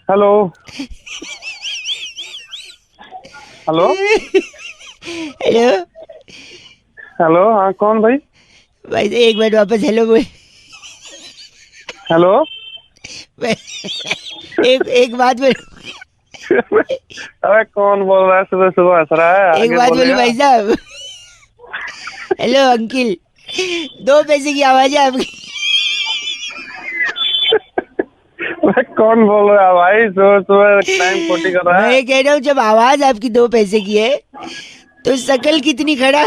Hello hello hello hello, हाँ कौन भाई? भाई से एक मिनट वापस हेलो बोल। हेलो एक एक बात बोल। अरे कौन बोल रहा है? सुबह सुबह हंस रहा है, एक आगे बात बोलू बोलेगा। भाई साहब। हेलो अंकिल, 2 पैसे की आवाज है आपकी। अरे कौन बोल रहा है भाई? सुबह सुबह टाइम खोटी कर रहा है। मैं कह रहा हूँ जब आवाज आपकी 2 पैसे की है तो शकल कितनी खड़ा।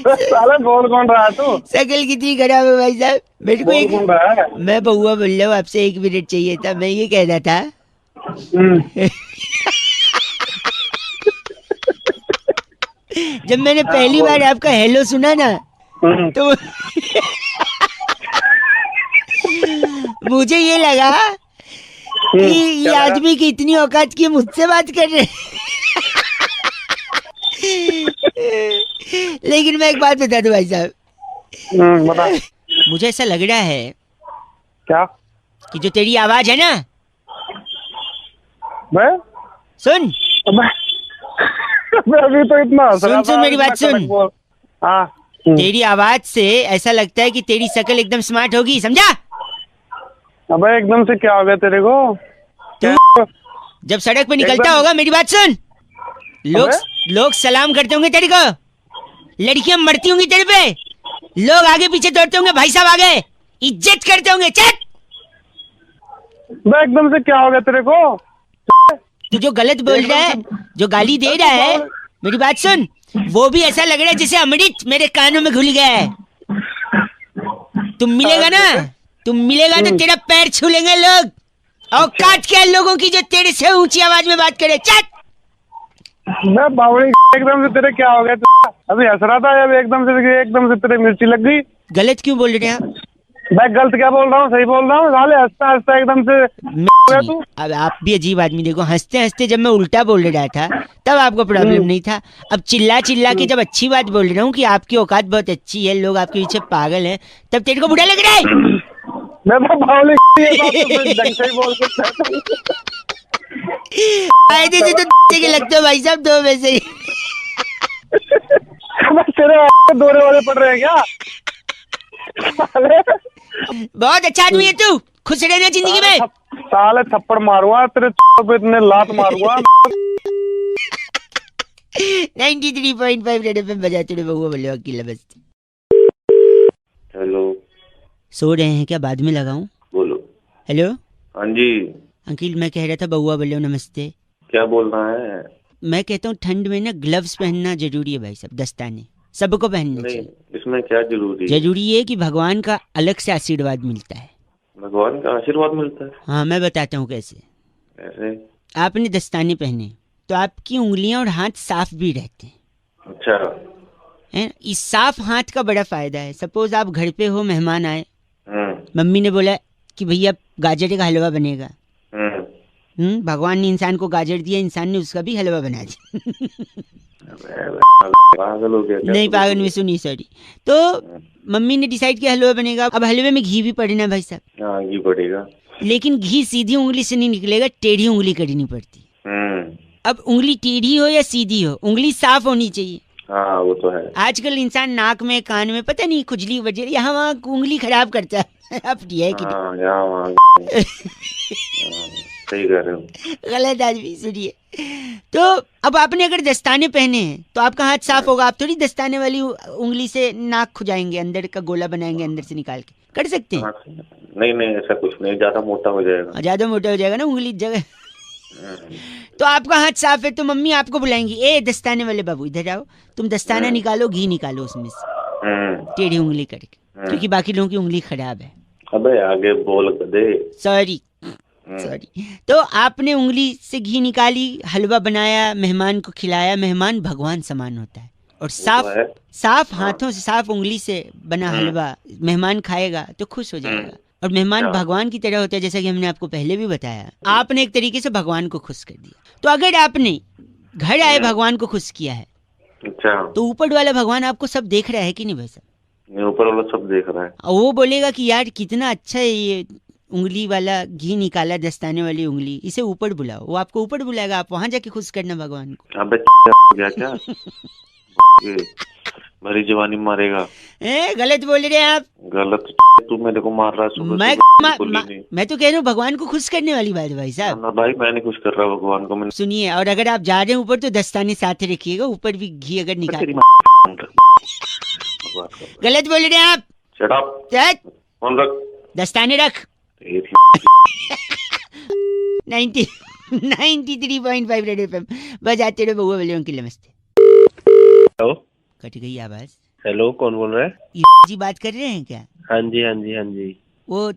साले बोल कौन रहा है तू? शकल कितनी खराब है भाई साहब। मेरे को बोल कौन रहा है? मैं बउआ बोल रहा हूँ, आपसे 1 मिनट चाहिए था। मैं ये कहना था हम्म, जब मैंने हाँ पहली बोल। बार आपका हेलो सुना ना हम्म, तो मुझे ये लगा कि ये क्या लगा? आदमी की इतनी औकात की मुझसे बात कर रहे हैं। लेकिन मैं एक बात बता दूं भाई साहब, बता। मुझे ऐसा लग रहा है क्या? कि जो तेरी आवाज है ना, मैं सुन मैं मैं अभी तो इतना हंस रहा सुन था, मेरी इतना बात कड़क सुन। बोल। हाँ। तेरी आवाज से ऐसा लगता है कि तेरी शकल एकदम स्मार्ट होगी, समझा? अबे एकदम से क्या हो गया तेरे को? तू क्या? जब सड़क पे निकलता एकदम। होगा, मेरी बात सुन, लोग अबे लोग सलाम करते होंगे तेरे को, लड़कियां मरती होंगी तेरे पे, लोग आगे पीछे दौड़ते होंगे, भाई साहब आ गए, इज्जत करते होंगे। चल, मैं एकदम से क्या हो गया तेरे को? तू जो गलत बोल रहा एकदम है, से। जो गाली दे अरे रहा तू है, बावड़े। मेरी बात सुन, वो भी ऐसा लग रहा है जैसे अमृत मेरे कानों में घुल गया है। तुम मिलेगा ना, तुम मिलेगा तो तेरा पैर छू लेंगे लोग। औकात क्या है लोगों की जो तेरे से ऊंची आवाज में बात करे। चल, मैं बावड़ी एकदम से तेरे क्या हो गया? अभी हंस रहा था, अभी एकदम से तेरे मिर्ची लग गई। गलत क्यों बोल रहे हैं आप? मैं गलत क्या बोल रहा हूँ? सही बोल रहा हूँ साले। हंसता हंसता एकदम से हो गया नहीं, तू। अब आप भी अजीब आदमी। देखो, हंसते हंसते जब मैं उल्टा बोल रहा था तब आपको प्रॉब्लम नहीं था। अब चिल्ला चिल्ला के जब अच्छी बात बोल रहा हूँ कि आपकी औकात बहुत अच्छी है, लोग आपके पीछे पागल हैं, तब तेरे को बुरा लग रहा है। मैं तो बावड़ी ये बात तो फिर ढंग से ही बोल के फायदे से तो के लगते हो भाई साहब, 2 वैसे ही। मैं तेरे दौरे वाले पड़ रहे हैं क्या साले? बहुत अच्छा आदमी है तू, खुश रहना जिंदगी में। साले थप्पड़ मारूंगा तेरे पे, इतने लात मारूंगा। 93.5 रेड एफएम बजाते रहे, बउआ बोले अकेला बस। हेलो। सो रहे हैं क्या? बाद में लगाऊं? बोलो। हेलो हाँ जी। अंकिल, मैं कह रहा था बउआ बोले नमस्ते। क्या बोल रहा है? मैं कहता हूँ ठंड में ना ग्लव्स पहनना जरूरी है भाई साहब, दस्ताने सबको पहनने नहीं, चाहिए। इसमें क्या जरूरी है? जरूरी है कि भगवान का अलग से आशीर्वाद मिलता है। भगवान का आशीर्वाद मिलता है? हाँ, मैं बताता हूँ कैसे। ऐसे? आपने दस्ताने पहने तो आपकी उंगलियां और हाथ साफ भी रहते हैं। अच्छा। हैं? इस साफ हाथ का बड़ा फायदा है। सपोज आप घर पे हो, मेहमान आए, मम्मी ने बोला कि भैया गाजर का हलवा बनेगा। भगवान ने इंसान को गाजर दिया, इंसान ने उसका भी हलवा बना दिया। पागल हो गया क्या? नहीं पागल में सुनी, सॉरी। तो मम्मी ने डिसाइड किया हलवा बनेगा। अब हलवे में घी भी पड़ना है भाई साहब। हाँ, घी पड़ेगा। लेकिन घी सीधी उंगली से नहीं निकलेगा, टेढ़ी उंगली करनी पड़ती है। अब उंगली टेढ़ी हो या सीधी हो, उंगली साफ होनी चाहिए। हाँ, वो तो है। आजकल इंसान नाक में, कान में, पता नहीं खुजली वजह यहाँ वहाँ उंगली खराब करता है। अब है कि नहीं? हाँ, यहाँ वहाँ। सही कह रहे हो। गलत आदमी, सुनिए। तो अब आपने अगर दस्ताने पहने हैं तो आपका हाथ साफ होगा। आप थोड़ी दस्ताने वाली उंगली से नाक खुजाएंगे, अंदर का गोला बनाएंगे अंदर से निकाल के। कर सकते हैं? हाँ, नहीं नहीं, ऐसा कुछ नहीं, ज्यादा मोटा हो जाएगा। ज्यादा मोटा हो जाएगा ना उंगली जगह। तो आपका हाथ साफ है तो मम्मी आपको बुलाएंगी, ए दस्ताने वाले बाबू इधर आओ, तुम दस्ताना निकालो, घी निकालो उसमें से टेढ़ी उंगली करके, क्योंकि बाकी लोगों की उंगली खराब है। अबे आगे बोल दे। सॉरी। तो आपने उंगली से घी निकाली, हलवा बनाया, मेहमान को खिलाया। मेहमान भगवान समान होता है, और साफ हाथों से, साफ उंगली से बना हलवा मेहमान खाएगा तो खुश हो जाएगा। और मेहमान भगवान की तरह होता है, जैसा कि हमने आपको पहले भी बताया। आपने एक तरीके से भगवान को खुश कर दिया। तो अगर आपने घर आए भगवान को खुश किया है, अच्छा, तो ऊपर वाला भगवान आपको सब देख रहा है कि नहीं भाई साहब? नहीं, ऊपर वाला सब देख रहा है। और वो बोलेगा कि यार कितना अच्छा है ये उंगली वाला घी निकाला, दस्ताने वाली उंगली, इसे ऊपर बुलाओ। वो आपको ऊपर बुलाएगा, आप वहां जाके खुश करना भगवान को। अबे गया क्या? ये भरी जवानी मारेगा। गलत बोल रहे हैं आप। गलत? तू मेरे को मार रहा है सुबह मैं सुबह। मैं तो कह रहा हूँ भगवान को खुश करने वाली बात है भाई साहब। ना भाई, मैं नहीं खुश कर रहा भगवान को। सुनिए, और अगर आप जा रहे हैं ऊपर तो दस्ताने साथ रखिएगा, ऊपर भी घी अगर निकाल। गलत बोल रहे हैं आप। Shut up. फोन रख। दस्ताने रख। 93.5 रेड एफएम बजाते रहो बउआ वाले की। नमस्ते। हेलो। कट गई आवाज। हेलो, कौन बोल रहा है? जी बात कर रहे हैं क्या? हाँ जी हाँ जी हाँ जी। वो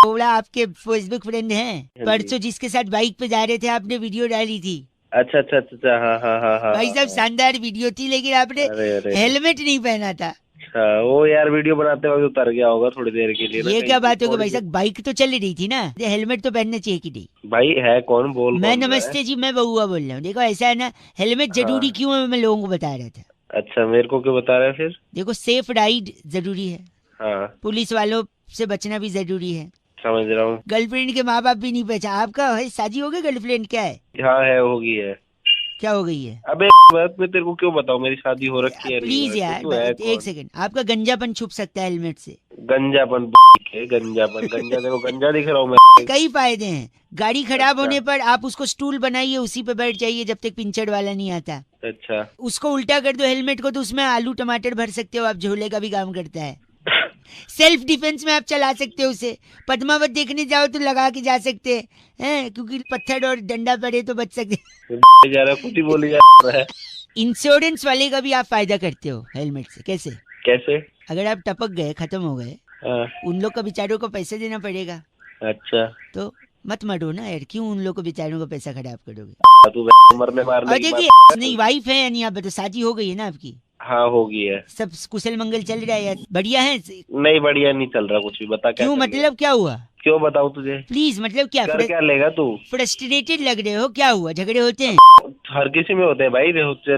बोला आपके फेसबुक फ्रेंड हैं, परसों जिसके साथ बाइक पे जा रहे थे, आपने वीडियो डाली थी। अच्छा अच्छा अच्छा, हाँ हाँ हाँ हाँ। भाई साहब शानदार वीडियो थी, लेकिन आपने हेलमेट नहीं पहना था। अच्छा, वो यार वीडियो बनाते वक्त उतर गया होगा थोड़ी देर के लिए। ये क्या बात होगी भाई साहब, बाइक तो चल रही थी ना, हेलमेट तो पहनना चाहिए कि नहीं? भाई है कौन बोल? मैं नमस्ते जी, मैं बउआ बोल रहा हूँ। देखो ऐसा है ना, हेलमेट जरूरी क्यों है मैं लोगों को बता रहा था। अच्छा, मेरे को क्यों बता रहे हैं फिर? देखो सेफ राइड जरूरी है, हाँ पुलिस वालों से बचना भी जरूरी है। समझ रहा हूँ। गर्लफ्रेंड के माँ बाप भी नहीं पहचान। आपका है शादी हो गई, गर्लफ्रेंड क्या है? हाँ है, होगी है। क्या हो गई है? अबे बात मैं तेरे को क्यों बताऊँ, मेरी शादी हो रखी है। प्लीज यार एक सेकंड, आपका गंजापन छुप सकता है हेलमेट से। गंजापन? गंजापन? गंजा देखो, गंजा दिख रहा हूँ मैं। कई फायदे हैं। गाड़ी खराब होने पर आप उसको स्टूल बनाइए, उसी पे बैठ जाइए जब तक पिंचर वाला नहीं आता। अच्छा, उसको उल्टा कर दो हेलमेट को, तो उसमें आलू टमाटर भर सकते हो आप, झोले का भी काम करता है। सेल्फ डिफेंस में आप चला सकते हो उसे। पद्मावत देखने जाओ तो लगा के जा सकते हैं, क्योंकि पत्थर और डंडा पड़े तो बच सकते। जा रहा कुछ ही बोली जा रहा है। इंश्योरेंस वाले का भी आप फायदा करते हो हेलमेट से। कैसे? कैसे? अगर आप टपक गए, खत्म हो गए, हाँ। उन लोग का बेचारों को पैसे देना पड़ेगा। अच्छा, तो मत मरो ना यार, क्यों उन लोग को बेचारों को पैसा खराब करोगे? तू मरने मारने और की बात देखिए, नहीं वाइफ है यानी आप बताओ, शादी हो गई है ना आपकी? हाँ होगी है। सब कुशल मंगल चल रहा है यार, बढ़िया है? नहीं बढ़िया नहीं चल रहा कुछ भी। बता क्या क्यों, कर मतलब क्या हुआ? क्यों बताऊँ तुझे? प्लीज, मतलब क्या? कर क्या लेगा तू? फ्रस्ट्रेटेड लग रहे हो, क्या हुआ? झगड़े होते हैं? हर किसी में होते हैं भाई।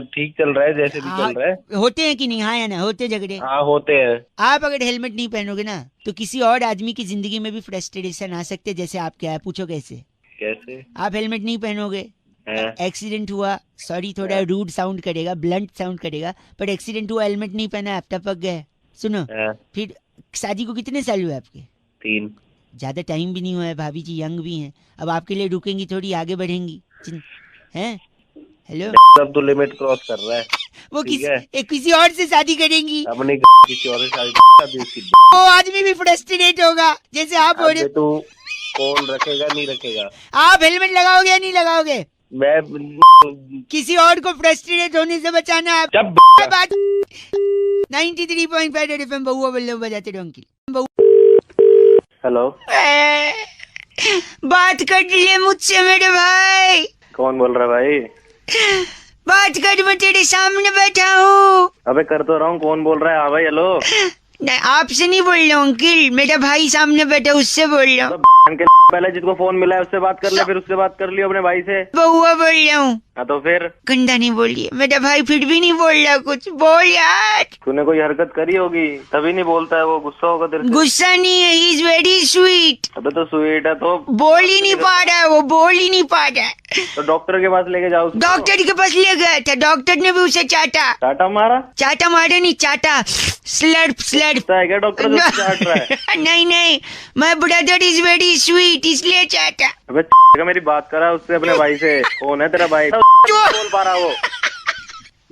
ठीक चल रहा है जैसे भी चल रहा है। होते हैं कि नहीं? हाँ या ना, होते झगड़े? हाँ होते हैं। आप अगर हेलमेट नहीं पहनोगे ना, तो किसी और आदमी की जिंदगी में भी फ्रस्ट्रेशन आ सकते हैं, जैसे आप क्या है, पूछो कैसे? कैसे? आप हेलमेट नहीं पहनोगे, एक्सीडेंट हुआ, सॉरी थोड़ा रूड साउंड करेगा, ब्लंट साउंड करेगा, पर एक्सीडेंट हुआ, हेलमेट नहीं पहना, आप टपक गए। सुनो, फिर शादी को कितने साल हुए आपके? 3। ज्यादा टाइम भी नहीं हुआ है, भाभी जी यंग भी हैं, अब आपके लिए रुकेंगी थोड़ी, आगे बढ़ेंगी हैं? हेलो, सब तो लिमिट क्रॉस कर रहा है। वो किसी और से शादी करेंगी, अपने किसी और से शादी। वो आदमी भी फ्रस्ट्रेट होगा जैसे आप हो रहे। तू कौन रखेगा नहीं रखेगा? आप हेलमेट लगाओगे या नहीं लगाओगे? मैं किसी और को फ्रस्ट्रेट होने से बचाना आप। जब बात 93.5 रेड एफएम बउआ बल्ले बजाते रहो अंकिल। हेलो, बात कर लिए मुझसे मेरे भाई। कौन बोल रहा है भाई? बात कर, मैं तेरे सामने बैठा हूँ। अबे कर तो रहा हूँ। कौन बोल रहा है? हाँ भाई हेलो। नहीं, आपसे नहीं बोल रहा हूँ अंकिल, मेरा भाई सामने बैठा, उससे बोल रहा हूँ। पहले जिसको फोन मिला है उससे बात कर ले, फिर उससे बात कर लियो अपने भाई से। बउआ बोल रहा हूँ। हाँ तो फिर गंदा नहीं बोलिए, मेरा भाई फिर भी नहीं बोल रहा कुछ, बोल यार। तूने कोई हरकत करी होगी तभी नहीं बोलता है वो। गुस्सा होगा तेरे से। गुस्सा नहीं है, ही इज वेरी स्वीट। अबे तो स्वीट है तो बोल ही नहीं पा रहा है वो, बोल ही नहीं पा रहा है। तो डॉक्टर के पास लेके जाओ उसको। डॉक्टर के पास ले गया था, डॉक्टर ने भी उसे चाटा। चाटा मारा? चाटा मारे नहीं, चाटा, स्लर्प स्लर्प। है क्या डॉक्टर जो चाट रहा है? नहीं नहीं, my brother is very sweet, इसलिए चाटा। अबे मेरी बात करा उससे, अपने भाई से। कौन है तेरा भाई? बोल पा रहा वो।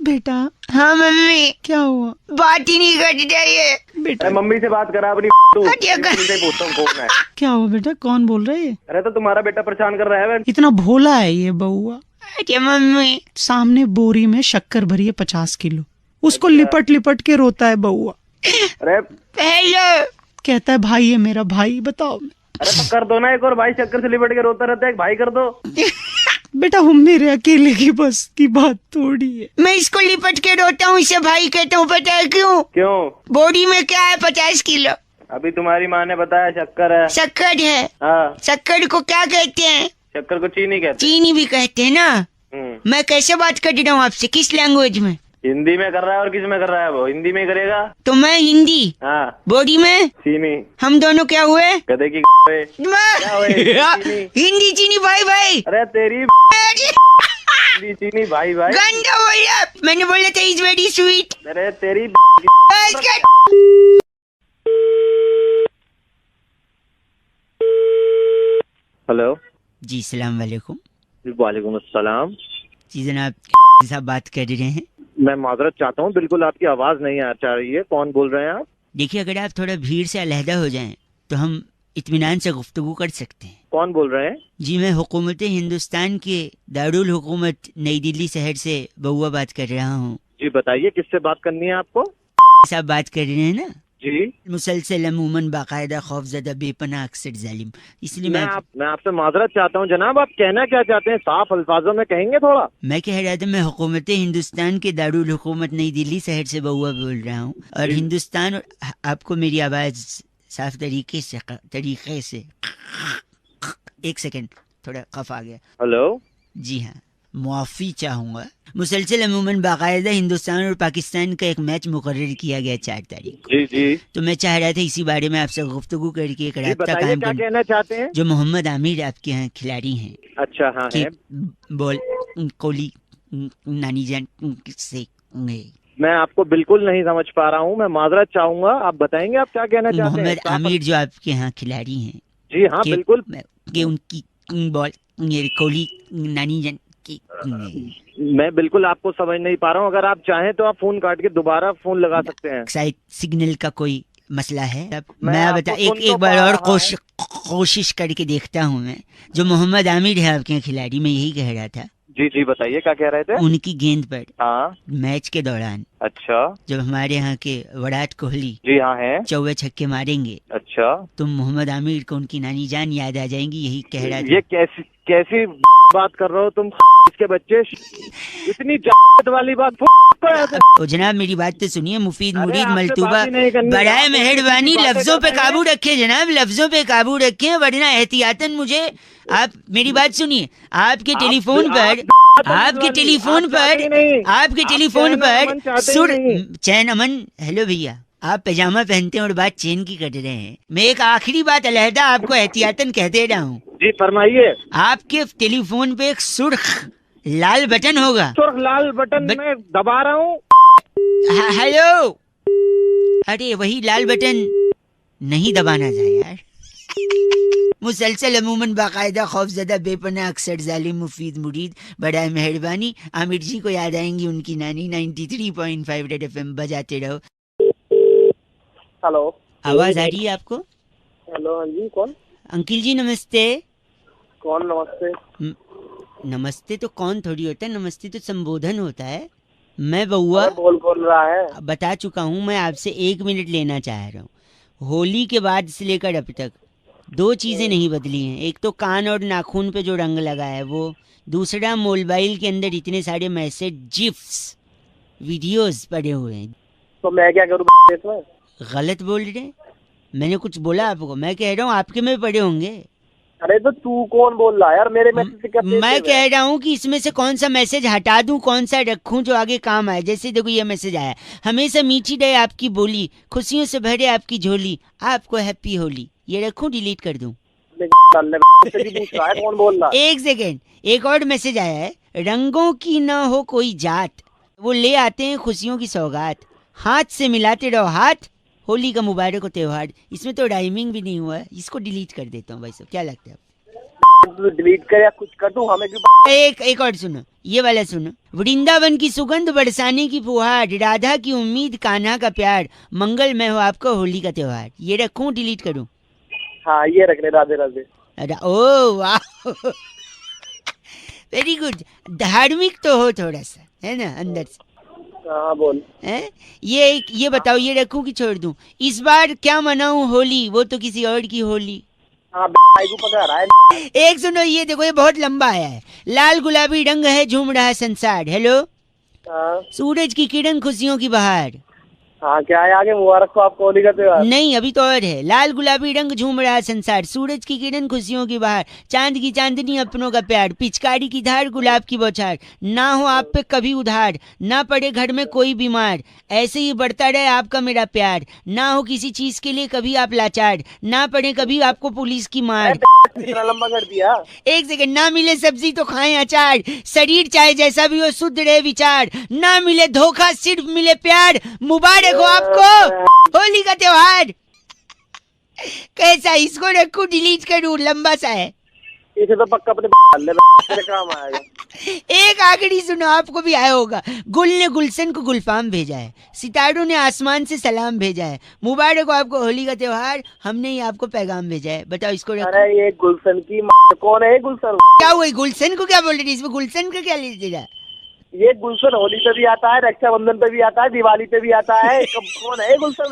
बेटा। हाँ मम्मी। क्या हुआ? बात ही नहीं कर रही बेटा। मम्मी से बात करा अपनी। से पूछता हूँ कौन है। क्या हुआ बेटा, कौन बोल रहे हैं? अरे तो तुम्हारा बेटा परेशान कर रहा है। इतना भोला है ये बउआ। अरे मम्मी, सामने बोरी में शक्कर भरी है 50 किलो, उसको लिपट लिपट के रोता है बउआ। अरे हेलो, कहता है भाई है मेरा भाई। बताओ। अरे तो कर दो ना एक और भाई, शक्कर से लिपट के रोता रहता है, एक भाई कर दो। बेटा हम मेरे अकेले की बस की बात थोड़ी है। मैं इसको लिपट के रोता हूँ, इसे भाई कहता हूँ, पता है क्यों? क्यों? बोरी में क्या है? 50 किलो। अभी तुम्हारी माँ ने बताया शक्कर है। शक्कर है? हाँ। शक्कर को क्या कहते हैं? शक्कर को चीनी कहते हैं। चीनी भी कहते हैं ना। मैं कैसे बात कर रहा हूँ आपसे, किस लैंग्वेज में? हिंदी में कर रहा है और किस में कर रहा है? वो हिंदी में ही करेगा। तो मैं हिंदी, हाँ बॉडी में चीनी, हम दोनों क्या हुए? गधे की हुए। क्या हुए? चीनी। हिंदी चीनी भाई भाई। अरे तेरी हिंदी चीनी भाई भाई। गंदा बोला, मैंने बोला था इज वेरी स्वीट। अरे तेरी हेलो जी सलाम वालेकुम। वालेकुम अस्सलाम। जी जनाब साहब बात कर रहे हैं। मैं माजरत चाहता हूँ, बिल्कुल आपकी आवाज़ नहीं आ रही है। कौन बोल रहे हैं आप? देखिए अगर आप थोड़ा भीड़ से अलहदा हो जाएं तो हम इत्मीनान से गुफ्तगू कर सकते हैं। कौन बोल रहे हैं? जी मैं हुकूमत हिंदुस्तान के दारुल हुकूमत नई दिल्ली शहर से बउआ बात कर रहा हूँ। जी बताइए, किससे बात करनी है आपको? साहब बात कर रहे हैं ना? जी मुसलसल अमूमन बाकायदा खौफजदा बेपनाह अक्सर जालिम, इसलिए मैं आपसे माजरत चाहता हूँ जनाब। आप कहना क्या चाहते हैं? साफ अल्फाजों में कहेंगे थोड़ा। मैं कह रहा था मैं हुकूमत हिंदुस्तान के दारुल हुकूमत नई दिल्ली शहर से बउआ बोल रहा हूँ और हिंदुस्तान और आपको मेरी आवाज़ साफ तरीके से एक सेकंड थोड़ा कफ आ गया। हेलो जी हाँ मुआफ़ी चाहूँगा। मुसलसल अमूमन बाकायदा हिंदुस्तान और पाकिस्तान का एक मैच मुकर्रर किया गया 4 तारीख को। जी जी तो मैं चाह रहा था इसी बारे में आपसे गुफ्तगू करके एक राब्ता बताइए कायम क्या कर। कहना चाहते हैं? जो मोहम्मद आमिर आपके यहाँ खिलाड़ी हैं अच्छा हाँ कि है। बॉल कोहली नानी जान से मैं आपको बिल्कुल नहीं समझ पा रहा हूँ, मैं माजरत चाहूंगा। आप बताएंगे आप क्या कहना चाहते हैं? मोहम्मद आमिर जो आपके यहाँ खिलाड़ी हैं जी हाँ कि- बिल्कुल। कि उनकी बॉल कोहली नानी जान की मैं बिल्कुल आपको समझ नहीं पा रहा हूँ। अगर आप चाहें तो आप फोन काट के दोबारा फोन लगा सकते हैं। शायद सिग्नल का कोई मसला है। अब मैं मैं आपको बता सुन एक तो बार पा और रहा कोशिश करके देखता हूँ। मैं जो मोहम्मद आमिर है आपके यहाँ खिलाड़ी, मैं यही कह रहा था जी जी बताइए क्या कह रहे थे? उनकी गेंद पर हाँ मैच के दौरान अच्छा जब हमारे यहाँ के विराट कोहली जी हाँ है। चौवे छक्के मारेंगे अच्छा तो मोहम्मद आमिर को उनकी नानी जान याद आ जाएंगी, यही कह रहा ये था। कैसी बात कर रहे हो तुम? इसके बच्चे इतनी जात वाली बात ओ जनाब मेरी बात तो सुनिए। मुफीद अरे, मुरीद आपसे मलतूबा बात ही नहीं करनी। बराए आप मेहरबानी बातें लफ्जों पे कर रहे हैं। काबू रखे जनाब, लफ्जों पे काबू रखें वरना एहतियातन मुझे। आप मेरी बात सुनिए। आपके टेलीफोन पर आपके टेलीफोन पर सुर चैन अमन। हेलो भैया आप पैजामा पहनते हैं और बात चैन की कर रहे हैं। मैं एक आखिरी बात अलहदा आपको एहतियातन कह दे रहा हूँ। जी फरमाइए। आपके टेलीफोन पे एक सुर्ख लाल बटन होगा। सुर्ख लाल बटन मैं दबा रहा हूँ। हेलो, अरे वही लाल बटन नहीं दबाना था यार। मुसलसल अमूमन बाकायदा खौफजदा बेपनाह अक्सर जालिम मुफीद मुरीद बड़ा मेहरबानी। आमिर जी को याद आएंगी उनकी नानी। 93.5 रेड एफएम बजाते रहो। हेलो आवाज आ रही है आपको? हेलो हाँ जी कौन? अंकिल जी नमस्ते। कौन नमस्ते? नमस्ते तो कौन थोड़ी होता है, नमस्ते तो संबोधन होता है। मैं बउआ बोल रहा है। बता चुका हूँ। मैं आपसे 1 मिनट लेना चाह रहा हूँ। होली के बाद से लेकर अब तक 2 चीजें नहीं बदली हैं। एक तो कान और नाखून पे जो रंग लगा है वो, दूसरा मोबाइल के अंदर इतने सारे मैसेज जिफ्स वीडियोस पड़े हुए हैं। तो मैं क्या करूँ इसमें? गलत बोल रहे हैं? मैंने कुछ बोला आपको? मैं कह रहा हूँ आपके में पड़े होंगे। अरे तो तू कौन बोल रहा है यार? मेरे मैसेज से क्या? मैं कह रहा हूँ कि इसमें से कौन सा मैसेज हटा दूं, कौन सा रखूं जो आगे काम आए। जैसे देखो ये मैसेज आया, हमेशा मीठी रहे आपकी बोली, खुशियों से भरे आपकी झोली, आपको हैप्पी होली। ये रखूं डिलीट कर दूं? कौन बोल रहा? एक सेकेंड, एक और मैसेज आया है, रंगों की न हो कोई जात, वो ले आते हैं खुशियों की सौगात, हाथ से मिलाते रहो हाथ, होली का मुबारक हो त्योहार। इसमें तो राइमिंग भी नहीं हुआ है। इसको डिलीट कर देता हूँ भाई साहब, क्या लगता है? डिलीट कर या कुछ कर दूं? हमें क्यों? एक और सुनो, ये वाला सुनो। वृंदावन की सुगंध बरसाने की फुहार, राधा की उम्मीद कान्हा का प्यार, मंगलमय हो आपको होली का त्योहार। ये रखूं डिलीट करूं? हाँ ये रखने। राधे राधे। अरे ओ वाह वेरी गुड। धार्मिक तो हो थोड़ा सा, है ना अंदर से? हाँ बोल। हैं? ये बताओ ये रखूं कि छोड़ दूं? इस बार क्या मनाऊं होली, वो तो किसी और की होली। हाँ भाई को पकड़ा रहा है। एक सुनो ये देखो, ये बहुत लंबा आया है। लाल गुलाबी रंग है झूम रहा संसार। हेलो, हाँ। सूरज की किरण खुशियों की बहार, हाँ क्या है आगे, मुबारक को आपको होली का त्योहार। नहीं, अभी तो और है। लाल गुलाबी रंग झूम रहा संसार, सूरज की किरण खुशियों की बहार, चांद की चांदनी अपनों का प्यार, पिचकारी की धार गुलाब की बौछार, ना हो आप पे कभी उधार, ना पड़े घर में कोई बीमार, ऐसे ही बढ़ता रहे आपका मेरा प्यार, ना हो किसी चीज के लिए कभी आप लाचार, ना पड़े कभी आपको पुलिस की मार। इतना लंबा कर दिया। एक सेकंड। ना मिले सब्जी तो खाएं अचार, शरीर चाहे जैसा भी हो शुद्ध रहे विचार, ना मिले धोखा सिर्फ मिले प्यार, मुबारक हो आपको होली का त्योहार। कैसा, इसको रखूं डिलीट करूं, लंबा सा है। इसे तो पक्का अपने तेरे काम आएगा। एक आखिरी सुनो, आपको भी आया होगा। गुल ने गुलशन को गुलफाम भेजा है, सितारों ने आसमान से सलाम भेजा है, मुबारक हो आपको होली का त्योहार, हमने ही आपको पैगाम भेजा है। बताओ इसको रखो। अरे ये गुलशन की कौन है ये गुलशन? क्या हुआ, गुलशन को क्या बोल रही? इसमें गुलशन का क्या ले रहा? ये गुलशन होली पे भी आता है, रक्षाबंधन पे भी आता है, दिवाली पे भी आता है। कौन है ये गुलशन?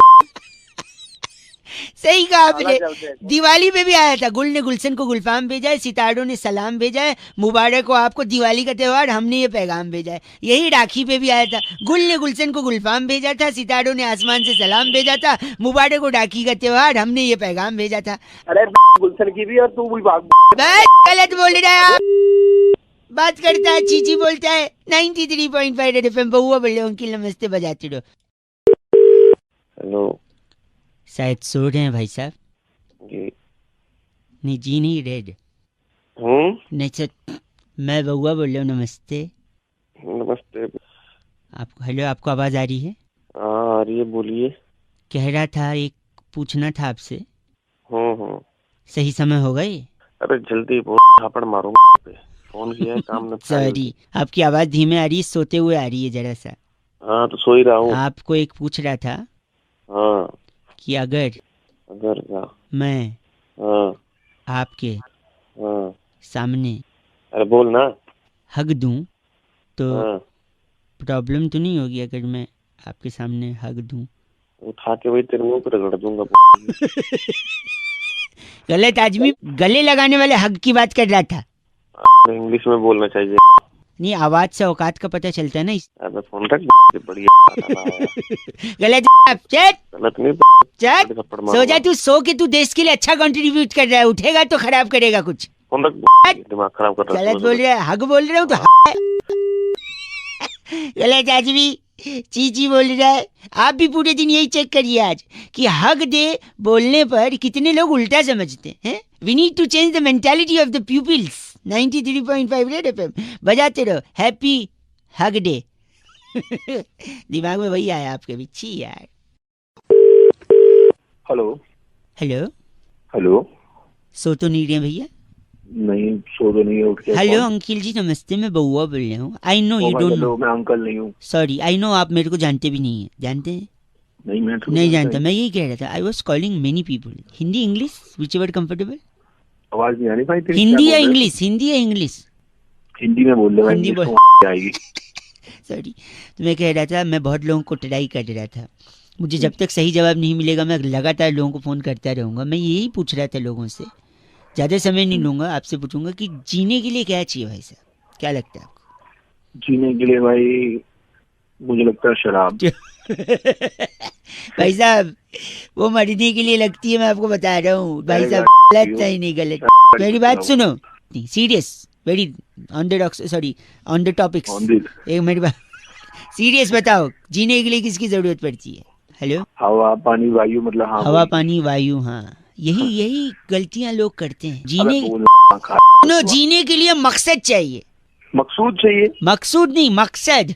सही कहा आपने, दिवाली पे भी आया था। गुल ने गुलशन को गुलफाम भेजा है, सितारों ने सलाम भेजा है, मुबारक हो आपको दिवाली का त्योहार, हमने ये पैगाम भेजा है। यही राखी पे भी आया था। गुल ने गुलशन को गुलफाम भेजा था, सितारों ने आसमान से सलाम भेजा था, मुबारक हो राखी का त्योहार, हमने ये पैगाम भेजा था। अरे गुलशन की भी और तू भी भाग। गलत बोल रहा है आप। बात करता है, चीची बोलता है। 93.5 रेड एफएम पे हुआ बोले अंकिल नमस्ते बजाते रहो। हेलो शायद सो रहे हैं भाई साहब। जी। नहीं जी नहीं, रेड नहीं सर, मैं बउआ बोल रहा हूँ। नमस्ते। नमस्ते। आपको हेलो, आपको आवाज आ रही है? हाँ आ रही है, बोलिए। कह रहा था एक पूछना था आपसे। हम्म। सही समय होगा ये? अरे जल्दी बहुत थापड़ मारूंगा पे। फोन किया है, काम न। सॉरी, आपकी आवाज धीमे आ रही है, सोते हुए आ रही है जरा सा। हाँ तो सो ही रहा हूँ। आपको एक पूछ रहा था। हाँ कि अगर क्या? मैं आपके सामने अरे बोल ना। हग दूं तो प्रॉब्लम तो नहीं होगी? अगर मैं आपके सामने हग दूं, उठा के वही तेरे मुंह पर रगड़ दूंगा। गलत आदमी। गले लगाने वाले हग की बात कर रहा था। इंग्लिश में बोलना चाहिए। नहीं, आवाज से औकात का पता चलता है ना। अबे फोन रख, बढ़िया। गलत। गलत नहीं, सो जा तू, सो के तू देश के लिए अच्छा कंट्रीब्यूट कर रहा है, उठेगा तो खराब करेगा कुछ। फोन रख, दिमाग खराब कर रहा है। गलत बोल रहा है, हग बोल रहा हूँ तो गलत आदमी चीची बोल रहा है। आप भी पूरे दिन यही चेक करिए आज कि हग दे बोलने पर कितने लोग उल्टा समझते हैं। We need to change the mentality of the peoples. 93.5 Red FM बजाते रहो। Happy hug day. दिमाग में वही आया आपके भी। छी यार। Hello hello hello. सो तो नहीं रहे भैया? नहीं सो तो नहीं है, उठ के। हेलो अंकिल जी नमस्ते, मैं बउआ बोल रहा हूँ। I know you don't know. मैं अंकल नहीं हूँ। सॉरी, आई नो आप मेरे को जानते भी नहीं है। जानते हैं? नहीं मैं नहीं जानता। मैं यही कह रहा था, I was calling many people. Hindi English which ever comfortable. आवाज नहीं आ रही भाई तेरी। हिंदी या इंग्लिश? हिंदी या इंग्लिश? हिंदी में बोल रहे भाई। हिंदी बोल आएगी। सॉरी, तो मैं कह रहा था, मैं बहुत लोगों को ट्राई कर रहा था। मुझे जब तक सही जवाब नहीं मिलेगा मैं लगातार लोगों को फ़ोन करता रहूँगा। मैं यही पूछ रहा था लोगों से, ज़्यादा समय नहीं लूँगा, आपसे पूछूंगा कि जीने के लिए क्या चाहिए भाई साहब? क्या लगता है आपको? जीने के लिए भाई मुझे लगता है शराब। भाई साहब वो मरने के लिए लगती है, मैं आपको बता रहा हूँ भाई साहब। गलत है नहीं गलत। मेरी बात सुनो, serious, very on the sorry on the topics. एक मेरी बात सीरियस बताओ, जीने के लिए किसकी जरूरत पड़ती है? हेलो। हवा पानी वायु, मतलब हाँ हवा पानी वायु। हाँ यही गलतियां लोग करते हैं। जीने के लिए मकसद चाहिए। मकसूद चाहिए। मकसूद नहीं, मकसद।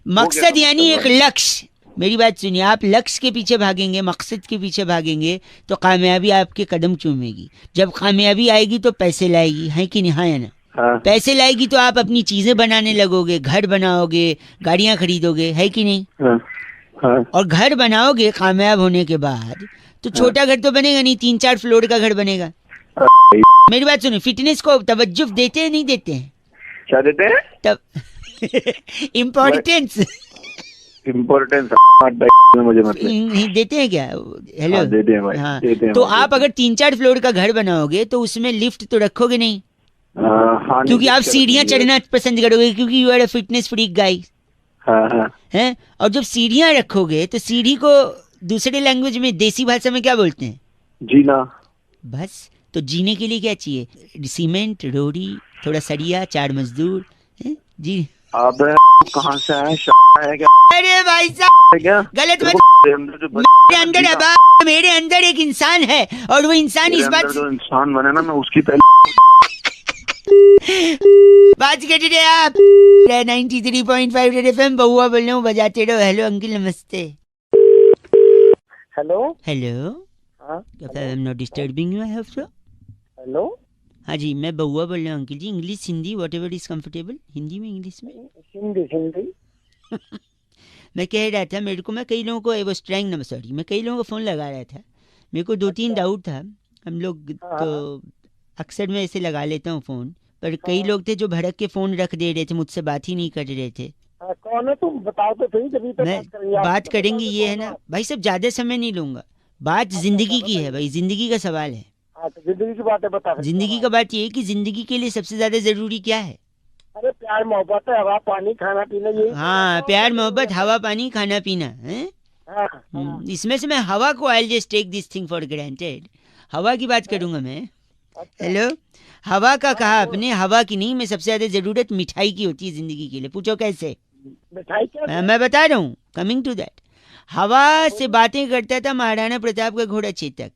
मकसद यानी एक लक्ष्य। मेरी बात सुनिए, आप लक्ष्य के पीछे भागेंगे, मकसद के पीछे भागेंगे तो कामयाबी आपके कदम चूमेगी। जब कामयाबी आएगी तो पैसे लाएगी, है कि नहीं? है ना? हाँ। पैसे लाएगी तो आप अपनी चीजें बनाने लगोगे, घर बनाओगे, गाड़ियां खरीदोगे, है कि नहीं? हाँ। हाँ। और घर बनाओगे कामयाब होने के बाद तो छोटा घर तो बनेगा नहीं, 3-4 फ्लोर का घर बनेगा। मेरी बात सुनो, फिटनेस को तवज्जो देते हैं नहीं देते हैं? क्या देते हैं? तब इम्पोर्टेंस मुझे मतलब नहीं देते हैं क्या? हेलो। हाँ, देते हैं भाई। हाँ देते हैं तो भाई, आप अगर 3-4 फ्लोर का घर बनाओगे तो उसमें लिफ्ट तो रखोगे नहीं। हाँ, क्योंकि आप सीढ़ियां चढ़ना पसंद करोगे, क्योंकि you are a fitness freak guy. हाँ हाँ। हैं? और जब सीढ़ियाँ रखोगे तो सीढ़ी को दूसरे लैंग्वेज में, देसी भाषा में क्या बोलते हैं? जीना। बस, तो जीने के लिए क्या चाहिए? सीमेंट, रोड़ी, थोड़ा सरिया, 4 मजदूर। हैं? जी। अबे कहाँ से है है क्या? अरे भाई साहब, है क्या? गलत मत। तेरे अंदर जो मेरे अंदर है बाप, मेरे अंदर एक इंसान है और वो इंसान इस बात जो इंसान बने ना, मैं उसकी पहले बात कर रहे आप। 93.5 रेड एफएम, बहुआ बोल रहा हूँ, बजाते रहो। हेलो अंकिल, नमस्ते। हेलो। हेलो, हाँ I am not disturbing you, I hope so. Hello. हाँ जी, मैं बहुआ बोल रहा हूँ uncle ji. English, Hindi, whatever is comfortable. Hindi में, इंग्लिश में? हिंदी हिंदी। मैं कह रहा था, मेरे को, मैं कई लोगों को, वो स्ट्रैंग नंबर, सॉरी, मैं कई लोगों को फ़ोन लगा रहा था। मेरे को 2-3 डाउट था। हम लोग तो अक्सर मैं ऐसे लगा लेता हूँ फ़ोन, पर कई लोग थे जो भड़क के फ़ोन रख दे रहे थे, मुझसे बात ही नहीं कर रहे थे। कौन है तुम? बताओ तो सही, जब तो मैं बात करेंगे, ये है ना भाई, सब ज़्यादा समय नहीं लूँगा। बात ज़िंदगी की है भाई, ज़िंदगी का सवाल है। तो जिंदगी की बात है, बता। ज़िंदगी का बात ये है कि ज़िंदगी के लिए सबसे ज़्यादा ज़रूरी क्या है? अरे प्यार मोहब्बत है, हवा पानी खाना पीना, यही। हाँ, प्यार मोहब्बत, हवा पानी खाना पीना है। इसमें से मैं हवा को, I just take this thing for granted, हवा की बात करूंगा मैं। हेलो, हवा का कहा आपने, हवा की नहीं। मैं सबसे ज्यादा जरूरत मिठाई की होती है जिंदगी के लिए। पूछो कैसे? मिठाई क्या? मैं बता रहा हूँ, कमिंग टू दैट। हवा से बातें करता था महाराणा प्रताप का घोड़ा चेतक।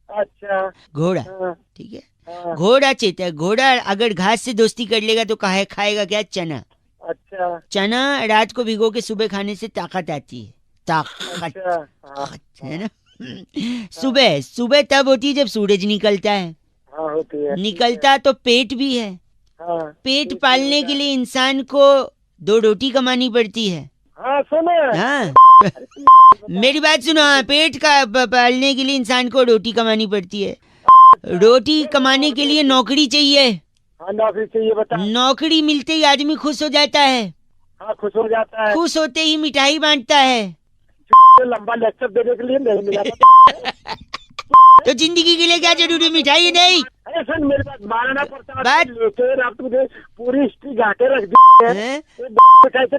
अच्छा। घोड़ा, ठीक है, घोड़ा चेतक। घोड़ा अगर घास से दोस्ती कर लेगा तो खाएगा क्या? चना। अच्छा। चना रात को भिगो के सुबह खाने से ताकत आती है। ताकत है ना। सुबह सुबह तब होती है जब सूरज निकलता है। हाँ होती है। निकलता तो पेट भी है। पेट पालने के लिए इंसान को 2 रोटी कमानी पड़ती है। हाँ सुनो। हाँ, मेरी बात सुनो। हाँ, पेट का पालने के लिए इंसान को रोटी कमानी पड़ती है। रोटी कमाने के लिए नौकरी चाहिए। हाँ नौकरी चाहिए, बता। नौकरी मिलते ही आदमी खुश हो जाता है। हाँ खुश हो जाता है। खुश होते ही मिठाई बांटता है। लंबा लेक्चर देने के लिए नहीं मिला। तो जिंदगी के लिए क्या जरूरी? मिठाई नहीं। अरे सुन मेरी बात, महाराणा प्रताप बात- आप तुझे पूरी हिस्ट्री घाटे रख दी है। कैसे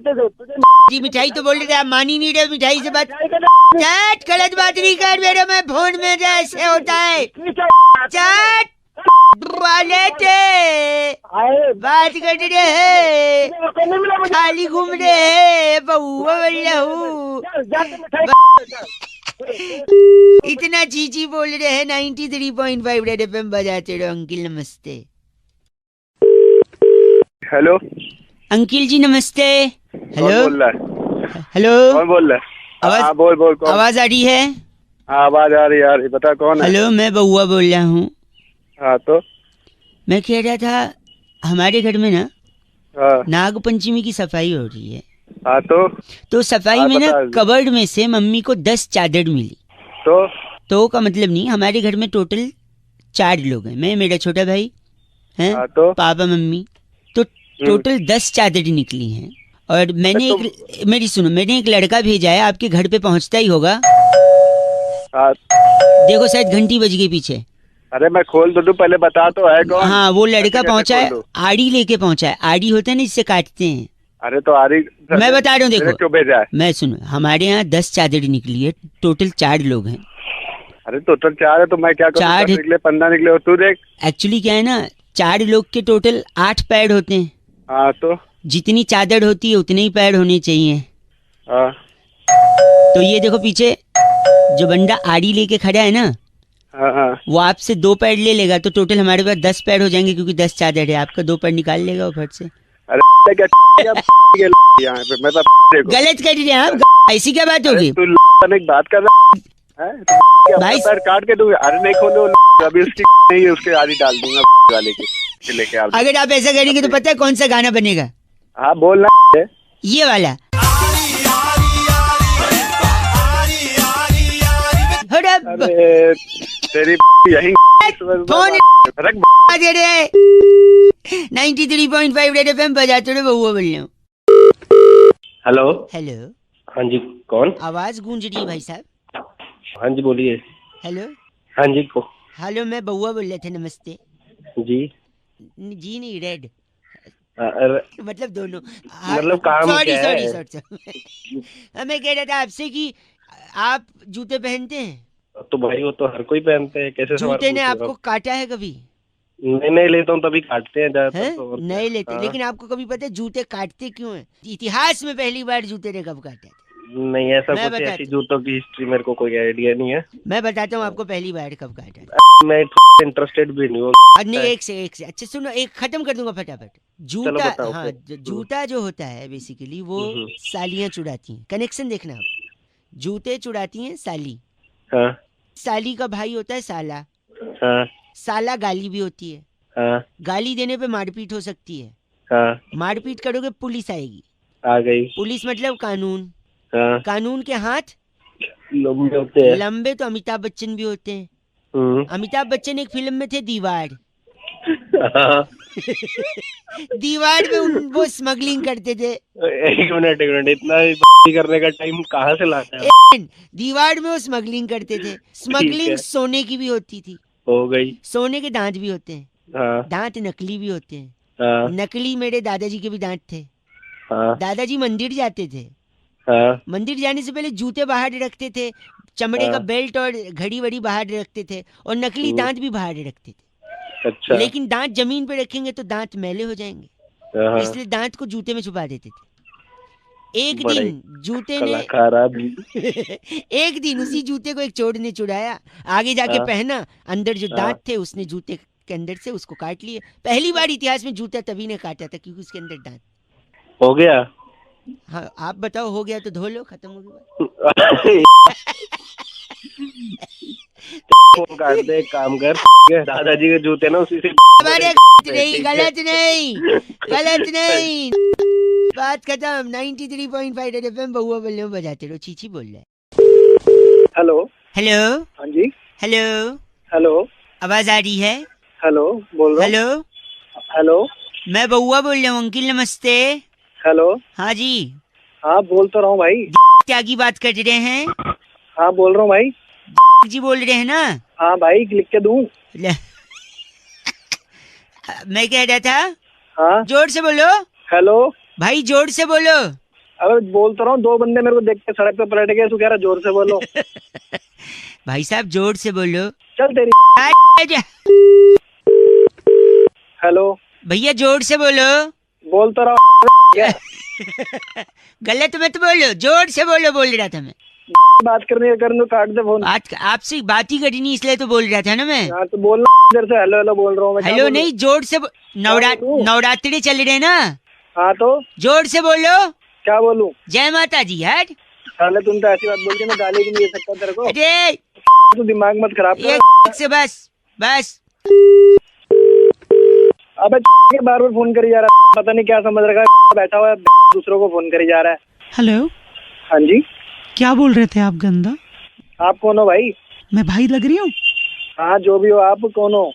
जी, मिठाई तो बोल रहे थे, आप मान ही नहीं रहे। मिठाई से बात, तुझे चैट गलत बात नहीं कर मेरे में फोन में, जैसे होता है चैट वाले थे। बात कर रहे हैं, खाली घूम रहे हैं, बहुआ बोल रहा हूँ। इतना चीची बोल रहे हैं। 93.5 रेड एफएम बजाते रहो। अंकिल नमस्ते। हेलो अंकिल जी नमस्ते। हेलो, कौन बोल रहा है? हेलो, कौन बोल रहा है? आवाज- हाँ बोल कौन? आवाज आ रही है? हाँ आवाज आ रही है, बता कौन है? हेलो, मैं बहुआ बोल रहा हूँ। हाँ तो मैं कह रहा था, हमारे घर में ना हाँ नाग पंचमी की सफाई हो रही है। हाँ तो सफाई हाँ, में ना बता। कबर्ड में से मम्मी को 10 चादर मिली। तो का मतलब नहीं, हमारे घर में टोटल 4 लोग हैं। मैं, मेरा छोटा भाई है, हाँ तो पापा मम्मी, तो टोटल 10 चादर निकली हैं। और मैंने मेरी सुनो, मैंने एक लड़का भेजा है, आपके घर पे पहुंचता ही होगा। हाँ। देखो शायद घंटी बज गई पीछे। अरे मैं खोल दो, पहले बता तो है कौन? हाँ, वो लड़का कैसे पहुंचा है, खोल दूं? आड़ी लेके पहुंचा है। आड़ी होता है ना, जिससे काटते हैं। अरे तो आ रही, मैं बता रहा हूँ, मेरे देखो क्यों भेजा है? मैं सुनो, हमारे यहाँ 10 चादर निकली है, टोटल 4 लोग हैं। अरे टोटल 4 है तो मैं क्या करूँ? 4 निकले 15 निकले हो, तू देख। एक्चुअली क्या है ना, 4 लोग के टोटल 8 पैड होते हैं। हाँ तो जितनी चादर होती है उतने ही पैड होने चाहिए। हाँ तो ये देखो पीछे जो बंदा आड़ी लेके खड़ा है ना, हाँ हाँ। वो आपसे 2 पैड ले लेगा, तो टोटल हमारे पास 10 पैड हो जाएंगे, क्योंकि 10 चादर है। आपका 2 पैड निकाल लेगा वो फट से। अरे क्या यहाँ पे मैं देखो गलत कर रहे हैं आप, ऐसी क्या बात होगी? तू एक बात कर रहा है भाई पैर काट के दूंगा। अरे नहीं खोलो, अभी उसकी नहीं है, उसके आड़ी डाल दूंगा वाले के लेके आप। अगर आप ऐसा करेंगे तो पता है कौन सा गाना बनेगा? हाँ बोलना है ये वाला। अरे तेरी यही फोन रख दे रहे। 93.5 रेड एफएम बजाते रहे, बहुआ बोल रहा हूँ। हेलो। हेलो, हाँ जी, कौन? आवाज गूंज रही है भाई साहब। हाँ जी बोलिए। हेलो, हाँ जी हेलो, मैं बहुआ बोल रहे थे। नमस्ते। जी जी नहीं, रेड। अरे, मतलब दोनों। मतलब काम सॉरी क्या सॉरी है? सॉरी मैं कह रहा था आपसे कि आप जूते पहनते हैं? तो भाई वो तो हर कोई पहनते हैं, कैसे सवाल जूते ने पूछ रहे हो आपको आप? काटा है कभी? नहीं लेता हूँ तभी काटते हैं ज्यादातर हैं? तो, और क्या। नहीं लेते, हाँ। लेकिन आपको कभी पता है जूते काटते क्यों हैं? इतिहास में पहली बार जूते ने कब काटा था? नहीं ऐसा मैं कुछ, ऐसी बताता जूतों की हिस्ट्री मेरे को कोई आइडिया नहीं है। मैं बताता हूँ आपको पहली बार कब काटा था। मैं इंटरेस्टेड भी नहीं हूँ। नहीं, एक से अच्छा सुनो, एक खत्म कर दूंगा फटाफट। चलो जूता, बताओ हाँ, फिर। जूता जो होता है बेसिकली वो हम्म। सालियां चुड़ाती हैं। कनेक्शन देखना आप, जूते चुड़ाती हैं साली, हाँ साली का भाई होता है साला, हाँ साला गाली भी होती है, हाँ गाली देने पे मारपीट हो सकती है, हाँ। मारपीट करोगे पुलिस आएगी, आ गई। पुलिस मतलब कानून, हाँ। कानून के हाथ लंबे होते हैं। लंबे। तो अमिताभ बच्चन भी होते हैं। हम्म। अमिताभ बच्चन एक फिल्म में थे दीवार हाँ। दीवार में वो स्मगलिंग करते थे। एक मिनट इतना करने का टाइम कहाँ से लाते हैं? दीवार में वो स्मगलिंग करते थे। ठीक स्मगलिंग है, सोने की भी होती थी। हो गई। सोने के दांत भी होते हैं, हाँ दांत नकली भी होते हैं। हाँ नकली मेरे दादाजी के भी दांत थे। हाँ दादाजी मंदिर जाते थे, हाँ मंदिर जाने से पहले जूते बाहर रखते थे, चमड़े का हाँ। बेल्ट और घड़ी वड़ी बाहर रखते थे, और नकली दांत भी बाहर रखते थे। अच्छा। लेकिन दांत जमीन पे रखेंगे तो दांत मैले हो जाएंगे, हाँ। इसलिए दांत को जूते में छुपा देते थे। एक बड़ा ही दिन जूते ने कलाकार आदमी। एक दिन उसी जूते को एक चोर ने चुराया, आगे जाके हाँ। पहना, अंदर जो हाँ। दांत थे उसने जूते के अंदर से उसको काट लिए। पहली बार इतिहास में जूता तभी ने काटा था क्योंकि उसके अंदर दांत। हो गया। हाँ आप बताओ, हो गया तो धो लो, खत्म हो गया। फोन काट दे, एक काम कर, दादाजी के जूते ना उसी से अरे नहीं, गलत नहीं, गलत नहीं, बात खत्म। 93.5 रेड एफएम, बहुआ बोल रहे हो, बजाते रहो। चीची बोल रहा है। हेलो। हेलो हाँ जी। Hello, hello. आवाज आ रही है? हेलो बोल रहा हूँ। Hello, hello. मैं बउआ बोल रहा हूँ अंकिल, नमस्ते। हेलो। हाँ जी, हाँ बोल तो रहा हूँ भाई। त्यागी बात कर रहे हैं? हाँ बोल रहा हूँ भाई। जी बोल रहे हैं ना? हाँ भाई, लिख के दूँ? मैं कह रहा था, हाँ। जोर से बोलो हेलो। भाई, जोर से बोलो। अरे बोल तो रहा हूँ, दो बंदे मेरे को देख के सड़क पे पलट गए, तू कह रहा जोर से बोलो। भाई साहब जोर से बोलो। चल तेरी। आजा। हेलो। भैया जोर से बोलो। बोल तो रहा हूँ। गलत मत बोलो, जोर से बोलो बोल रहा था मैं। बात करने कर काट दे फोन। बात आपसे बात ही करनी इसलिए तो बोल रहा था ना मैं। हाँ तो बोलना इधर से। हेलो हेलो बोल रहा हूँ मैं। क्या हेलो बोलूं? नहीं, जोर से बोलूं? नवरात्रि चल रहे ना, हाँ तो जोर से बोलो। क्या बोलूं? जय माता जी। हट साले तुम तो ऐसी बात बोलती है, मैं गाली भी नहीं दे सकता तेरे को। अरे तू दिमाग मत खराब कर। एक से बस बस। अबे के बार बार फोन करी जा रहा है, पता नहीं क्या समझ रखा है, बैठा हुआ है दूसरों को फोन करी जा रहा है। हेलो, हाँ जी। क्या बोल रहे थे आप गंदा? आप कौन हो भाई? मैं भाई लग रही हूँ? हाँ जो भी हो, आप कौन हो?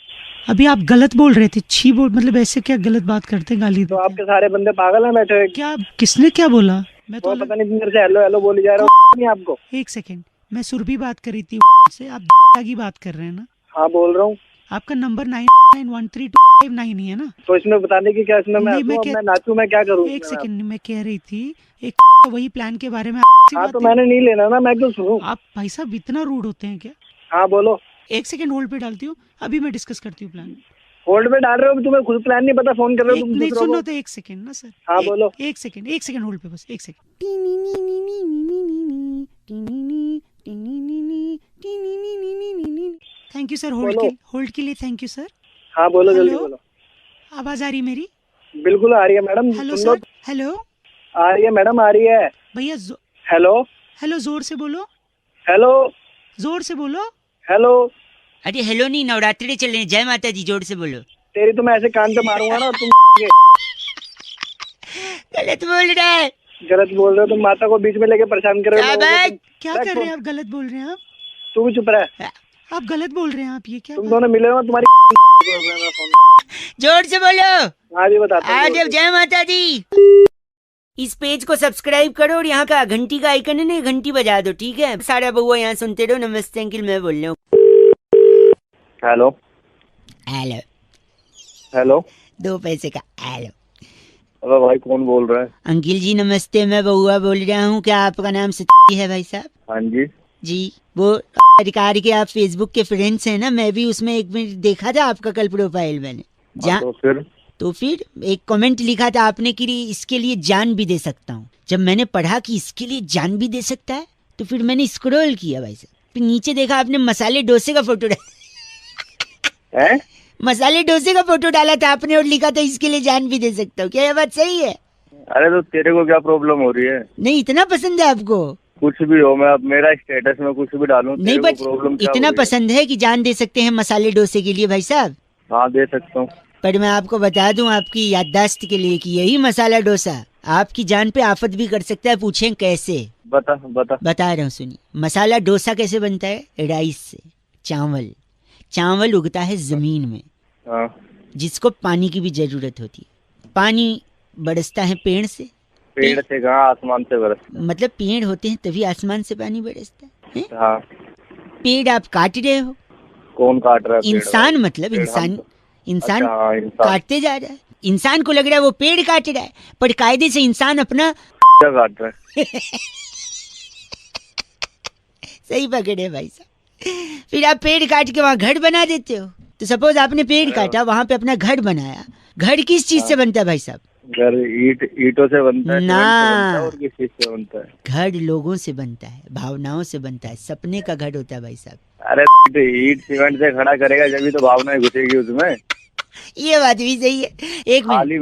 अभी आप गलत बोल रहे थे, छी बोल, मतलब ऐसे क्या गलत बात करते हैं, गाली तो देते आपके सारे बंदे पागल हैं बैठे हुए? क्या? किसने क्या बोला? मैं तो पता नहीं मेरे से हेलो हेलो बोली जा रहे हो नहीं आपको। एक सेकंड, मैं सुरभि बात कर रही थी से, आप की बात कर रहे हैं ना? हाँ बोल रहा हूँ। आपका नंबर 99132559 ही है ना? तो इसमें बताने की क्या, इसमें मैं नहीं, हंसूं, अब मैं नाचूं, मैं क्या करूँ? एक सेकंड, मैं कह रही थी एक वही प्लान के बारे में आपसे हाँ बात तो है। मैंने नहीं लेना ना, मैं क्यों सुनूं? आप भाई साहब इतना रूड होते हैं क्या? हाँ बोलो। एक सेकंड होल्ड पे डालती हूँ, अभी मैं डिस्कस करती हूँ प्लान। होल्ड पे डाल रहे हो? तुम्हें खुद प्लान नहीं पता, फोन कर रहे हो तुम नहीं दूसरों सुनो को। तो एक सेकंड ना सर। हाँ बोलो। एक सेकंड होल्ड पे, बस एक second. Thank you sir, hold के लिए थैंक यू सर। हाँ बोलो, जल्दी हेलो? बोलो। आवाज आ रही मेरी? बिल्कुल आ रही है मैडम। हेलो सुन लो। सर, हेलो आ रही है मैडम, आ रही है। भैया, हेलो। हेलो, जोर से बोलो, हेलो। जोर से बोलो। हेलो। अरे हेलो नहीं, नवरात्रि चल रहे हैं। जय माता जी, जोर से बोलो। तेरी तो मैं ऐसे कान पे मारूंगा ना तुम। गलत बोल रहा है। गलत बोल रहे हो तुम, माता को बीच में लेके परेशान कर रहे हो लोगों को। क्या कर रहे हैं आप? गलत बोल रहे हैं आप। तू भी चुप रह। आप गलत बोल रहे हैं आप, ये क्या तुम बात? दोनों मिले हो तुम्हारी। जोर से बोलो। हाँ जी बताता हूँ। आज जय माता दी। इस पेज को सब्सक्राइब करो और यहाँ का घंटी का आइकन है ना, घंटी बजा दो, ठीक है? सारा बउआ यहाँ सुनते रहो। नमस्ते अंकिल, मैं बोल रहा हूँ। हेलो। Hello, hello. 2 पैसे का हेलो। अबे भाई कौन बोल रहा है? अंकिल जी नमस्ते, मैं बउआ बोल रहा हूँ। क्या आपका नाम सती है भाई साहब? हाँ जी। जी, वो अधिकार के आप फेसबुक के फ्रेंड्स हैं ना? मैं भी उसमें एक मिनट देखा था आपका कल प्रोफाइल मैंने। तो फिर एक कमेंट लिखा था आपने कि इसके लिए जान भी दे सकता हूँ। जब मैंने पढ़ा कि इसके लिए जान भी दे सकता है तो फिर मैंने स्क्रॉल किया भाई साहब, फिर नीचे देखा आपने मसाले डोसे का फोटो है? मसाले डोसे का फोटो डाला था आपने और लिखा था इसके लिए जान भी दे सकता हूँ। क्या ये बात सही है? अरे तो तेरे को क्या प्रॉब्लम हो रही है? नहीं, इतना पसंद है आपको? कुछ भी हो, मैं अब मेरा स्टेटस में कुछ भी डालूं, नहीं, बट इतना पसंद है कि जान दे सकते हैं मसाले डोसे के लिए भाई साहब? हाँ दे सकता हूँ। पर मैं आपको बता दूं आपकी याददाश्त के लिए कि यही मसाला डोसा आपकी जान पे आफत भी कर सकता है। पूछें कैसे? बता रहा हूँ, सुनिए। मसाला डोसा कैसे बनता है? राइस से। चावल उगता है जमीन में, जिसको पानी की भी जरूरत होती है। पानी बरसता है पेड़ से कहाँ? आसमान से बरसता। मतलब पेड़ होते हैं तभी आसमान से पानी बरसता है? हाँ। पेड़ आप काट रहे हो। कौन काट रहा है? इंसान, मतलब इंसान काटते जा रहा है। इंसान को लग रहा है वो पेड़ काट रहा है, पर कायदे से इंसान अपना काट रहा है। सही पकड़े भाई साहब। फिर आप पेड़ काट के वहाँ घर बना देते हो। तो सपोज आपने पेड़ काटा, वहाँ पे अपना घर बनाया। घर किस चीज से बनता है भाई साहब? घर ईंटों से बनता है ना, और किस चीज से बनता है? घर लोगों से बनता है, भावनाओं से बनता है। सपने का घर होता है भाई साहब। अरे ईंट सीमेंट से खड़ा करेगा जब तो भावनाएं घुसेगी उसमें। ये बात भी सही है। एक मिनट, खाली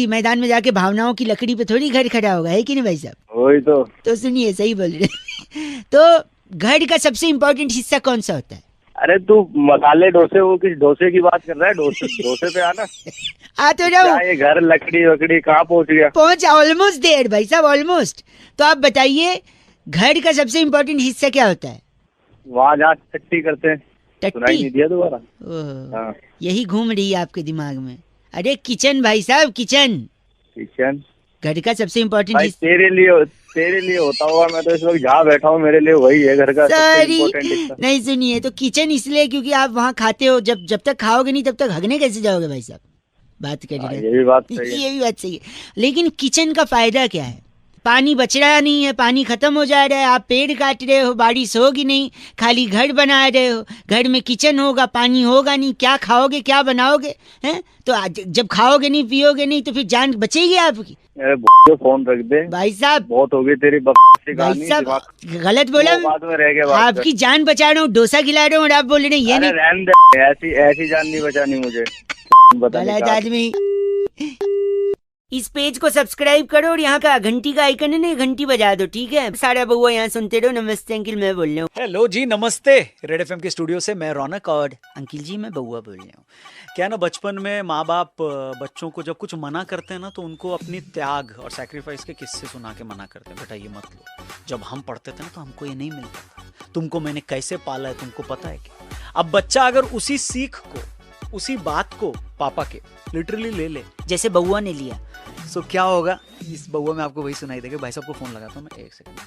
मैदान में जाके भावनाओं की लकड़ी पे थोड़ी घर खड़ा होगा, है कि नहीं भाई साहब? वही तो सुनिए, सही बोल रहे। तो घर का सबसे इम्पोर्टेंट हिस्सा कौन सा होता है? अरे तू मसाले डोसे, वो किस डोसे की बात कर रहा है? डोसे पे आना। आ तो रहा हूँ। ये घर लकड़ी वकड़ी कहाँ पहुँच गया? पहुँचा, ऑलमोस्ट देर भाई साहब, ऑलमोस्ट। तो आप बताइए घर का सबसे इम्पोर्टेंट हिस्सा क्या होता है? वहाँ जहाँ टट्टी करते हैं। सुनाई नहीं दिया दोबारा? हाँ। यही घूम रही है आपके दिमाग में। अरे किचन भाई साहब, किचन घर का सबसे इम्पोर्टेंट हिस्सा। तेरे लिए होता होगा, मैं तो इस वक्त जहाँ बैठा हूँ मेरे लिए वही है घर का सबसे इम्पोर्टेंट हिस्सा। नहीं सुनिए, तो किचन इसलिए क्योंकि आप वहाँ खाते हो। जब तक खाओगे नहीं तब तक हगने कैसे जाओगे भाई साहब? बात कर रहे हैं। ये भी बात सही है। लेकिन किचन का फायदा क्या है? पानी बच रहा नहीं है, पानी खत्म हो जा रहा है। आप पेड़ काट रहे हो, बारिश होगी नहीं, खाली घर बना रहे हो। घर में किचन होगा, पानी होगा नहीं, क्या खाओगे, क्या बनाओगे? हैं? तो जब खाओगे नहीं, पियोगे नहीं, तो फिर जान बचेगी आपकी? अरे फोन रख दे भाई साहब, बहुत हो गई तेरी भाई साहब। गलत बोला, बाद में रह गया। आपकी जान बचा रहा हूँ, डोसा खिला रहा हूँ और आप बोल रहे हैं ये नहीं। रहने दे, ऐसी जान नहीं बचानी मुझे। गलत आदमी। इस पेज को सब्सक्राइब करो और यहाँ का घंटी का आइकन है ना, घंटी बजा दो, ठीक है? सारा बउआ यहाँ सुनते रहो। नमस्ते अंकिल, मैं बोल रहा हूँ। हेलो जी, नमस्ते। रेड एफएम के स्टूडियो से मैं रौनक और अंकिल जी मैं बउआ बोल रहा हूँ। क्या ना, बचपन में माँ बाप बच्चों को जब कुछ मना करते हैं ना, तो उनको अपनी त्याग और सैक्रिफाइस के किस्से सुना के मना करते हैं। बेटा ये मत लो। जब हम पढ़ते थे ना तो हमको ये नहीं मिलता था। तुमको मैंने कैसे पाला है तुमको पता है क्या? अब बच्चा अगर उसी सीख को, उसी बात को पापा के लिटरली ले ले, जैसे बउआ ने लिया, सो क्या होगा? इस बउआ में आपको वही सुनाई देगा। भाई साहब को फोन लगाता हूँ मैं, एक सेकंड।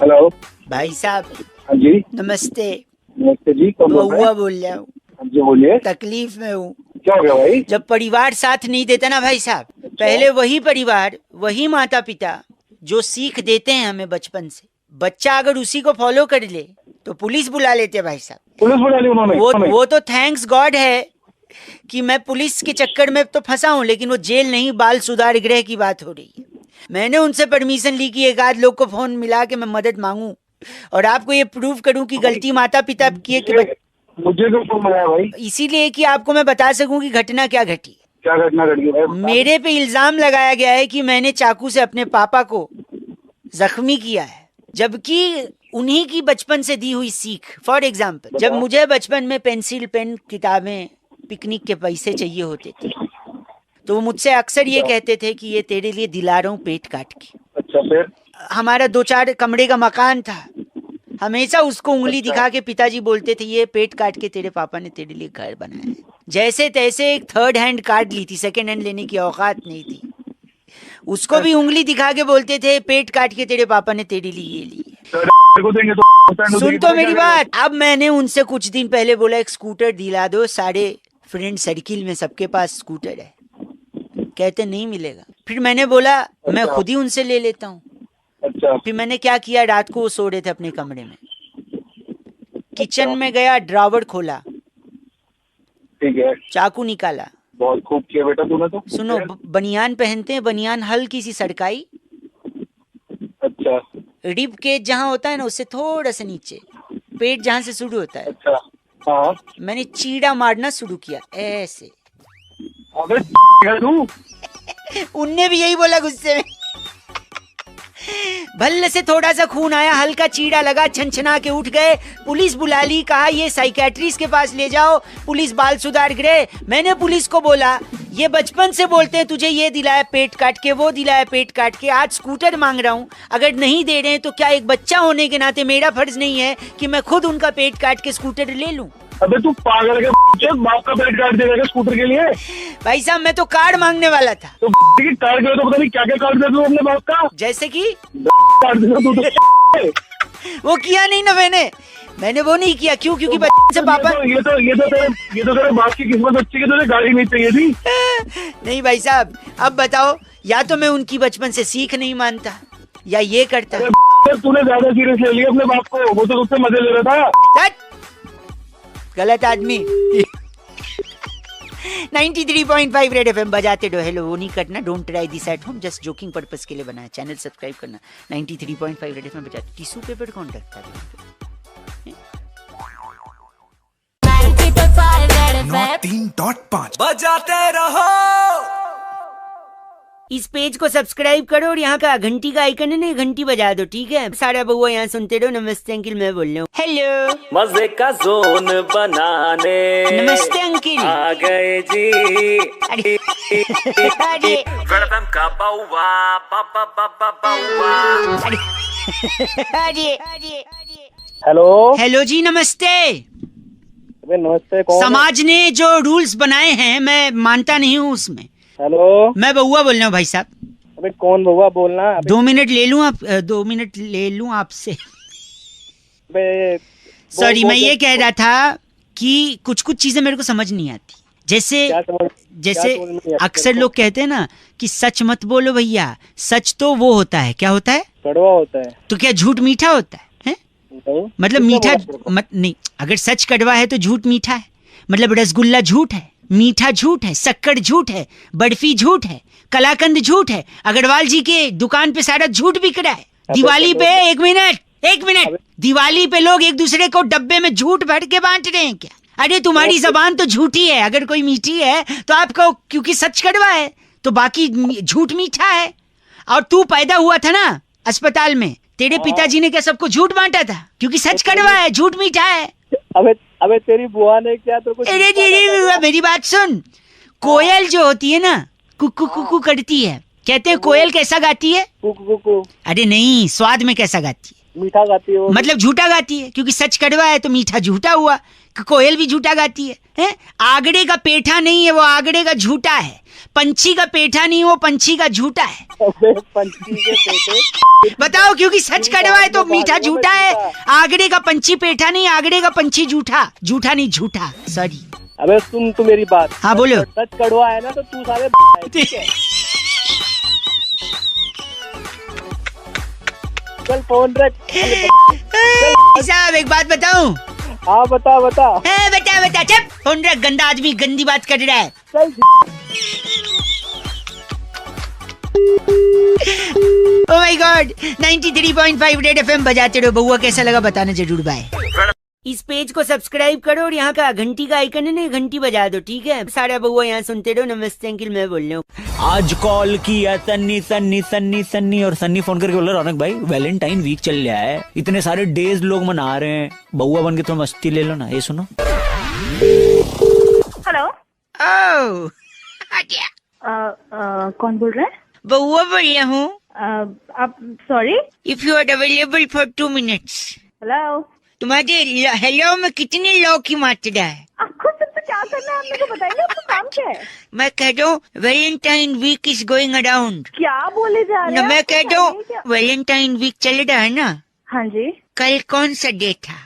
हेलो भाई साहब। हाँ जी नमस्ते। नमस्ते जी, कौन बोल रहे हैं? बउआ बोल रहा हूँ। हाँ जी बोलिए। तकलीफ में हूँ। क्या हो गया भाई? जब परिवार साथ नहीं देता ना भाई साहब, पहले वही परिवार, वही माता पिता जो सीख देते हैं हमें बचपन से, बच्चा अगर उसी को फॉलो कर ले तो पुलिस बुला लेते हैं भाई साहब। पुलिस बुला ली उन्होंने? वो तो थैंक्स गॉड है कि मैं पुलिस के चक्कर में तो फंसा हूँ, लेकिन वो जेल नहीं, बाल सुधार गृह की बात हो रही है। मैंने उनसे परमिशन ली कि एक आध लोग को फोन मिला के मैं मदद मांगू और आपको ये प्रूव करूं कि गलती माता पिता की है कि मुझे तो फोन आया भाई, इसीलिए कि आपको मैं बता सकूं कि घटना क्या घटी। क्या घटना घटी भाई? मेरे पे इल्जाम लगाया गया है कि मैंने चाकू से अपने पापा को जख्मी किया है, जबकि उन्हीं की बचपन से दी हुई सीख। फॉर एग्जाम्पल, जब मुझे बचपन में पेंसिल, पेन, किताबें, पिकनिक के पैसे चाहिए होते थे तो वो मुझसे अक्सर ये कहते थे कि ये तेरे लिए दिला रहा हूँ पेट काट के। अच्छा, फिर? हमारा 2-4 कमरे का मकान था, हमेशा उसको उंगली दिखा के पिताजी बोलते थे ये पेट काट के तेरे पापा ने तेरे लिए घर बनाया है। जैसे तैसे एक 3rd हैंड कार ली थी, 2nd हैंड लेने की औकात नहीं थी, उसको भी उंगली दिखा के बोलते थे पेट काट के तेरे पापा ने तेरे लिए ये ली। सुन तो मेरी बात। अब मैंने उनसे कुछ दिन पहले बोला एक स्कूटर दिला दो, फ्रेंड सर्किल में सबके पास स्कूटर है, कहते नहीं मिलेगा। फिर मैंने बोला मैं खुद ही उनसे ले लेता हूँ। अच्छा। फिर मैंने क्या किया, रात को वो सो रहे थे अपने कमरे में, किचन में गया, ड्रावर खोला, ठीक है, चाकू निकाला। बहुत खूब किया बेटा तूने तो। सुनो, बनियान पहनते हैं, बनियान हल्की सी सरकाई, अच्छा रिब के जहाँ होता है ना उससे थोड़ा सा नीचे, पेट जहाँ से शुरू होता है। अच्छा। हाँ। मैंने चीड़ा मारना शुरू किया ऐसे। अबे तू। उनने भी यही बोला गुस्से में। भल्ले से थोड़ा सा खून आया, हल्का चीड़ा लगा, छनछना के उठ गए, पुलिस बुला ली, कहा ये साइकेट्रिस्ट के पास ले जाओ, पुलिस बाल सुधार गए। मैंने पुलिस को बोला ये बचपन से बोलते हैं तुझे ये दिलाया पेट काट के, वो दिलाया पेट काट के, आज स्कूटर मांग रहा हूँ, अगर नहीं दे रहे हैं तो क्या एक बच्चा होने के नाते मेरा फर्ज नहीं है कि मैं खुद उनका पेट काट के स्कूटर ले लूं? अबे तू पागल के बाप का पेट काट देगा स्कूटर के लिए? भाई साहब मैं तो कार्ड मांगने वाला था। तो कार्ड के तो पता नहीं क्या क्या कार्ड दे तू अपने बाप का। जैसे कि कार्ड देगा तू तो। वो किया नहीं ना मैंने वो नहीं किया। क्यों? क्योंकि बच्चे से पापा ये तो तेरे बाप की किस्मत अच्छी है, तुझे गाड़ी नहीं चाहिए थी। नहीं भाई साहब, अब बताओ, या तो मैं उनकी बचपन से सीख नहीं मानता या ये करता। तूने ज्यादा सीरियस ले लिया अपने बाप को, वो तो उससे मजे ले रहा था। गलत आदमी। 93.5 रेड एफएम बजाते रहो। हेलो, वो नहीं करना, don't try this at home, just joking purpose के लिए बनाया। चैनल सब्सक्राइब करना। 93.5 रेड एफएम बजाते। टिश्यू पेपर कौन रखता है? 3.5 बजाते रहो। इस पेज को सब्सक्राइब करो और यहाँ का घंटी का आइकन है ना, घंटी बजा दो, ठीक है? सारा बउआ यहाँ सुनते रहो। नमस्ते अंकिल, मैं बोल रहा हूँ। हेलो, मजे का जोन बनाने नमस्ते अंकिल, आ गए जी। अरे वेलकम का बउआ बउआ। अरे हेलो हेलो जी, नमस्ते। अबे नमस्ते, कौन? समाज ने जो रूल्स बनाए हैं मैं मानता नहीं हूँ उसमें। हेलो, मैं बउआ बोल रहा हूँ भाई साहब। अबे कौन बउआ बोलना? 2 मिनट ले लूँ आप? 2 मिनट ले लूँ आपसे? सॉरी, मैं ये कह रहा था कि कुछ चीजें मेरे को समझ नहीं आती। जैसे अक्सर लोग कहते हैं ना कि सच मत बोलो भैया, सच तो वो होता है, क्या होता है? कड़वा होता है। तो क्या झूठ मीठा होता है? मतलब मीठा नहीं, अगर सच कड़वा है तो झूठ मीठा है। मतलब रसगुल्ला झूठ है, मीठा झूठ है, शक्कर झूठ है, बर्फी झूठ है, कलाकंद झूठ है, अग्रवाल जी के दुकान पे सारा झूठ बिक रहा है। दिवाली पे एक मिनट, दिवाली पे लोग एक दूसरे को डब्बे में झूठ भर के बांट रहे हैं क्या? अरे तुम्हारी जबान तो झूठी है, अगर कोई मीठी है तो आप कहो क्योंकि सच कड़वा है तो बाकी झूठ मीठा है। और तू पैदा हुआ था ना अस्पताल में, तेरे पिताजी ने क्या सबको झूठ बांटा था? क्योंकि सच कड़वा है, झूठ मीठा है। अबे तेरी बुआ ने क्या तो कुछ? अरे मेरी बात सुन, कोयल जो होती है ना, कुकू कुकू करती है, कहते हैं कोयल कैसा गाती है? कुकू। अरे नहीं, स्वाद में कैसा गाती है? मीठा गाती है वो। मतलब झूठा गाती है, क्योंकि सच कड़वा है तो मीठा झूठा हुआ। कोयल भी झूठा गाती है? आगड़े का पेठा नहीं है, वो आगड़े का झूठा है। पंछी का पेठा नहीं, वो पंछी का झूठा है। पंछी के पेटे। बताओ, क्योंकि सच कड़वा है तो मीठा झूठा है। आगड़े का पंछी पेठा नहीं, आगड़े का पंछी झूठा। झूठा नहीं, झूठा, सॉरी। अबे सुन तू मेरी बात। हाँ बोलो। सच कड़वा है ना तो तू सारे ठीक है। चल फोन रख। साहब एक बात बताऊं? हाँ बता। बता चुप, फोन रख। गंदा आदमी गंदी बात कर रहा है। Oh my God. 93.5 Red FM बजाते रहो। बउआ कैसा लगा बताना जरूर। बाय। इस पेज को सब्सक्राइब करो और यहाँ का घंटी का आइकन है ना, घंटी बजा दो, ठीक है? सारा बउआ यहाँ सुनते रहो। नमस्ते अंकिल, मैं बोल रहा हूँ। आज कॉल किया सन्नी और सन्नी फोन करके बोल रहा रौनक भाई वैलेंटाइन वीक चल रहा है, इतने सारे डेज लोग मना रहे हैं, बउआ बन के थोड़ा मस्ती ले लो ना। ये सुनो। हेलो। ओह कौन बोल रहा है? बउआ बोल रहा हूँ। आप sorry, if you are available for 2 minutes. Hello. तुम्हारे हेलो में कितने लॉ की मात्रा है? आपको सबसे क्या करना है, आप मेरे को बताइए, आपका काम क्या है? मैं कह रहा हूँ Valentine week is going around. क्या बोले जा रहे हैं? मैं कह रहा हूँ वैलेंटाइन वीक चल रहा है ना। हाँ जी। कल कौन सा डे था?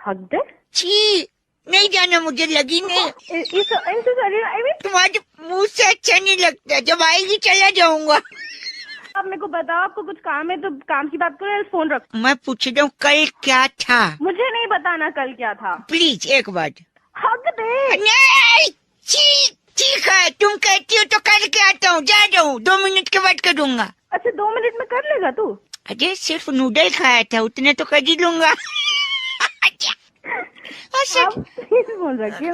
हक डे। छी, नहीं जाना, मुझे लगी नहीं। तुम्हारे मुंह से अच्छा नहीं लगता, जब आएगी चला जाऊंगा। आप मेरे को बताओ, आपको कुछ काम है तो काम की बात करो, फोन रखो। मैं पूछ रहा हूँ कल क्या था? मुझे नहीं बताना कल क्या था। प्लीज एक बार। हक दे। नहीं, ठीक है, तुम कहती हो तो करके आता हूँ, जा रहा हूँ, 2 मिनट के बाद करूँगा। अच्छा 2 मिनट में कर लेगा तू? अरे सिर्फ नूडल खाया था, उतने तो कर ही लूंगा। फोन रखिए।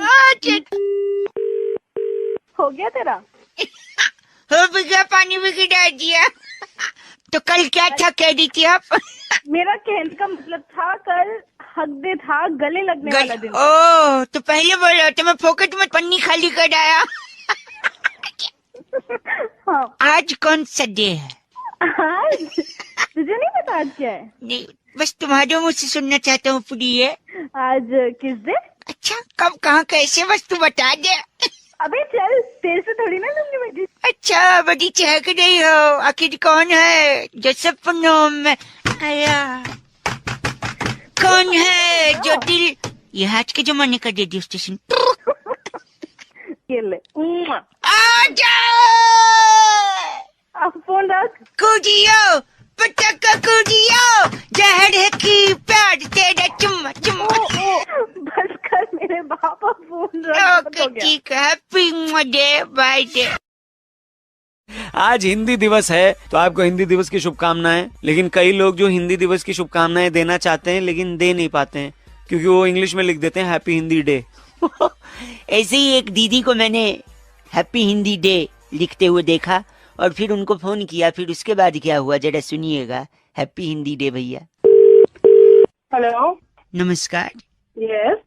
हो गया तेरा? हो भी गया, पानी भी गिरा दिया। तो कल क्या था कह रही थी आप? मेरा कहने का मतलब था कल हक दे था, गले लगने वाला दिन। ओह, तो पहले बोलो तो मैं फोकट में पन्नी खाली कर आया। हाँ। आज कौन सा डे है? आज तुझे नहीं पता आज क्या है? नहीं, बस तुम्हारे मुझ से सुनना चाहता हूँ पूरी है। आज किस दिन? अच्छा, कब कहाँ कैसे, बस तू बता दे। अबे चल, तेरे से थोड़ी ना लूंगी बेटी। अच्छा, बड़ी चहक रही हो, आखिर कौन है जो सपनों में आया? कौन है जो दिल, ये आज के जमाने का रेडियो स्टेशन। ये ले। आजा, आप फोन रख। कूदियो पटका कूदियो, जहर है की प्यार तेरा चुम्मा चुम्मा। बस कर मेरे बापा, फोन रख। ओके ठीक है, हैप्पी डे, बाय डे। आज हिंदी दिवस है तो आपको हिंदी दिवस की शुभकामनाएं। लेकिन कई लोग जो हिंदी दिवस की शुभकामनाएं देना चाहते हैं लेकिन दे नहीं पाते हैं, क्योंकि वो इंग्लिश में लिख देते हैं हैप्पी हिंदी डे। ऐसे ही एक दीदी को मैंने हैप्पी हिंदी डे लिखते हुए देखा और फिर उनको फोन किया। फिर उसके बाद क्या हुआ जरा सुनिएगा। हैप्पी हिंदी डे भैया। हेलो, नमस्कार। यस।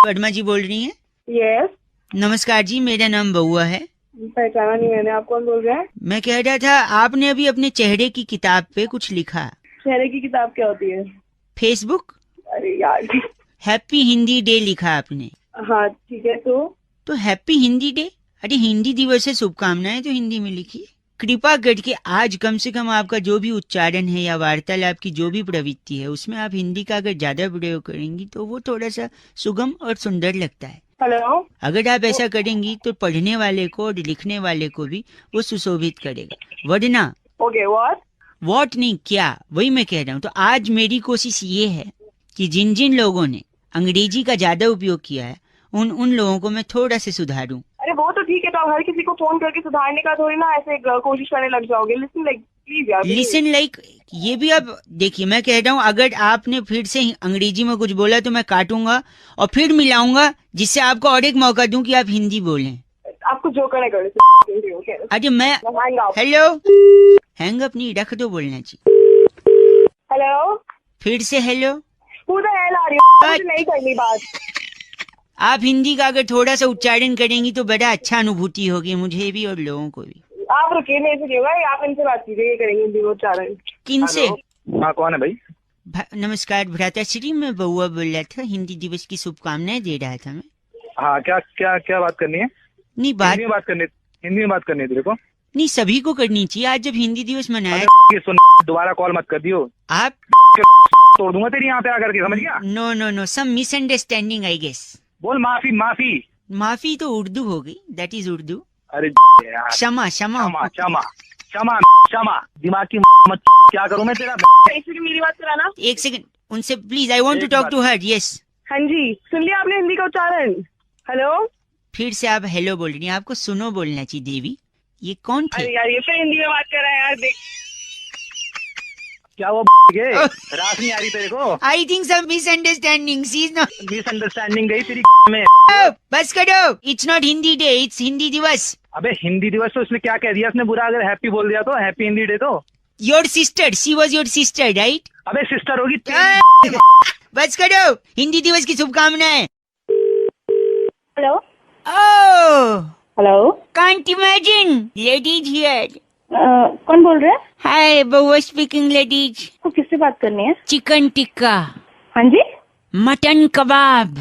वर्मा जी बोल रही हैं? यस। नमस्कार जी, मेरा नाम बउआ है। पहचाना नहीं मैंने, आप कौन बोल रहे हैं? मैं कह रहा था, आपने अभी अपने चेहरे की किताब पे कुछ लिखा। चेहरे की किताब क्या होती है? फेसबुक। अरे यार, हैप्पी हिंदी डे लिखा आपने। हाँ ठीक है। तो हैप्पी हिंदी डे, अरे हिंदी दिवस से शुभकामनाएं तो हिंदी में लिखिए। कृपा करके आज कम से कम आपका जो भी उच्चारण है या वार्तालाप की जो भी प्रवृत्ति है उसमें आप हिंदी का अगर ज्यादा प्रयोग करेंगी तो वो थोड़ा सा सुगम और सुंदर लगता है। हेलो, अगर आप ऐसा करेंगी तो पढ़ने वाले को और लिखने वाले को भी वो सुशोभित करेगा। वरना ओके, व्हाट नहीं, क्या, वही मैं कह रहा हूँ। तो आज मेरी कोशिश ये है कि जिन जिन लोगों ने अंग्रेजी का ज्यादा उपयोग किया है उन लोगों को मैं थोड़ा सा सुधारूं। अरे वो तो ठीक है, तो आप हर किसी को फोन करके सुधारने का थोड़ी ना ऐसे कोशिश करने लग जाओगे। लिसन लाइक प्लीज यार, लिसन लाइक ये भी अब देखिए, मैं कह रहा हूँ अगर आपने फिर से अंग्रेजी में कुछ बोला तो मैं काटूंगा और फिर मिलाऊंगा, जिससे आपको और एक मौका दूं कि आप हिंदी बोलें। आपको जो करने कर। अरे मैं हेलो, हैंग अप नहीं, रख दो, बोलना चाहिए। हेलो, फिर से हेलो। नहीं करनी बात। आप हिंदी का अगर थोड़ा सा उच्चारण करेंगी तो बड़ा अच्छा अनुभूति होगी, मुझे भी और लोगों को भी। आप रुकिए, मेरे से होगा, आप इनसे बात कीजिए, ये करेंगे हिंदी उच्चारण। किनसे? हाँ, कौन है भाई? नमस्कार भ्राताश्री, मैं बउआ बोल रहा था, हिंदी दिवस की शुभकामनाएं दे रहा था मैं। हाँ, क्या क्या क्या बात करनी है? नहीं, हिंदी में बात करनी है तेरे को? नहीं, सभी को करनी चाहिए। आज जब हिंदी दिवस मनाया। सुन, दोबारा कॉल मत कर दियो, आप तोड़ दूंगा तेरी यहाँ पे आकर के, समझ गया? No, some misunderstanding I guess. बोल माफी। माफी तो उर्दू होगी, दैट इज उर्दू। अरे क्षमा। दिमाग की मत क्या करूँ मैं तेरा? एक सेकंड मेरी बात कराना। एक सेकंड, उनसे please, I want to talk to her. Yes. हाँ जी, सुन लिया आपने हिंदी का उच्चारण? हेलो, फिर से आप हेलो बोल रही हैं, आपको सुनो बोलना चाहिए देवी। ये कौन थे? अरे यार, ये फिर हिंदी में बात कर रहा है यार, देख। क्या वो रात नहीं आ रही तेरे को? I think some misunderstanding. Misunderstanding गई तेरी में। बस करो, it's not Hindi day, it's Hindi दिवस। अबे हिंदी दिवस तो उसने क्या कह दिया उसने बुरा? अगर हैप्पी बोल दिया तो हैप्पी हिंदी डे तो। Your sister, she was your sister, right? अबे सिस्टर होगी। बस करो, हिंदी दिवस की शुभकामनाएं। Hello. Oh hello, can't imagine, ladies here. कौन बोल रहे हैं? हाय, बउआ स्पीकिंग लेडीज। तो किससे बात करनी है? चिकन टिक्का। हाँ जी। मटन कबाब।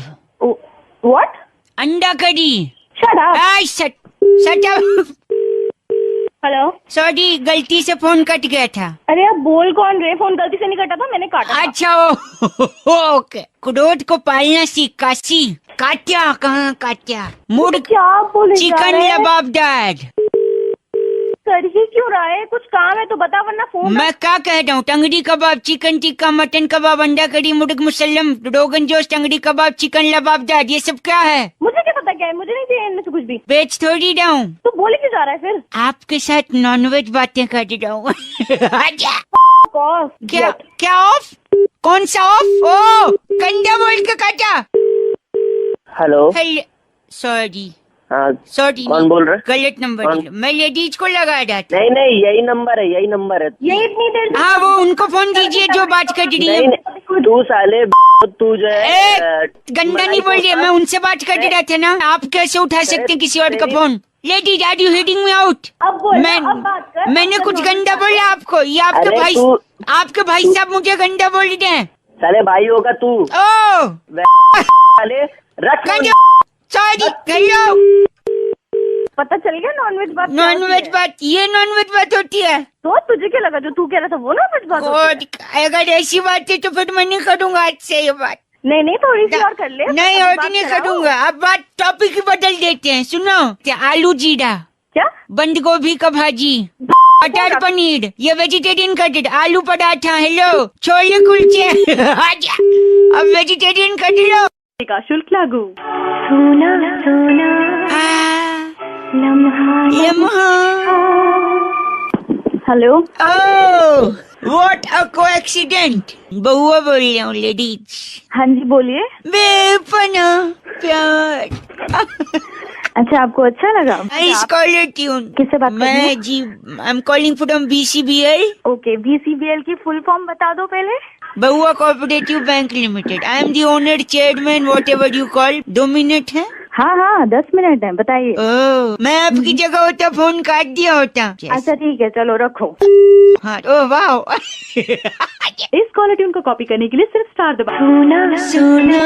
व्हाट? अंडा curry. Shut up. Shut up. Hello, sorry, गलती से फोन कट गया था। अरे आप बोल कौन रहे? फोन गलती से नहीं कटा था, मैंने काटा था। अच्छा, ओके। क्रोध को पालना सीख काशी। काट्या कहाँ काट्या? मूड क्या बोले जा चिकन रहे हैं? लबाबदार। कर ही क्यों रहा है? कुछ काम है तो बता, वरना फोन। मैं क्या कह रहा हूँ? टंगड़ी कबाब, चिकन टिक्का, मटन कबाब, अंडा करी, मुर्ग मुसल्लम, रोगन जोश, टंगड़ी कबाब, चिकन लबाबदार, ये सब क्या है? मुझे क्या पता क्या है? मुझे नहीं चाहिए इनमें से कुछ भी। बेच थोड़ी रहा हूँ। तो बोले क्यों जा रहा है फिर? आपके साथ नॉनवेज बातें कर रहा हूँ। क्या क्या ऑफ? कौन सा ऑफ? ओ गंदा बोल के काटा। हेलो। सॉरी हाँ सॉरी, कौन बोल रहे? गलत नंबर। मैं लेडीज को लगा रहा था। नहीं नहीं, यही नंबर है, यही नंबर है। यही इतनी देर से। हाँ, वो उनको फोन दीजिए जो बात कर रही है। नहीं, तू साले तू जो है गंदा नहीं बोल रही, मैं उनसे बात कर रहा था ना। आप कैसे उठा सकते हैं किसी और का phone? Ladies, are you heading me out? मैंने कुछ गंदा बोला आपको? ये आपके भाई साहब मुझे गंदा बोल रहे हैं। साले भाई होगा तू। ओ साले रख। Sorry, hello. पता चल गया नॉनवेज बात? नॉनवेज बात? ये नॉनवेज बात होती है? तो तुझे क्या लगा जो तू कह रहा था वो नॉनवेज बात होती है? अगर ऐसी बात है तो फिर मैं नहीं करूँगा आज से ये बात। नहीं नहीं, थोड़ी सी और कर ले। नहीं, और नहीं करूँगा। अब बात टॉपिक ही बदल देते हैं। सुनो, क्या आलू जीरा, क्या बंद गोभी का भाजी, मटर पनीर, ये वेजिटेरियन कटेड, आलू पराठा, हेलो, छोले कुलचे। अब वेजिटेरियन कट लो का शुल्क लागू। सोना सोना लम्हा। Hello. Oh, what a coincidence. Bauua बोल रही हूँ, लेडीज। हाँ जी बोलिए। बेपना प्यार। अच्छा, आपको अच्छा लगा? Nice caller tune. किससे बात कर रही हैं? मैं जी, I am calling from BCBL। Okay, BCBL की फुल फॉर्म बता दो पहले। Bauua cooperative bank limited. I am the owner, chairman, whatever you call. 2 minute है? हाँ हाँ, 10 मिनट है, बताइए। ओह, मैं आपकी जगह होता फोन काट दिया होता। अच्छा ठीक है, चलो रखो। हाँ, ओह वाह। इस कॉलर ट्यून को कॉपी करने के लिए सिर्फ स्टार दबाओ। सोना सोना।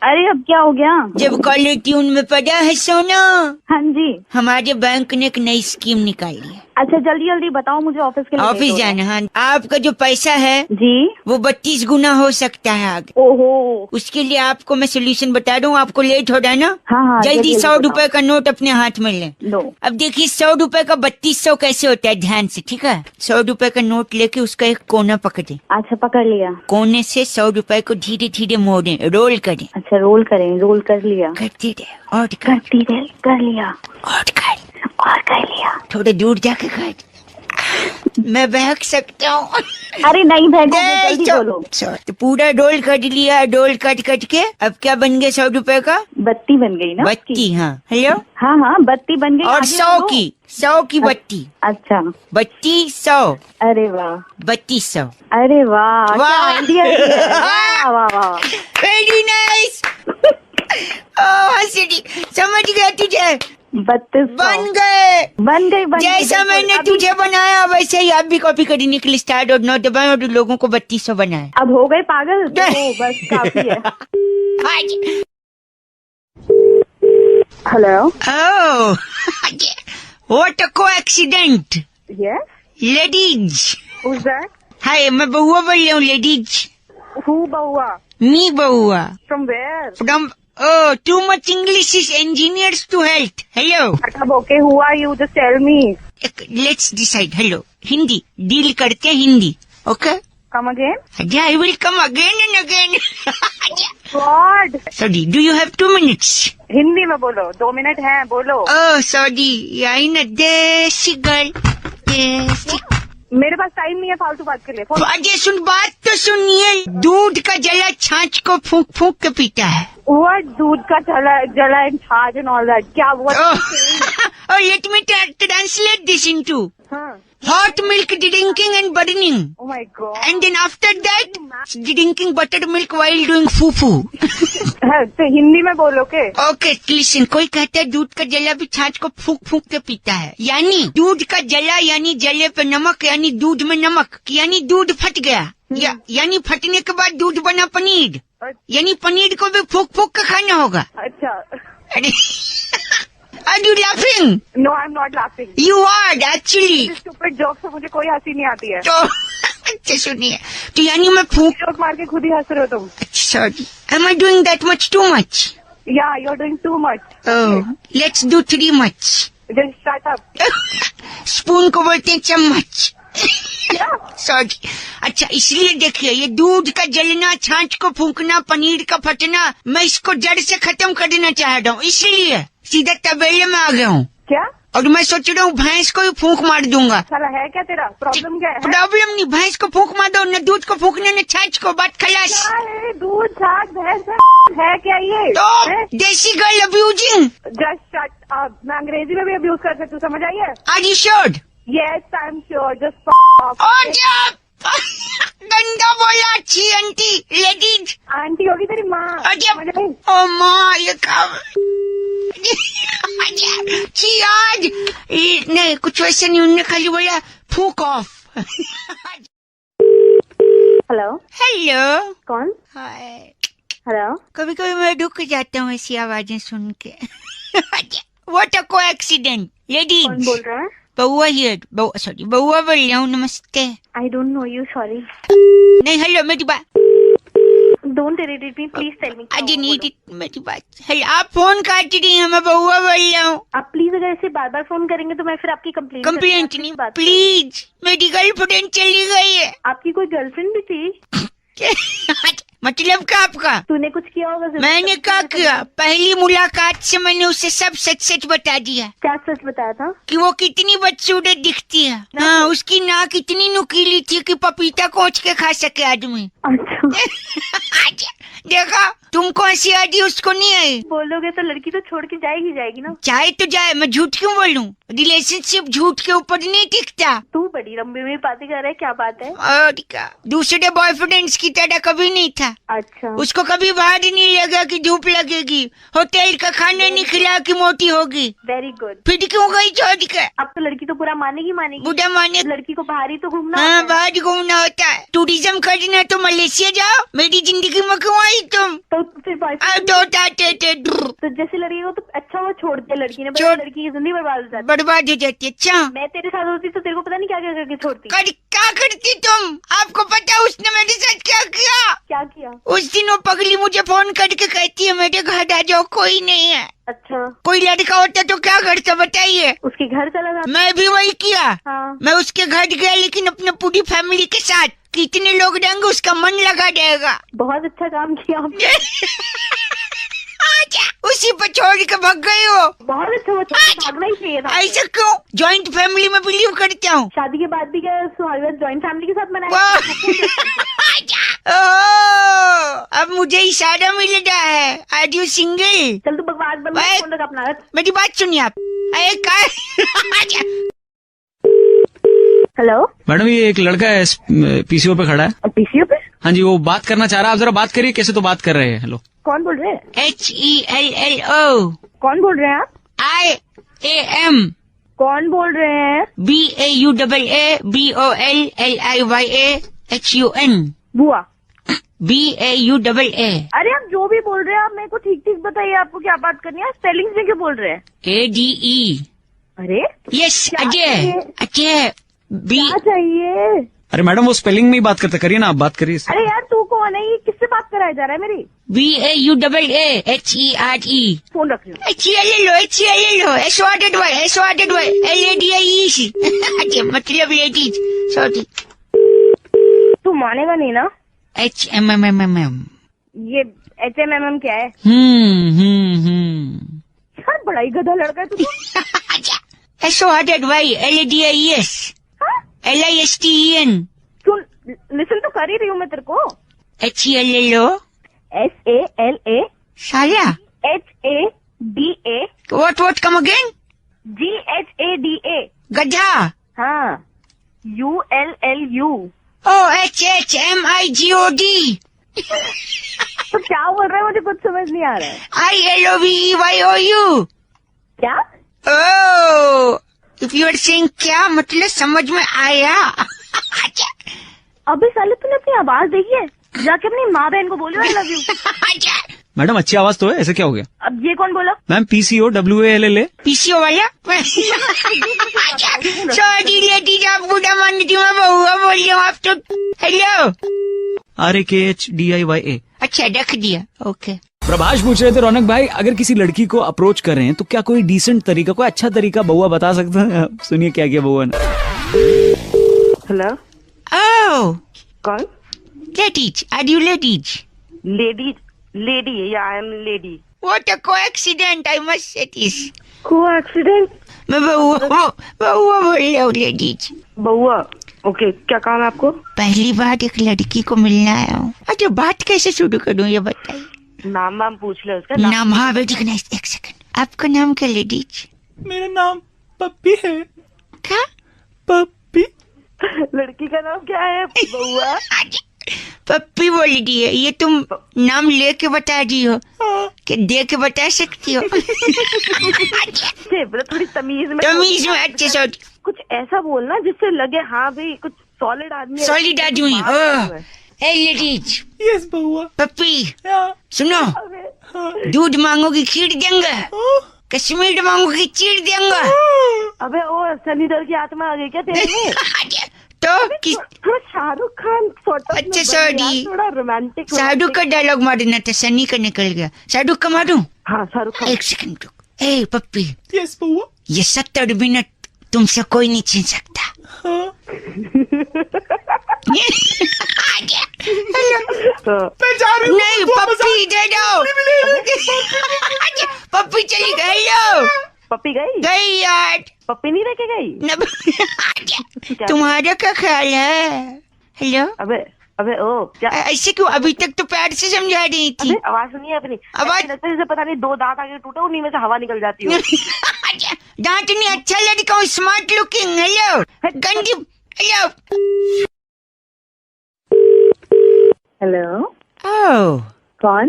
अरे अब क्या हो गया? जब कॉलर ट्यून में पड़ा है सोना। हाँ जी। हमारे बैंक ने एक नई स्कीम निकाली है। अच्छा जल्दी जल्दी बताओ, मुझे ऑफिस के लिए ऑफिस जाना। हाँ, आपका जो पैसा है जी वो 32 गुना हो सकता है आगे। ओहो। उसके लिए आपको मैं सोल्यूशन बता रहा हूँ। आपको लेट हो रहा है ना? हाँ, जल्दी 100 रुपए का नोट अपने हाथ में ले लो। अब देखिए 100 रुपए का 3200 कैसे होता है, ध्यान से, ठीक है? 100 रुपए का नोट लेके उसका एक कोना पकड़े। अच्छा, पकड़ लिया। कोने से 100 रुपए को धीरे धीरे मोड़े, रोल करें। अच्छा, रोल करें, रोल कर लिया। करती रहे और करती रहे, कर लिया। और कर लिया। थोड़ा दूर जाके कर। मैं बहक सकता हूँ। अरे नहीं बहको, जल्दी बोलो। तो पूरा रोल कर लिया, रोल कट के अब क्या बन गया 100 रुपए का? बत्ती बन गई ना? बत्ती, हाँ। हेलो। हाँ हाँ, बत्ती बन गई। और 100 की बत्ती। अच्छा, बत्ती 100। अरे वाह, 3200। अरे वाह, वाह। वाह वाह वाह, वेरी नाइस। समझ गया तुझे? 32 बन गए। जैसा मैंने तुझे बनाया वैसे ही आप भी कॉपी करने के लिए स्टार्ट और नोट दबाएं और लोगों को 3200 बनाए। अब हो गए पागल? बस काफी है। Hello. Oh, what a coincidence. Yes ladies. Who's that? Hi, मैं बहुआ बोल रहा हूँ, ladies. Who Bahua? Me Bahua. From where? From, oh, too much English is engineers to health. Hello. Okay, who are you? Just tell me. Let's decide. Hello. Hindi. Deal करते हैं Hindi. Okay? Come again? Yeah, I will come again and again. God. Sorry, do you have 2 minutes? Hindi में बोलो, 2 minute हैं, बोलो। Oh, sorry. I know देसी girl. देसी। मेरे पास time नहीं है फालतू बात के लिए। अजय बात तो सुनिए। दूध का जला छाछ को फूंक फूंक के पीता है। What? दूध का जला and छाछ and all that? क्या what? Oh, let me translate this into hot milk drinking and burning. Oh my God. And then after that, drinking buttermilk while doing foo-foo. तो हिंदी में बोलो के? Okay, listen. कोई कहता है दूध का जला भी छाछ को फूंक फूंक के पीता है। यानी दूध का जला यानी जले पे नमक, यानी दूध में नमक, यानी दूध फट गया। यानी फटने के बाद दूध बना पनीर, यानी पनीर को भी फूंक फूंक के खाना होगा। अच्छा। अरे Are you laughing? No, I'm not laughing. You are actually. Stupid joke से मुझे कोई हंसी नहीं आती है। तो अच्छा सुनिए, तो यानी मैं फूंक जोक मार के खुद ही हंस रहे हो तुम। Sorry. Am I doing that much too much? Yeah, you're doing too much. Oh, let's do 3 much. Just shut up. Spoon को बोलते हैं चम्मच. क्या? सॉरी. अच्छा, इसलिए देखिए, ये दूध का जलना, छाछ को फूंकना, पनीर का फटना, मैं इसको जड़ से खत्म कर देना चाह रहा हूँ, इसलिए सीधा तबेले में आ गया हूँ. क्या? और मैं सोच रहा हूँ भैंस को ही फूंक मार दूंगा. साला है क्या तेरा? प्रॉब्लम क्या है? प्रॉब्लम नहीं, भैंस को फूंक मार दो, न दूध को फूंकने न छाछ को, बात खलास. क्या है? दूध, छाछ, भैंस है क्या ये? तो देसी girl abusing. Just shut up. मैं अंग्रेजी में भी अब्यूज कर सकती हूँ, समझ आई है? Are you sure? Yes, I am sure. Just गंदा बोला. अच्छी आंटी, लेडीज. आंटी होगी तेरी माँ. ओ माँ, ये काम आज नहीं, कुछ वैसे नहीं, उन्होंने खाली बोला फूक ऑफ. हेलो. हेलो. कौन? हाय. हेलो. कभी कभी मैं रुक जाता हूँ ऐसी आवाजें सुन के. What a coincidence. लेडीज. कौन बोल रहा है? बउआ हियर. सॉरी, बउआ बोल रहा हूँ. नमस्ते. I don't know you. Sorry. नहीं, हेलो, मेरी बात. Don't irritate me, please tell me. I need it. मेरी बात. हेलो, आप फोन काट रही हैं, मैं बउआ बोल रहा हूँ. आप प्लीज अगर ऐसे बार बार फोन करेंगे तो मैं फिर आपकी कंप्लेंट नहीं. प्लीज, मेरी गर्लफ्रेंड चली गई है. आपकी कोई गर्लफ्रेंड भी थी? मतलब क्या आपका? तूने कुछ किया होगा. मैंने क्या किया? पहली मुलाकात से मैंने उसे सब सच सच बता दिया. क्या सच बताया था? कि वो कितनी बदसूरत दिखती है. हाँ, उसकी नाक इतनी नुकीली थी कि पपीता कोच के खा सके आदमी. अच्छा. देखा, तुमको हंसी आ रही, उसको नहीं आई. बोलोगे तो लड़की तो छोड़ के जाएगी ना. चाहे तो जाए, मैं झूठ क्यों बोलूं? रिलेशनशिप झूठ के ऊपर नहीं टिकता. तू बड़ी लंबी में बातें कर रहा है, क्या बात है? और क्या, दूसरे बॉयफ्रेंड्स की तरह कभी नहीं था. अच्छा. उसको कभी बाहर नहीं लगा कि धूप लगेगी, होटल का खाना नहीं खिला कि मोटी होगी. Very good. फिर क्यों गई छोड़ के? अब तो लड़की तो पूरा मानेगी. बुढ़ा माने. लड़की को बाहर ही तो घूमना. हाँ, बाहर घूमना होता है. टूरिज्म करना तो मलेशिया जाओ. मेरी जिंदगी में क्यों आई तुम? तो फिर तो जैसे लड़की को तो अच्छा वो छोड़ दिया लड़की ने, लड़की की जिंदगी बर्बाद हो जाती. अच्छा, मैं तेरे साथ होती तो तेरे को पता नहीं क्या क्या करके छोड़ती. क्या करती तुम? आपको पता है उसने मेरे साथ क्या किया? क्या किया? उस दिन वो पगली मुझे फोन करके कहती है मेरे घर आ जाओ, कोई नहीं है. अच्छा. कोई लड़का होता तो क्या करता बताइए? उसके घर चला जाता. मैं भी वही किया. हाँ. मैं उसके घर गया, लेकिन अपने पूरी फैमिली के साथ. कितने लोग रहेंगे उसका मन लगा जाएगा. बहुत अच्छा काम किया आपने. उसी पर छोड़ के भाग गई हो. बहुत अच्छा. भागना ही चाहिए था. ऐसा क्यों? जॉइंट फैमिली में बिलीव करता हूँ. शादी के बाद भी क्या जॉइंट फैमिली के साथ मनाया? अब मुझे इशारा मिल रहा है. Are you single? चल तू बकवास बंद कर, फोन रख अपना. मेरी बात सुनिए आप. हेलो मैडम, ये एक लड़का है पीसीओ पे खड़ा है. पीसीओ पे? हाँ जी, वो बात करना चाह रहा है. आप जरा बात करिए. कैसे तो बात कर रहे हैं. हेलो. कौन बोल रहे हैं? HELLO. कौन बोल रहे हैं आप? IAM. कौन बोल रहे हैं? BAUAA BOLLIYA HUN. बुआ. BAUAA. अरे आप जो भी बोल रहे हैं आप मेरे को ठीक ठीक बताइए, आपको क्या बात करनी है? स्पेलिंग से क्यों बोल रहे हैं? ADE. अरे यस, अजय. अजय. क्या चाहिए? अरे मैडम, वो स्पेलिंग में ही बात करते. करिए ना, आप बात करिए. अरे यार तू कौन है? ये किससे बात कराया जा रहा है मेरी? BAUAA HERE. फोन रख लो. HELLO LADIE. मतलब लेडीज. सॉरी. तू मानेगा नहीं ना? HMMMM. ये HMMM क्या है? यार बड़ा ही गधा लड़का है तू. SORRYLADIES. LISTEN. सुन, लिसन तो कर ही रही हूँ मैं तेरे को. HELLO SALA. साला. HADA. What come again? GHADA. गधा. हाँ. ULLU. OHHMIGOD. तो क्या बोल रहा है? मुझे कुछ समझ नहीं आ रहा है. ILOVEYOU. क्या? Oh, if you are saying क्या मतलब समझ में आया. अबे साले तूने अपनी आवाज देखी है? जाके अपनी माँ बहन को बोलो आई लव यू. मैडम, अच्छी आवाज तो है. ऐसे क्या हो गया? अब ये कौन बोला? Ma'am, PCO WALLA. PCO वाला. सॉरी लेडीज, आप बुढ़ा मान दी, मैं बउआ बोल रही हूँ. आप तो. हेलो. RAKHDIYA. अच्छा रख दिया, ओके। प्रभाष पूछ रहे थे रौनक भाई, अगर किसी लड़की को अप्रोच कर रहे हैं तो क्या कोई डिसेंट तरीका, कोई अच्छा तरीका बउआ बता सकता है? सुनिए क्या किया बउआ ने। हेलो, ओह कौन? Ladies, are you ladies? Lady, lady, या I am lady. What a coincidence, I must say this. Coincidence? मैं बउआ बोल रहा हूँ लेडीज। बउआ, ओके, क्या काम है आपको? पहली बार एक लड़की को मिलने आया हूँ। अच्छा बात कैसे शुरू करूँ ये बताइए। नाम वाम पूछ ले उसका। नाम, हाँ बेटी, एक सेकंड, आपका नाम क्या लेडीज? मेरा नाम पप्पी है। क्या? पप्पी। लड़की का नाम क्या है बउआ? पप्पी बोल दी है, ये तुम नाम लेके बता दी हो कि दे के बता सकती हो? थोड़ी तमीज में अच्छे से कुछ ऐसा बोलना जिससे लगे हाँ भाई कुछ सॉलिड आदमी। सॉलिड आदमी। ए लेडीज। यस बउआ। पप्पी सुनो, दूध मांगोगी खीर देंगे, कश्मीर मांगोगी चीर देंगे। अबे ओ सनी देओल की आत्मा आ गई क्या तेरे में? तो थोड़ा शाहरुख खान अच्छा सॉरी, थोड़ा रोमांटिक। शाहरुख का डायलॉग मारना था, सनी का निकल गया। शाहरुख का मारूं? हाँ शाहरुख खान। एक सेकंड रुक। ए पप्पी। यस बउआ। ये 70 मिनट तुमसे कोई नहीं छीन सकता। नहीं पप्पी दे दो। पप्पी चली गई। पप्पी गई? गई यार। पप्पी नहीं लेके गई? तुम्हारा क्या ख्याल है? हेलो। अबे ओ क्या ऐसे क्यों? अभी तक तो प्यार से समझा रही थी। आवाज सुनिए अपनी। आवाज जैसे पता नहीं 2 दांत आगे टूटे, उन्हीं में से हवा निकल जाती है। दांत नहीं, अच्छा लड़का हूँ, स्मार्ट लुकिंग। हेलो गंदी। हेलो। हेलो। ओह कौन?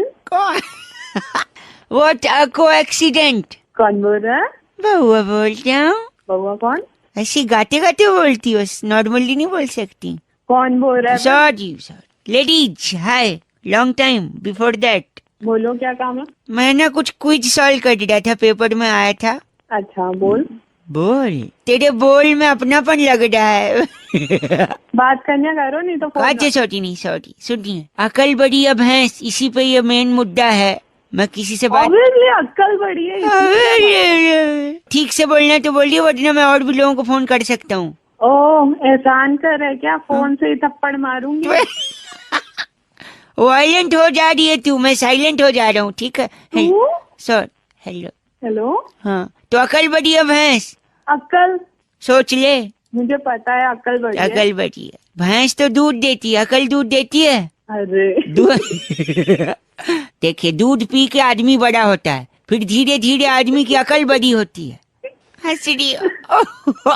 What a coincidence. कौन बोल रहा है? बउआ बोलता हूँ। बउआ कौन? ऐसी गाते गाते बोलती हो, नॉर्मली नहीं बोल सकती। कौन बोल रहा है? Sorry ladies, hi, long time before that. बोलो क्या काम है? मैं ना कुछ क्विज सॉल्व कर रहा था, पेपर में आया था। अच्छा बोल। बोल, तेरे बोल में अपनापन लग रहा है। बात करने करो नहीं तो। अच्छा सॉरी सुनिए, अकल बड़ी अब भैंस, इसी पे ये मेन मुद्दा है। मैं किसी से बात अक्कल बड़ी है। ठीक से बोलना तो बोलिए, वरना मैं और भी लोगों को फोन कर सकता हूँ। ओह एहसान कर है क्या? फोन से ही थप्पड़ मारूंगी। वायलेंट हो जा रही है तू, मैं साइलेंट हो जा रहा हूँ, ठीक है? Sir hello. हेलो। हाँ तो अकल बड़ी है भैंस। अक्कल सोच ले। मुझे पता है अक्कल बड़ी है। अकल बड़ी है भैंस तो दूध देती है, अकल दूध देती है? अरे देखिए, दूध पी के आदमी बड़ा होता है, फिर धीरे धीरे आदमी की अकल बड़ी होती है। हंस रही हो।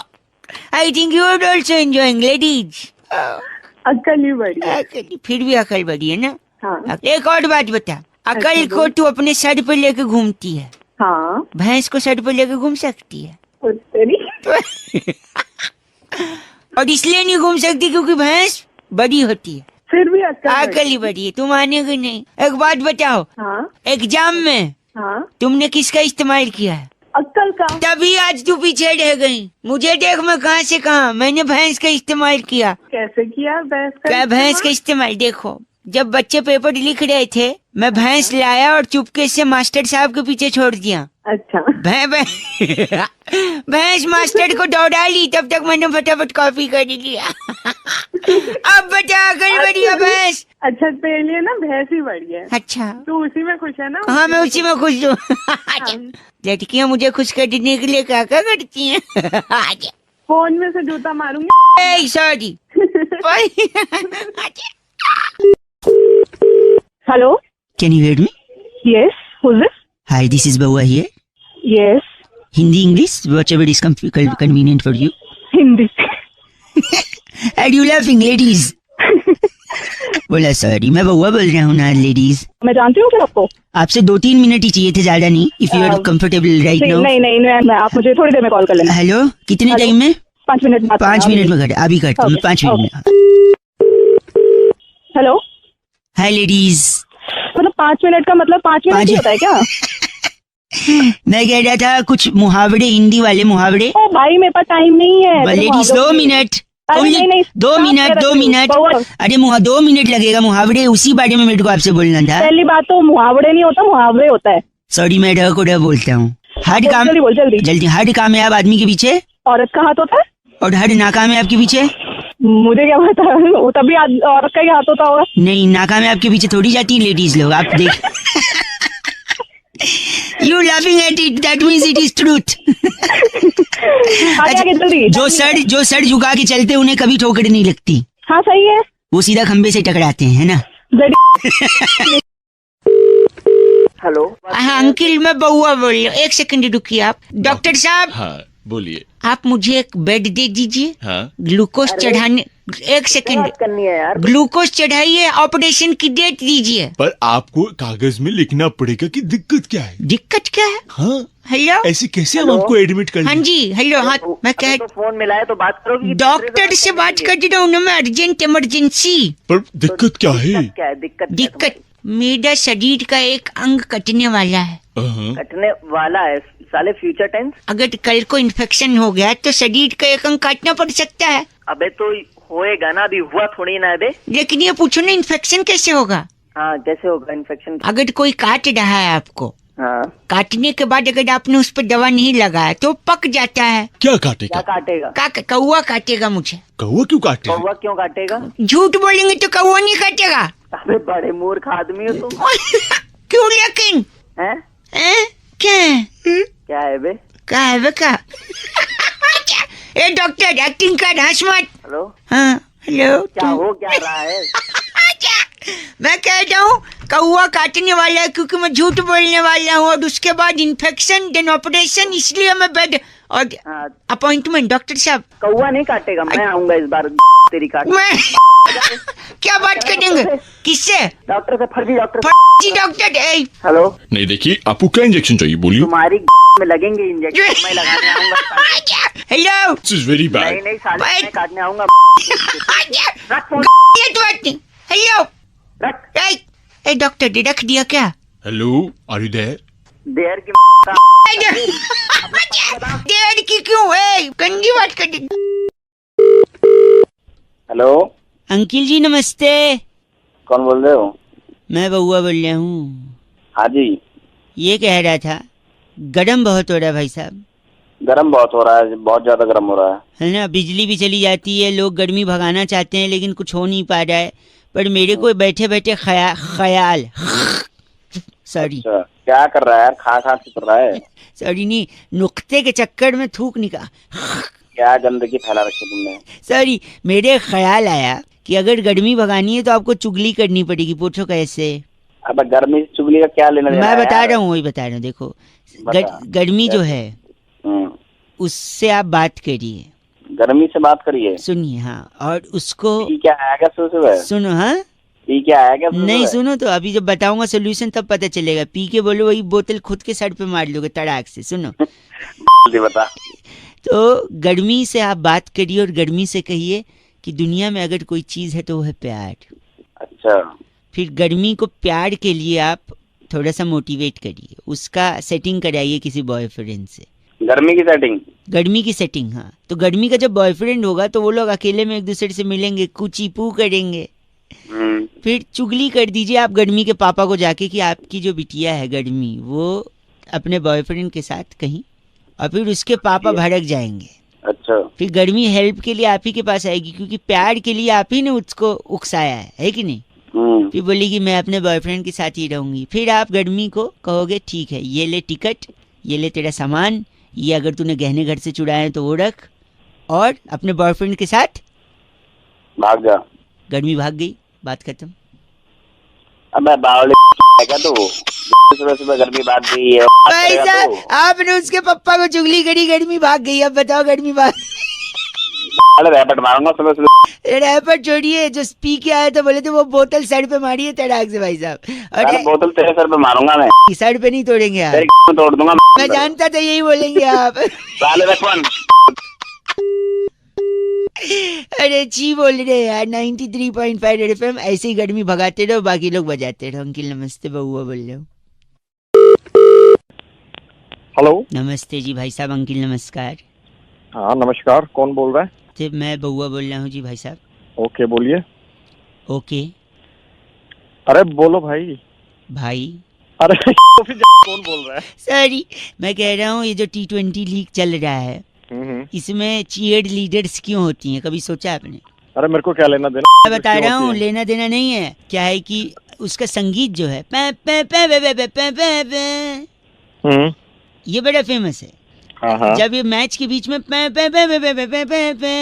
I think you are also enjoying ladies. अक्ल ही बड़ी है। फिर भी अकल बड़ी है ना? हाँ। एक और बात बता, अकल को तू अपने सर पे लेके घूमती है, हाँ, भैंस को सर पे लेके घूम सकती है? और इसलिए नहीं घूम सकती क्योंकि भैंस बड़ी होती है। फिर भी अकल ही बड़ी है, तुम मानेगी नहीं। एक बात बताओ, हाँ? एग्जाम में हाँ? तुमने किसका इस्तेमाल किया है? अक्ल का। तभी आज तू पीछे रह गई। मुझे देख, मैं कहाँ से कहाँ, मैंने भैंस का इस्तेमाल किया। कैसे किया भैंस का? क्या भैंस का इस्तेमाल? देखो, जब बच्चे पेपर लिख रहे थे, मैं भैंस लाया और चुपके से मास्टर साहब के पीछे छोड़ दिया। अच्छा। भैंस मास्टर को दौड़ा ली, तब तक मैंने फटाफट कॉपी कर लिया। अब बता, अकल बड़ी है भैंस? अच्छा तेरे लिए ना भैंस ही बड़ी है। अच्छा तू उसी में खुश है ना? हाँ मैं उसी में खुश हूँ। लड़कियाँ मुझे खुश करने के लिए क्या क्या करती हैं? फोन में से जूता मारूंगी। Sorry. Hello, can you hear me? Yes, who is this? Hi, this is Bauua here. Yes. Hindi, English, whatever is convenient for you. Hindi. Are you laughing, ladies? बोला सॉरी, मैं बउआ बोल रहा हूँ ना लेडीज। मैं जानती हूँ क्या आपको? आपसे 2-3 मिनट ही चाहिए थे, ज्यादा नहीं। If you are comfortable right now. नहीं, आप मुझे थोड़ी देर में कॉल कर लेना। हेलो, कितने टाइम में? 5 मिनट। 5 मिनट में कर, अभी करता हूँ 5 मिनट में। हेलो, हाय लेडीज। मतलब 5 मिनट का मतलब 5 मिनट ही होता है क्या? मैं कह रहा था कुछ मुहावरे, हिंदी वाले मुहावरे। ओ भाई, मेरे पास टाइम नहीं है। Ladies 2 minute. Only नहीं, 2 मिनट 2 मिनट। अरे 2 मिनट लगेगा। मुहावरे उसी बारे में मेरे को आपसे बोलना था। पहली बात तो मुहावरे नहीं होता, मुहावरे होता है। सॉरी, मैं ड को ड बोलता हूँ। हर काम जल्दी। हर कामयाब आदमी के पीछे औरत का हाथ होता है। और हर नाकामयाब के पीछे मुझे क्या पता, वो तभी औरत का ही हाथ होता होगा। नहीं, नाकामयाब के पीछे थोड़ी जाती है लेडीज लोग, आप देख। You laughing at it, that means it is truth. अच्छा, जो सर झुका के चलते उन्हें कभी ठोकर नहीं लगती। हाँ सही है। वो सीधा खंबे से टकराते हैं, है ना? हेलो। हाँ अंकिल, मैं बउआ बोल रही हूँ। 1 सेकंड रुकिए आप। डॉक्टर साहब। हाँ बोलिए। आप मुझे एक बेड दे दीजिए। हाँ? ग्लूकोज चढ़ाने। 1 सेकंड करनी है यार। ग्लूकोज चढ़ाइए, ऑपरेशन की डेट दीजिए। पर आपको कागज में लिखना पड़ेगा कि दिक्कत क्या है। दिक्कत क्या है? हाँ हेलो, ऐसे कैसे हम आपको एडमिट कर? हाँ जी हेलो। हाँ मैं कह तो फोन मिलाया तो बात करोगी। डॉक्टर से बात कर रहा हूँ ना मैं, अर्जेंट इमरजेंसी। पर दिक्कत क्या है? क्या है दिक्कत? दिक्कत मेरा शरीर का एक अंग कटने वाला है। कटने वाला है साले, फ्यूचर टेंस। अगर कल को इन्फेक्शन हो गया तो शरीर का एक अंग काटना पड़ सकता है। अबे तो होएगा ना, अभी हुआ थोड़ी ना अबे। लेकिन ये पूछो ना, इन्फेक्शन कैसे होगा? हाँ कैसे होगा इन्फेक्शन? अगर कोई काट रहा है आपको, हाँ, काटने के बाद अगर आपने उस पर दवा नहीं लगाया तो पक जाता है। क्या काटेगा? क्या काटेगा? कौवा काटेगा मुझे। कौवा क्यों काटेगा? कौवा क्यों काटेगा? झूठ बोलेंगे तो कौवा नहीं काटेगा। अबे बड़े मूर्ख आदमी हो तुम। क्यों लेकिन? हैं? क्या है बे? क्या है बे का? ए डॉक्टर, एक्टिंग कर, हंस मत। हेलो। हाँ हेलो। क्या हो क्या रहा है? मैं कह रहा हूँ कौवा काटने वाला है क्योंकि मैं झूठ बोलने वाला हूँ, और उसके बाद इन्फेक्शन देन ऑपरेशन, इसलिए मैं बेड और अपॉइंटमेंट। डॉक्टर साहब कौवा नहीं काटेगा, मैं आऊंगा इस बार तेरी काट। मैं क्या बात करेंगे? किससे? डॉक्टर से। फर्जी डॉक्टर। डॉक्टर। हेलो। नहीं देखिए, आपको क्या इंजेक्शन चाहिए बोलिए। तुम्हारी में लगेंगे इंजेक्शन, मैं लगाने आऊंगा। Hello. This is very bad. नहीं साले, मैं काटने आऊंगा। हेलो ए डॉक्टर, रख दिया क्या? Hello, are you there? There की देयर की क्यों है? गंदी बात कर। हेलो अंकिल जी नमस्ते। कौन बोल रहे हो? मैं बउआ बोल रहा हूँ। हाँ जी। ये कह रहा था गरम बहुत हो रहा है भाई साहब। गरम बहुत हो रहा है, बहुत ज्यादा गरम हो रहा है ना? बिजली भी चली जाती है, लोग गर्मी भगाना चाहते हैं लेकिन कुछ हो नहीं पा रहा है। पर मेरे को बैठे बैठे ख्याल सॉरी। अच्छा, क्या कर रहा है यार? खा कर रहा है? सॉरी नहीं, नुक्ते के चक्कर में थूक निकाल। क्या गंदगी फैला रखी तुमने? सॉरी, मेरे ख्याल आया कि अगर गर्मी भगानी है तो आपको चुगली करनी पड़ेगी। पूछो कैसे? अब गर्मी से चुगली का क्या लेना देना? मैं बता रहा हूँ, वही बता रहा हूँ। देखो गर्मी जो है उससे आप बात करिए। गर्मी से बात करिए, सुनिए। हाँ, और उसको क्या आएगा सुबह? सुनो। हाँ क्या आएगा? नहीं सुनो तो, अभी जब बताऊंगा सोल्यूशन तब पता चलेगा। पी के बोलो वही बोतल खुद के सर पे मार लोगे तड़ाक से। सुनो बता। तो गर्मी से आप बात करिए और गर्मी से कहिए कि दुनिया में अगर कोई चीज है तो वो है प्यार। अच्छा। फिर गर्मी को प्यार के लिए आप थोड़ा सा मोटिवेट करिए, उसका सेटिंग कराइए किसी बॉयफ्रेंड से। गर्मी की सेटिंग? गर्मी की सेटिंग, हाँ। तो गर्मी का जब बॉयफ्रेंड होगा तो वो लोग अकेले में एक दूसरे से मिलेंगे, कुची पू करेंगे। फिर चुगली कर दीजिए आप गर्मी के पापा को जाके कि आपकी जो बिटिया है गर्मी, वो अपने बॉयफ्रेंड के साथ कहीं, और फिर उसके पापा भड़क जाएंगे। अच्छा। फिर गर्मी हेल्प के लिए आप ही के पास आएगी क्योंकि प्यार के लिए आप ही ने उसको उकसाया है कि नहीं? फिर बोलेगी मैं अपने बॉयफ्रेंड के साथ ही रहूंगी। फिर आप गर्मी को कहोगे ठीक है, ये ले टिकट, ये ले तेरा सामान, ये अगर तूने गहने घर से चुराए तो वो रख, और अपने बॉयफ्रेंड के साथ भाग जा। गर्मी भाग गई, बात खत्म। अब मैं बावले क्या तो सुबह सुबह गर्मी भाग गई है। पैसा आपने उसके पप्पा को चुगली करी, गर्मी भाग गई। अब बताओ गर्मी भाग। रैपट मारूंगा सुबह सुबह। रैपट छोड़िए, जो पी के आए तो बोले थे वो बोतल सर पे मारी है तड़ाक से भाई साहब। और बोतल तेरे सर पे मारूंगा मैं। सर पे नहीं तोड़ेंगे आप, तोड़ दूंगा। मैं जानता था यही बोलेंगे आप। अरे जी बोल रहे यार। 93.5 रेड एफएम, ऐसे ही गर्मी भगाते रहो, बाकी लोग बजाते रहो। अंकिल नमस्ते, बउआ बोल रहे हो। हेलो। नमस्ते जी भाई साहब। अंकिल नमस्कार। हाँ नमस्कार, कौन बोल रहा है? नमस्ते, मैं बउआ बोल रहा हूँ जी भाई साहब। ओके बोलिए। ओके अरे बोलो भाई। भाई। अरे तो फिर कौन बोल रहा है? सॉरी, मैं कह रहा हूँ ये जो T20 लीग चल रहा है इसमें चीयर लीडर्स क्यों होती हैं, कभी सोचा आपने? अरे मेरे को क्या लेना देना? मैं बता रहा हूँ, लेना देना नहीं है। क्या है कि उसका संगीत जो है पे पे पे पे पे पे पे पे ये बड़ा फेमस है। हाँ। जब ये मैच के बीच में पे पे पे पे पे पे पे पे पे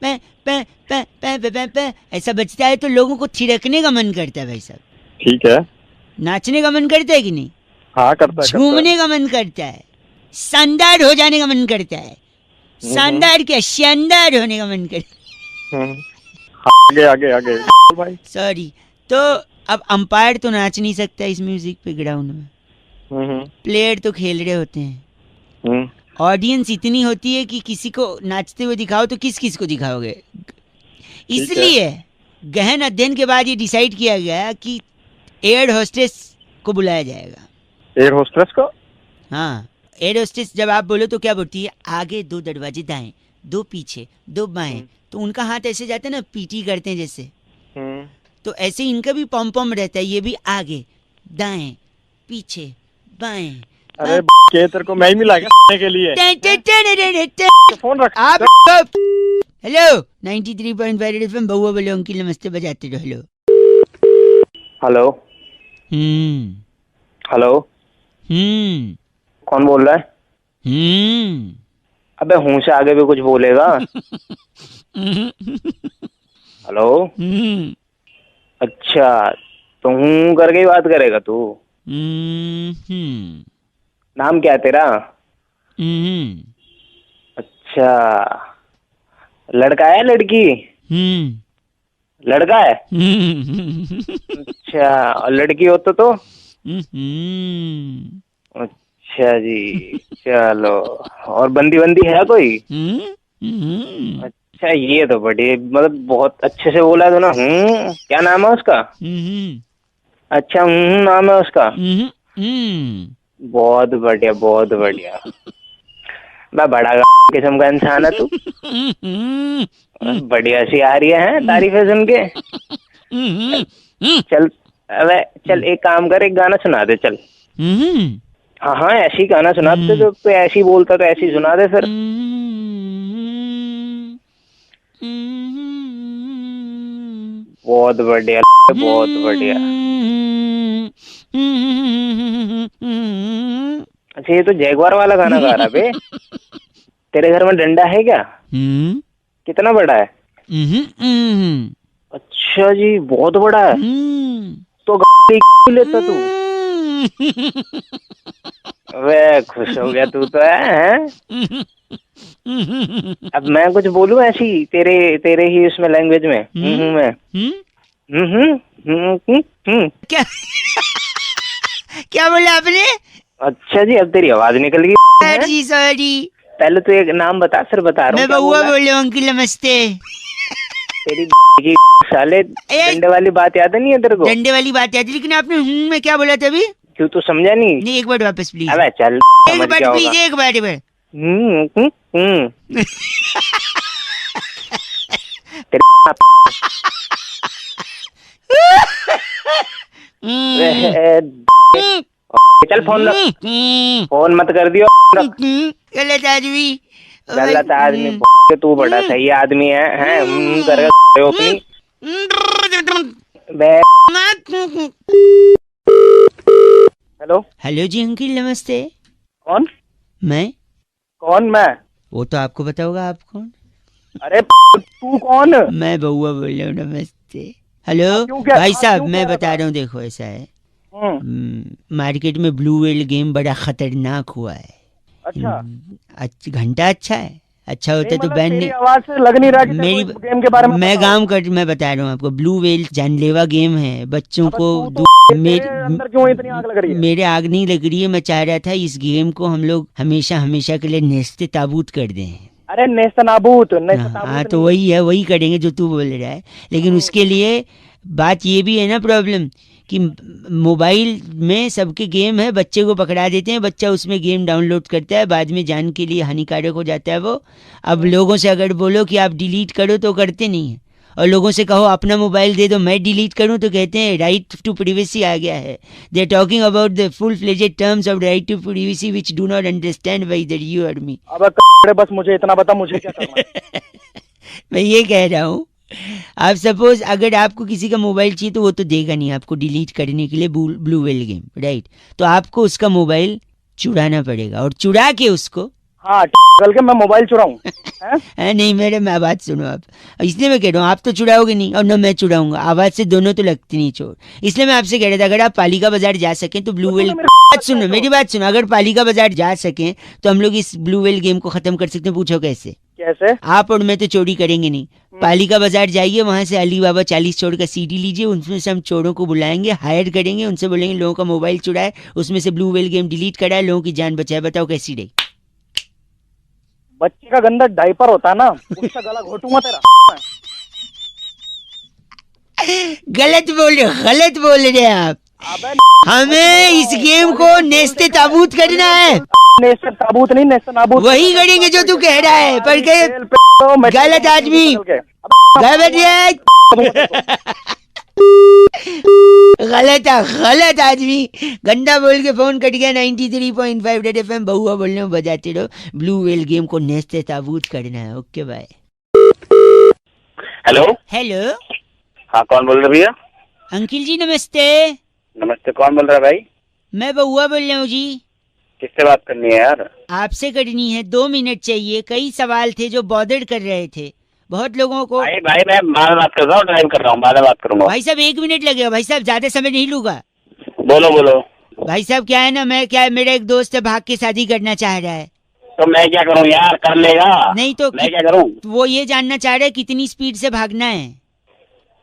पे पे पे पे पे पे पे ऐसा बजता है तो लोगों को थिरकने का मन करता है भाई साहब। ठीक है। नाचने का मन करता है कि नहीं? हाँ करता है। झूमने का मन करता है, शानदार हो जाने का मन करता है, शानदार क्या शानदार होने का मन करता है। आगे आगे आगे भाई। सॉरी, तो अब अंपायर तो नाच नहीं सकता इस म्यूजिक पे ग्राउंड में, प्लेयर तो खेल रहे होते हैं, ऑडियंस इतनी होती है कि किसी को नाचते हुए दिखाओ तो किस किस को दिखाओगे। इसलिए गहन अध्ययन के बाद ये डिसाइड किया गया कि एयर होस्टेस को बुलाया जाएगा। एयर होस्टेस को? हाँ, एयर होस्टेस जब आप बोलो तो क्या बोलती है? आगे 2 दरवाजे दाएं, 2 पीछे, 2 बाएं। तो उनका हाथ ऐसे जाते हैं ना, पीटी करते हैं जैसे, तो ऐसे इनका भी पॉम पॉम रहता है, ये भी आगे दाएं पीछे बाएं। अरे के तेरे को मैं ही मिला के लिए फोन रख आप। हेलो 93.5 एफएम, बउआ बोलो अंकिल नमस्ते, बजाते रहो। हेलो हेलो हेलो कौन बोल रहा है? अबे हूँ से आगे भी कुछ बोलेगा? हेलो अच्छा, तो हूँ करके ही बात करेगा तू? नाम क्या है तेरा? अच्छा, लड़का है लड़की? लड़का है। अच्छा, और लड़की हो तो? अच्छा जी, चलो। और बंदी बंदी है कोई? अच्छा, ये तो बढ़िया, मतलब बहुत अच्छे से बोला तो ना। क्या नाम है उसका? अच्छा नाम है उसका। बहुत बढ़िया बहुत बढ़िया। मैं बड़ा किस्म का इंसान है तू। बढ़िया सी आ रही है तारीफें सुन के। चल अबे चल, एक काम कर, एक गाना सुना दे चल। हाँ हाँ, ऐसी गाना सुना दे, तो ऐसी बोलता तो ऐसी सुना दे फिर। बहुत बढ़िया बहुत बढ़िया। अच्छा, ये तो जैगवार वाला गाना गा रहा बे। तेरे घर में डंडा है क्या? कितना बड़ा है? अच्छा जी, बहुत बड़ा है। तो लेता तू? वे खुश हो गया तू तो है? अब मैं कुछ बोलूं ऐसी तेरे ही उसमें लैंग्वेज में? क्या क्या बोला आपने? अच्छा जी, अब तेरी आवाज निकल गई। जी सॉरी। पहले तो एक नाम बता, फिर बता रहा हूँ। मैं बउआ बोल रहा हूँ अंकिल नमस्ते। तेरी की साले, डंडे वाली बात याद नहीं है तेरे को? डंडे वाली बात याद है, लेकिन आपने में क्या बोला था अभी? क्यों तू समझा नहीं? नहीं, एक बार वापस प्लीज। अबे चल, एक बार प्लीज, एक बार। चल फोन रख, फोन मत कर दियो। गलत आदमी, गलत आदमी। तू बड़ा सही आदमी है कर अपनी। हेलो हेलो जी अंकिल नमस्ते। कौन? मैं। कौन मैं? वो तो आपको पता होगा, आप कौन? अरे तू कौन? मैं बउआ बोल रहा हूँ नमस्ते। हेलो भाई साहब, मैं बता रहा हूँ, देखो ऐसा है, मार्केट में ब्लू व्हेल गेम बड़ा खतरनाक हुआ है। अच्छा घंटा अच्छा है, अच्छा होता है तो बैन नहीं। आवाज से लग नहीं रहा कि मेरी गेम के बारे में मैं बता रहा हूँ आपको, ब्लू व्हेल जानलेवा गेम है, बच्चों को अंदर क्यों इतनी आग लग रही है? मेरे आग नहीं लग रही है, मैं चाह रहा था इस गेम को हम लोग हमेशा हमेशा के लिए नेस्ते ताबूत कर दें। अरे नेस्तनाबूत हाँ, तो वही है, वही करेंगे जो तू बोल रहा है, लेकिन उसके लिए बात ये भी है ना प्रॉब्लम कि मोबाइल में सबके गेम है, बच्चे को पकड़ा देते हैं, बच्चा उसमें गेम डाउनलोड करता है, बाद में जान के लिए हानिकारक हो जाता है वो। अब लोगों से अगर बोलो कि आप डिलीट करो तो करते नहीं है, और लोगों से कहो अपना मोबाइल दे दो मैं डिलीट करूं तो कहते हैं राइट टू प्राइवेसी आ गया है। They are talking about the full fledged terms of right to privacy which do not understand whether you और मी। अब बस मुझे इतना बता, मुझे क्या करना है? मैं ये कह रहा हूँ, आप सपोज अगर आपको किसी का मोबाइल चाहिए तो वो तो देगा नहीं आपको डिलीट करने के लिए ब्लू व्हेल गेम, राइट? तो आपको उसका मोबाइल चुराना पड़ेगा, और चुरा के उसको, हाँ कल के मैं मोबाइल चुराऊं? नहीं मेरे मैं बात सुनो आप, इसलिए मैं कह रहा हूँ आप तो चुराओगे नहीं और न मैं चुराऊंगा, आवाज से दोनों तो लगती नहीं चोर। इसलिए मैं आपसे कह रहा था अगर आप पालिका बाजार जा सकें तो ब्लू व्हेल, सुनो मेरी बात सुनो, अगर पालिका बाजार जा सकें तो हम लोग इस ब्लू व्हेल गेम को खत्म कर सकते हैं। पूछो कैसे? कैसे? आप और मैं तो चोरी करेंगे नहीं, पालिका बाजार जाइए, वहां से अली बाबा 40 चोर का सीडी लीजिए, उनमें से हम चोरों को बुलाएंगे, हायर करेंगे, उनसे बोलेंगे लोगों का मोबाइल चुराए, उसमें से ब्लू व्हेल गेम डिलीट कराए, लोगों की जान बचाए। बताओ कैसी रही? बच्चे का गंदा डायपर होता है ना, उसका गला घोटूंगा तेरा। गलत बोल रहे हैं आप। हमें इस गेम को नेस्ते ताबूत करना है। नेस्ते ताबूत नहीं, नेस्ते नाबूत वही करेंगे जो तू कह रहा है, पर गलत आदमी, गलत आदमी, गंदा बोल के फोन कट गया। 93.5 रेड एफएम बहुआ बोल रहे हो, बजाते रहो। ब्लू व्हेल गेम को नेस्ते ताबूत करना है। Okay bye. हेलो हेलो, हाँ कौन बोल रहे भैया? अंकिल जी नमस्ते। नमस्ते, कौन बोल रहा है भाई? मैं बहुआ बोल रहा हूँ जी। किससे बात करनी है यार? आपसे करनी है, 2 मिनट चाहिए। कई सवाल थे जो बॉदर कर रहे थे बहुत लोगों को। भाई मैं बाद में बात कर रहा हूँ, ड्राइव कर रहा हूँ, बाद में बात करूंगा। भाई साहब 1 मिनट लगेगा भाई साहब, ज्यादा समय नहीं लूंगा। बोलो। भाई साहब क्या है ना, मेरा एक दोस्त है भाग के शादी करना चाह रहा है। तो मैं क्या करूँ यार? कर लेगा? नहीं तो मैं क्या करूँ? वो ये जानना चाह रहा है कितनी स्पीड से भागना है।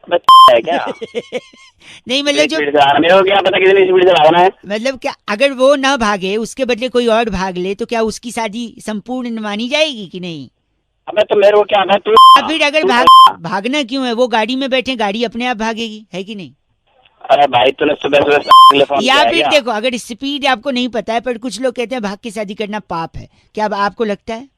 है क्या? नहीं मतलब जो मेरे को क्या पता कितनी स्पीड से भागना है? मतलब क्या, अगर वो ना भागे उसके बदले कोई और भाग ले तो क्या उसकी शादी संपूर्ण मानी जाएगी कि नहीं? अबे तो मेरे को क्या है, तू फिर अगर भागना क्यों है? वो गाड़ी में बैठे, गाड़ी अपने आप भागेगी, है कि नहीं? अरे भाई तूने सुबह या फिर देखो, अगर स्पीड आपको नहीं पता है, पर कुछ लोग कहते हैं भाग के शादी करना पाप है, क्या आपको लगता है?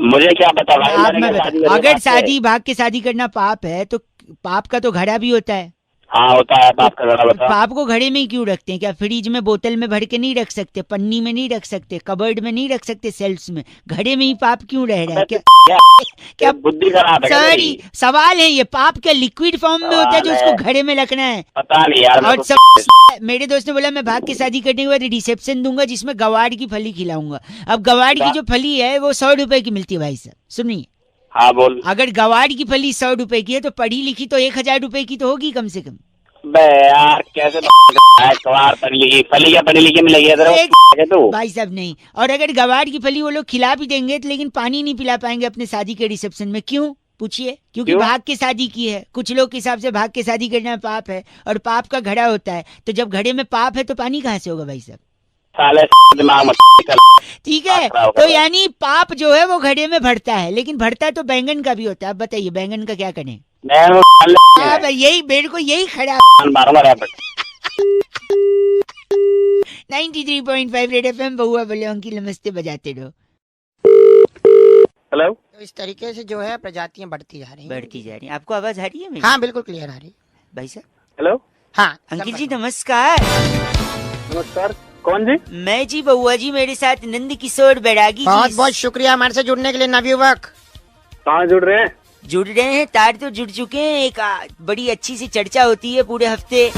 मुझे क्या पता भाई, अगर शादी भाग के शादी करना पाप है तो पाप का तो घड़ा भी होता है। हाँ होता है पाप का घड़ा। बता, पाप को घड़े में ही क्यों रखते हैं? क्या फ्रिज में बोतल में भर के नहीं रख सकते, पन्नी में नहीं रख सकते, कबर्ड में नहीं रख सकते, सेल्फ्स में? घड़े में ही पाप क्यों रह रहा है? क्या बुद्धि खराब है? सॉरी, सवाल है ये, पाप क्या लिक्विड फॉर्म में होता है जो उसको घड़े में रखना है? पता नहीं यार। और सब मेरे दोस्त ने बोला मैं भाग के शादी करने के बाद रिसेप्शन दूंगा जिसमें गवाड़ की फली खिलाऊंगा। अब गवाड़ की जो फली है वो 100 रुपए की मिलती है भाई साहब, सुनिए। हाँ बोल। अगर गवाड़ की फली 100 रुपए की है तो पढ़ी लिखी तो 1000 रुपए की तो होगी कम से कम। बे यार कैसे फली या पढ़ी लिखी मिलेगी तो? भाई साहब नहीं। और अगर गवाड़ की फली वो लोग खिला भी देंगे तो लेकिन पानी नहीं पिला पाएंगे अपने शादी के रिसेप्शन में। क्यों पूछिए? क्योंकि भाग के शादी की है। कुछ लोग के हिसाब से भाग के शादी करना पाप है और पाप का घड़ा होता है, तो जब घड़े में पाप है तो पानी कहाँ से होगा भाई साहब? ठीक है, तो यानी पाप जो है वो घड़े में भरता है, लेकिन भरता तो बैंगन का भी होता है। अब बताइए बैंगन का क्या करें? यही बेड़ को यही खड़ा 93.5 रेड एफएम बहुआ बोले अंकिल नमस्ते, बजाते रहो। हेलो। तो इस तरीके से जो है प्रजातियां बढ़ती जा रही हैं। आपको आवाज आ रही है मेरी? हाँ बिल्कुल क्लियर आ रही है भाई साहब। हेलो। हाँ अंकिल जी नमस्कार। नमस्कार, कौन जी? मैं जी बहुआ जी, मेरे साथ नंद किशोर बैरागी। बहुत बहुत शुक्रिया हमारे से जुड़ने के लिए नवयुवक। कहाँ जुड़ रहे हैं? जुड़ रहे हैं, तार तो जुड़ चुके हैं। एक बड़ी अच्छी सी चर्चा होती है पूरे हफ्ते,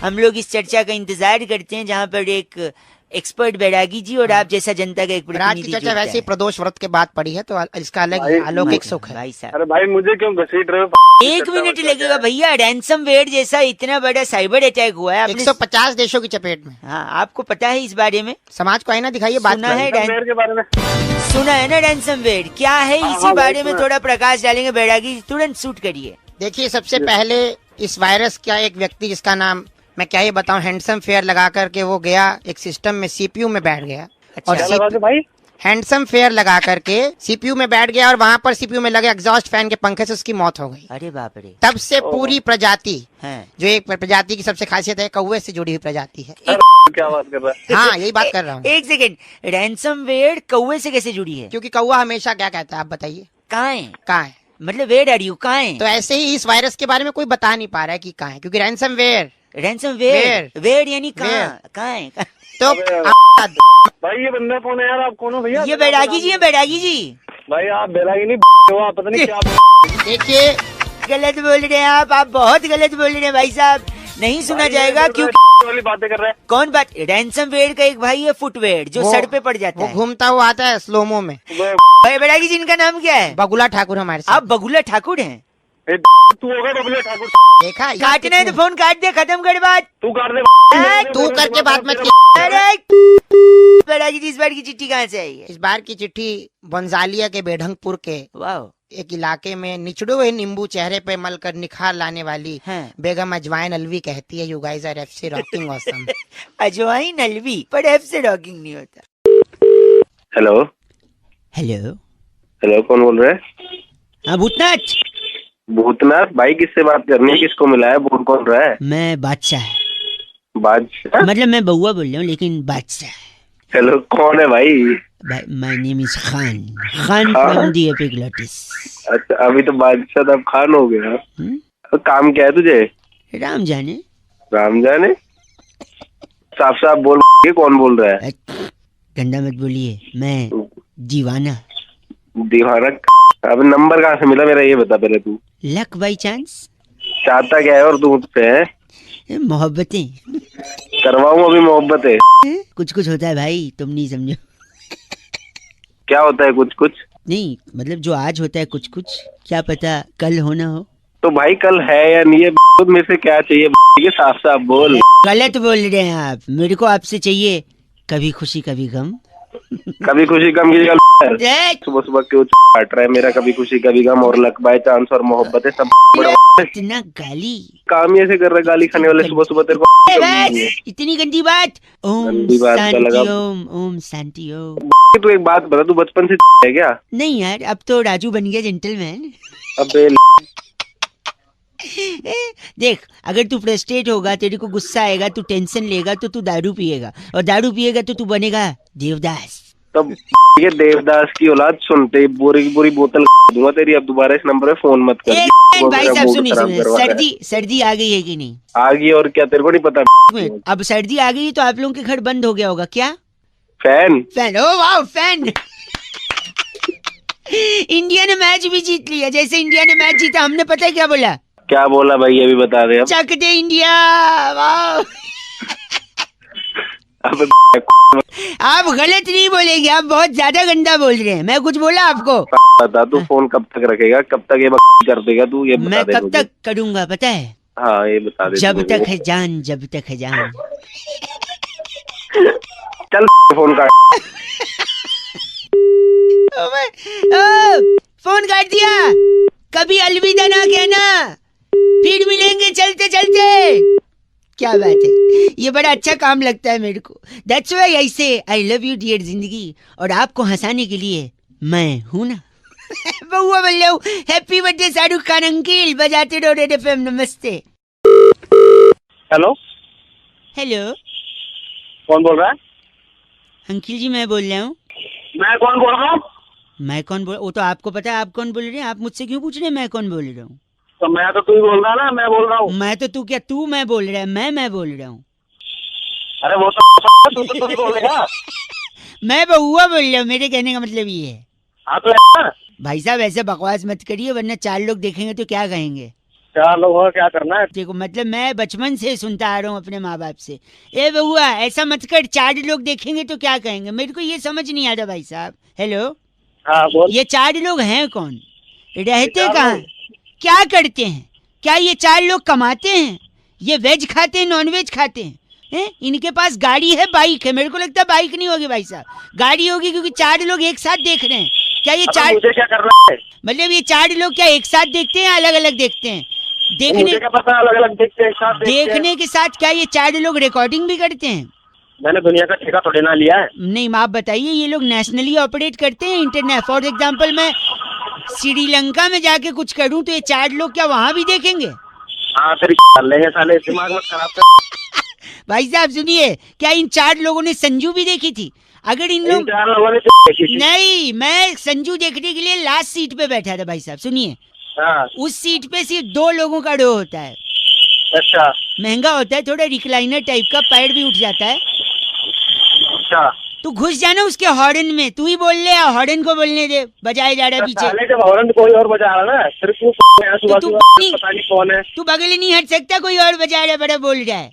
हम लोग इस चर्चा का इंतजार करते हैं जहाँ पर एक एक्सपर्ट बैरागी जी और आप जैसा जनता का एक प्रतिनिधि चर्चा वैसे ही प्रदोष व्रत के बाद पड़ी है तो इसका अलग अलौकिक सुख है। भाई साहब अरे भाई मुझे क्यों घसीट रहे हो? 1 मिनट लगेगा भैया। रैंसमवेयर जैसा इतना बड़ा साइबर अटैक हुआ है 150 देशों की चपेट में। हाँ, आपको पता है इस बारे में? समाज को आईना दिखाइए। बात सुना है के बारे में? सुना है ना रैंसमवेयर क्या है? इसी बारे में थोड़ा प्रकाश डालेंगे बैरागी, तुरंत शूट करिए। देखिए सबसे पहले इस वायरस का एक व्यक्ति जिसका नाम मैं क्या ये बताऊं, हैंडसम फेयर लगा करके वो गया एक सिस्टम में, सीपीयू में बैठ गया। अच्छा। और भाई हैंडसम फेयर लगा करके सीपीयू में बैठ गया और वहाँ पर सीपीयू में लगे एग्जॉस्ट फैन के पंखे से उसकी मौत हो गई। अरे बाप रे। तब से पूरी प्रजाति है जो एक प्रजाति की सबसे खासियत है, कौवे से जुड़ी हुई प्रजाति है। क्या बात कर रहा है? हाँ यही बात कर रहा हूँ। एक सेकेंड, रैंसमवेयर कौवे से कैसे जुड़ी है? क्योंकि कौवा हमेशा क्या कहता है, आप बताइए कहाँ है? कहाँ है, मतलब वेयर आर यू, कहाँ है? तो ऐसे ही इस वायरस के बारे में कोई बता नहीं पा रहा है कि कहाँ है, क्योंकि रैंसमवेयर वेयर यानी कहाँ है? तो भाई ये बंदा कौन है यार? आप कौन हो भैया? ये बैरागी जी है, बैरागी जी। भाई आप बैरागी नहीं हो, आप पता नहीं क्या। देखिए गलत बोल रहे हैं आप बहुत गलत बोल रहे हैं भाई साहब, नहीं सुना जाएगा। क्यों वाली बातें कर रहे हैं? कौन बात? रैंसमवेयर का एक भाई है फुटवेयर, जो सर पे पड़ जाता वो है, घूमता हुआ आता है स्लोमो में। भाई बैरागी जी, इनका नाम क्या है? बगुला ठाकुर हमारे साथ। आप बगुला ठाकुर हैं? तू होगा बबुला ठाकुर? देखा, काटना है तो फोन काट दे, खत्म कर बात। तू काट दे। तू करके बात मत अरे बैरागी जी, इस बार की चिट्ठी कहाँ से आई है? इस बार की चिट्ठी बंजालिया के बेढंगपुर के एक इलाके में निचड़े हुए नींबू चेहरे पे मलकर निखार लाने वाली बेगम अजवाइन अलवी कहती है, you guys are FC rocking awesome. Ajwain Alvi पर एफ से रॉकिंग नहीं होता। हेलो हेलो हेलो, कौन बोल रहे हैं? हाँ भूतनाथ। भूतनाथ भाई, किससे बात करनी है? किसको मिला है? बोल कौन रहा है? मैं बादशाह। बादशाह मतलब मैं बउआ बोल रहा हूँ लेकिन बादशाह। हेलो, कौन है भाई? My name is Khan, Khan from the epiglottis. अच्छा, अभी तो बादशाह अब खान हो गया। तो काम क्या है तुझे? राम जाने। राम जाने? साफ साफ बोल, कौन बोल रहा है? गंदा मत बोलिए, मैं दीवाना। दीवाना? अब नंबर कहाँ से मिला मेरा, ये बता पहले तू। Luck by chance. चाहता क्या है और तू मुझसे है? मोहब्बतें करवाऊं अभी मोहब्बतें? कुछ कुछ होता है भाई, तुम नहीं समझो। क्या होता है कुछ कुछ? नहीं मतलब जो आज होता है कुछ कुछ, क्या पता कल होना हो। तो भाई कल है या नहीं है? मेरे से क्या चाहिए? ये साफ साफ बोल। गलत बोल रहे हैं आप, मेरे को आपसे चाहिए कभी खुशी कभी गम। कभी खुशी गम की जगह सुबह सुबह क्यों काट रहा है मेरा? कभी खुशी कभी गम और लक बाय चांस और मोहब्बतें सब इतना गाली काम ही ऐसे कर रहे, गाली खाने वाले सुबह सुबह तेरे को। इतनी गंदी बात। ओम शांति ओम, ओम शांति ओम। तू एक बात बता, तू बचपन से है क्या? नहीं यार, अब तो राजू बन गया जेंटलमैन। अबे देख, अगर तू फ्रस्ट्रेट होगा, तेरे को गुस्सा आएगा, तू टेंशन लेगा तो तू दारू पिएगा, और दारू पिएगा तो तू बनेगा देवदास। तब ये देवदास की औलाद सुनते बुरी बुरी बोतल दूंगा तेरी। अब दोबारा इस नंबर पे फोन मत कर। भाई साहब सुनिए, सर्दी आ गई है कि नहीं? आ गई, और क्या तेरे को नहीं पता? अब सर्दी आ गई तो आप लोगों के घर बंद हो गया होगा क्या? फैन ओ वाह फैन। इंडिया ने मैच भी जीत लिया। जैसे इंडिया ने मैच जीता, हमने पता है क्या बोला? क्या बोला भाई, ये भी बता दे। चक दे इंडिया। वाह। आप गलत नहीं बोलेंगे, आप बहुत ज्यादा गंदा बोल रहे हैं। मैं कुछ बोला आपको? बता तू फोन कब तक रखेगा, कब तक ये कर देगा तू? ये मैं कब तक करूँगा पता है? हाँ ये बता दे। जब तक है जान, जब तक है जान। चल फोन काट। फोन काट दिया। कभी अलविदा ना कहना, फिर मिलेंगे चलते चलते। क्या बात है, ये बड़ा अच्छा काम लगता है मेरे को। दैट्स व्हाई आई से आई लव यू डियर जिंदगी, और आपको हंसाने के लिए मैं हूं ना। बउआ बोल रहा हूँ, happy birthday Shahrukh Khan uncle, बजाते रहो रेड एफएम। नमस्ते। हेलो हेलो, कौन बोल रहा है? अंकिल जी मैं बोल रहा हूँ। मैं कौन बोल रहा हूँ? मैं कौन बोल, वो तो आपको पता है आप कौन बोल रहे हैं। आप मुझसे क्यों पूछ रहे हैं मैं कौन बोल रहा हूँ? तो मैं तो तू ही बोल रहा है ना, मैं बोल रहा हूँ। मैं तो तू क्या, तू मैं बोल रहा है, मैं बोल रहा हूँ। अरे वो तो तू बोलेगा। मैं बउआ बोल रहा हूँ, मेरे कहने का मतलब ये है। हाँ तो भाई साहब ऐसे बकवास मत करिए, वरना 4 लोग देखेंगे तो क्या कहेंगे? 4 लोग हो, क्या करना है? देखो मतलब मैं बचपन से सुनता आ रहा हूँ अपने माँ बाप से, ए बउआ ऐसा मत कर, 4 लोग देखेंगे तो क्या कहेंगे। मेरे को ये समझ नहीं आ रहा भाई साहब। हेलो हाँ बोल। ये 4 लोग हैं कौन? रहते कहाँ? क्या करते हैं? क्या ये 4 लोग कमाते हैं? ये वेज खाते हैं, नॉन वेज खाते हैं? इनके पास गाड़ी है, बाइक है? मेरे को लगता है बाइक नहीं होगी भाई साहब, गाड़ी होगी, क्योंकि 4 लोग एक साथ देख रहे हैं। क्या ये 4 मुझे क्या करना है? मतलब ये 4 लोग क्या एक साथ देखते हैं, अलग अलग देखते हैं? देखने मुझे क्या पता, अलग अलग देखते हैं, एक साथ देखने के साथ क्या ये 4 लोग रिकॉर्डिंग भी करते हैं? मैंने दुनिया का ठेका थोड़े ना लिया है। नहीं आप बताइए, ये लोग नेशनली ऑपरेट करते हैं इंटरनेट। फॉर एग्जाम्पल मैं श्रीलंका में जाके कुछ करूं तो ये 4 लोग क्या वहाँ भी देखेंगे? हाँ फिर कर लेंगे साले, दिमाग मत खराब कर। भाई साहब सुनिए, क्या इन 4 लोगों ने संजू भी देखी थी? अगर इन 4 लोगों ने देखी थी? नहीं, मैं संजू देखने के लिए लास्ट सीट पे बैठा था भाई साहब। सुनिए, उस सीट पे सिर्फ 2 लोगों का रो होता है। अच्छा। महंगा होता है, थोड़ा रिक्लाइनर टाइप का, पैर भी उठ जाता है। अच्छा। तू घुस जाना उसके हॉर्न में, तू ही बोल ले, हॉर्न को बोलने दे, बजाए जा रहा है पीछे। जब हॉर्न कोई और बजा रहा ना, सिर्फ तू पता नहीं कौन है। तू बगल नहीं हट सकता, कोई और बजा रहा बड़ा बोल रहा है।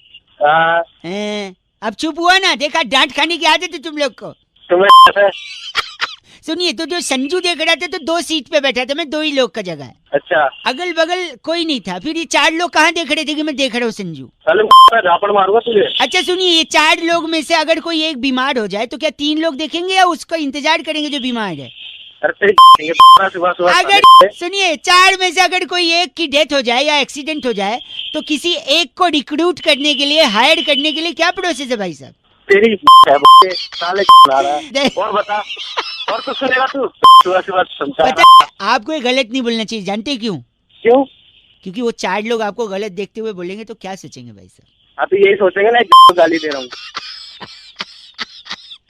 अब चुप हुआ ना, देखा डांट खाने की आदत है तुम लोग को। तुम्हें सुनिए, तो जो संजू देख रहा था तो 2 सीट पे बैठा था मैं, 2 ही लोग का जगह है। अच्छा। अगल बगल कोई नहीं था, फिर ये 4 लोग कहाँ देख रहे थे कि मैं देख रहा हूँ संजू? झापड़ मारूंगा तुझे। अच्छा सुनिए, ये 4 लोग में से अगर कोई एक बीमार हो जाए तो क्या 3 लोग देखेंगे या उसका इंतजार करेंगे जो बीमार है? अगर सुनिए, 4 में से अगर कोई एक की डेथ हो जाए या एक्सीडेंट हो जाए तो किसी एक को रिक्रूट करने के लिए, हायर करने के लिए क्या प्रोसेस है भाई साहब? तेरी साले और बता, और कुछ सुनेगा तू? पता, आपको ये गलत नहीं बोलना चाहिए, जानते क्यों? क्यों? क्योंकि वो 4 लोग आपको गलत देखते हुए बोलेंगे तो क्या सोचेंगे भाई साहब? आप यही सोचेंगे ना, गाली दे रहा हूँ।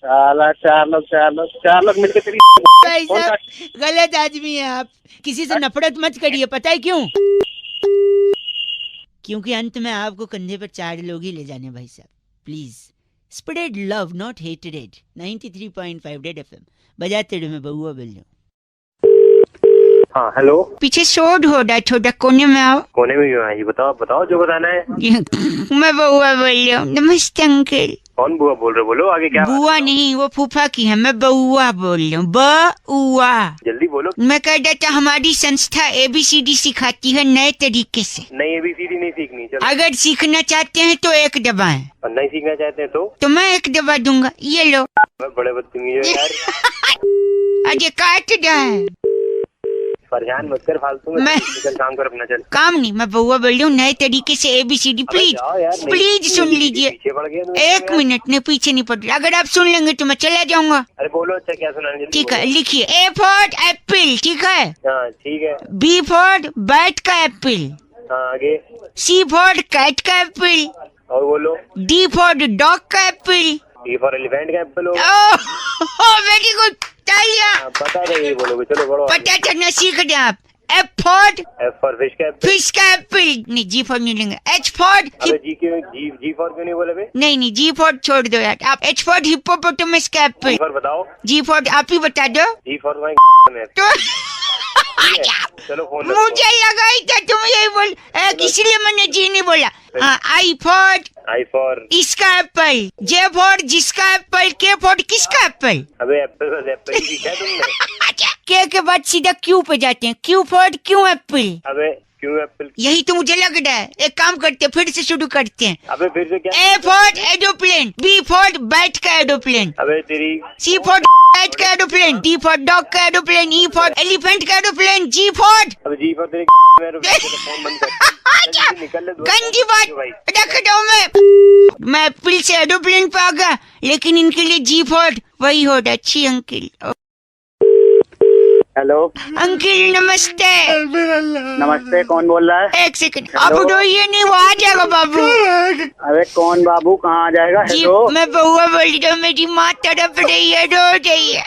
साला 4 लोग मिलकर तेरी भाई साहब गलत आदमी है आप, किसी से नफरत मत करिए। पता है क्यों? क्योंकि अंत में आपको कंधे पर 4 लोग ही ले जाने भाई साहब। Please spread love not hated. 93.5 Red FM बजाते रहो, मैं बहुआ बोल रहा हूँ। हाँ हेलो। पीछे शोर हो रहा है, थोड़ा कोने में आओ। कोने में क्यों है? ये बताओ जो बताना है। मैं बुआ बोल रही हूँ। नमस्ते अंकल। कौन बुआ बोल रहे हो? बोलो आगे। क्या बुआ नहीं, वो फूफा की है। मैं बुआ बोल रही हूँ। बुआ जल्दी बोलो। मैं कह रहा था हमारी संस्था ABCD सिखाती है नए तरीके से। नहीं ABCD नहीं सीखनी। चलो। अगर सीखना चाहते हैं तो 1 दबाएं। और नहीं सीखना चाहते हैं तो मैं 1 दबा दूंगा, ये लो। बड़े बदतमीज हो यार। अजय काट रहा है। परेशान मत कर फालतू में, चल काम कर अपना। चल काम नहीं, मैं बुआ बोल रही हूँ नए तरीके से ABCD। प्लीज सुन लीजिए। 1 मिनट नहीं, पीछे नहीं पड़ रहा। अगर आप सुन लेंगे तो मैं चला जाऊंगा। अरे बोलो। अच्छा क्या सुनाने? ठीक है, लिखिए। A for Apple. ठीक है? हाँ ठीक है। B फॉर बैट का एप्पल। हाँ आगे। C फॉर कैट का एप्पल। और बोलो। D फॉर डॉग का एप्पल। E फॉर एलिफेंट का एप्पल हो। वेरी गुड, तालियां। पता नहीं बोलोगे। चलो बढ़ो। पता चलना सीख रहे आप। F फॉर फिश का एप्पल। फिश का एप्पल नहीं, G फॉर नहीं लेंगे। H फॉर जी फॉर क्यों नहीं बोले बे? नहीं G फॉर छोड़ दो यार आप। H फॉर हिप्पोपोटामस का एप्पल। फॉर बताओ। G फॉर आप ही बता दो। G फॉर चलो फोन रखो। मुझे लगा ही था तुम यही बोल, इसलिए मैंने जी नहीं बोला। हाँ, आई फॉर इसका एप्पल। जे फॉर जिसका एप्पल। के फॉर किसका एप्पल? अबे एप्पल ही सीखा तुमने। के बाद सीधा क्यू पे जाते हैं। क्यू फॉर क्यों एप्पल। अबे क्यों एप्पल? यही तो मुझे लग रहा है। एक काम करते हैं, फिर से शुरू करते हैं। अबे फिर से क्या? A for aeroplane. B for bat का एरोप्लेन। अबे तेरी। C फॉर बैट का एरोप्लेन। D फॉर डॉग का एरोप्लेन। E फॉर एलिफेंट का एरोप्लेन। G फॉर अबे G फॉर तेरी फोन बंद कर। निकल ले। गंदी बात रख दो। मैं एप्पल से एरोप्लेन पे आ गया, लेकिन इनके लिए G फॉर वही हो रहा। अच्छी अंकल। हेलो अंकल नमस्ते। नमस्ते, कौन बोल रहा है? 1 सेकंड, आप रोइए नहीं, वो आ जाएगा बाबू। अरे कौन बाबू, कहाँ आ जाएगा? जी मैं बउआ बोल रही हूँ, मेरी माँ तड़प रही है, रो रही है।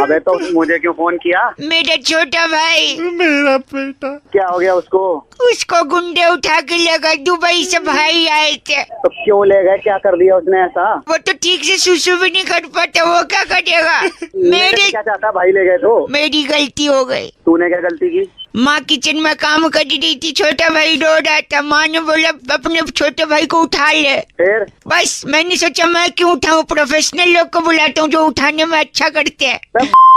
अबे तो मुझे क्यों फोन किया? मेरा छोटा भाई। मेरा बेटा। क्या हो गया उसको? उसको गुंडे उठा के ले गए, दुबई से भाई आए थे। तो क्यों ले गए? क्या कर दिया उसने ऐसा? वो तो ठीक से सुसु भी नहीं कर पाता, वो क्या करेगा? मेरे क्या चाहता भाई ले गए तो? मेरी गलती हो गई। तूने क्या गलती की? माँ किचन में काम कर रही थी, छोटा भाई रो रहा था। माँ ने बोला अपने छोटे भाई को उठा ले। फिर बस मैंने सोचा मैं क्यों उठाऊं, प्रोफेशनल लोग को बुलाता हूँ जो उठाने में अच्छा करते हैं।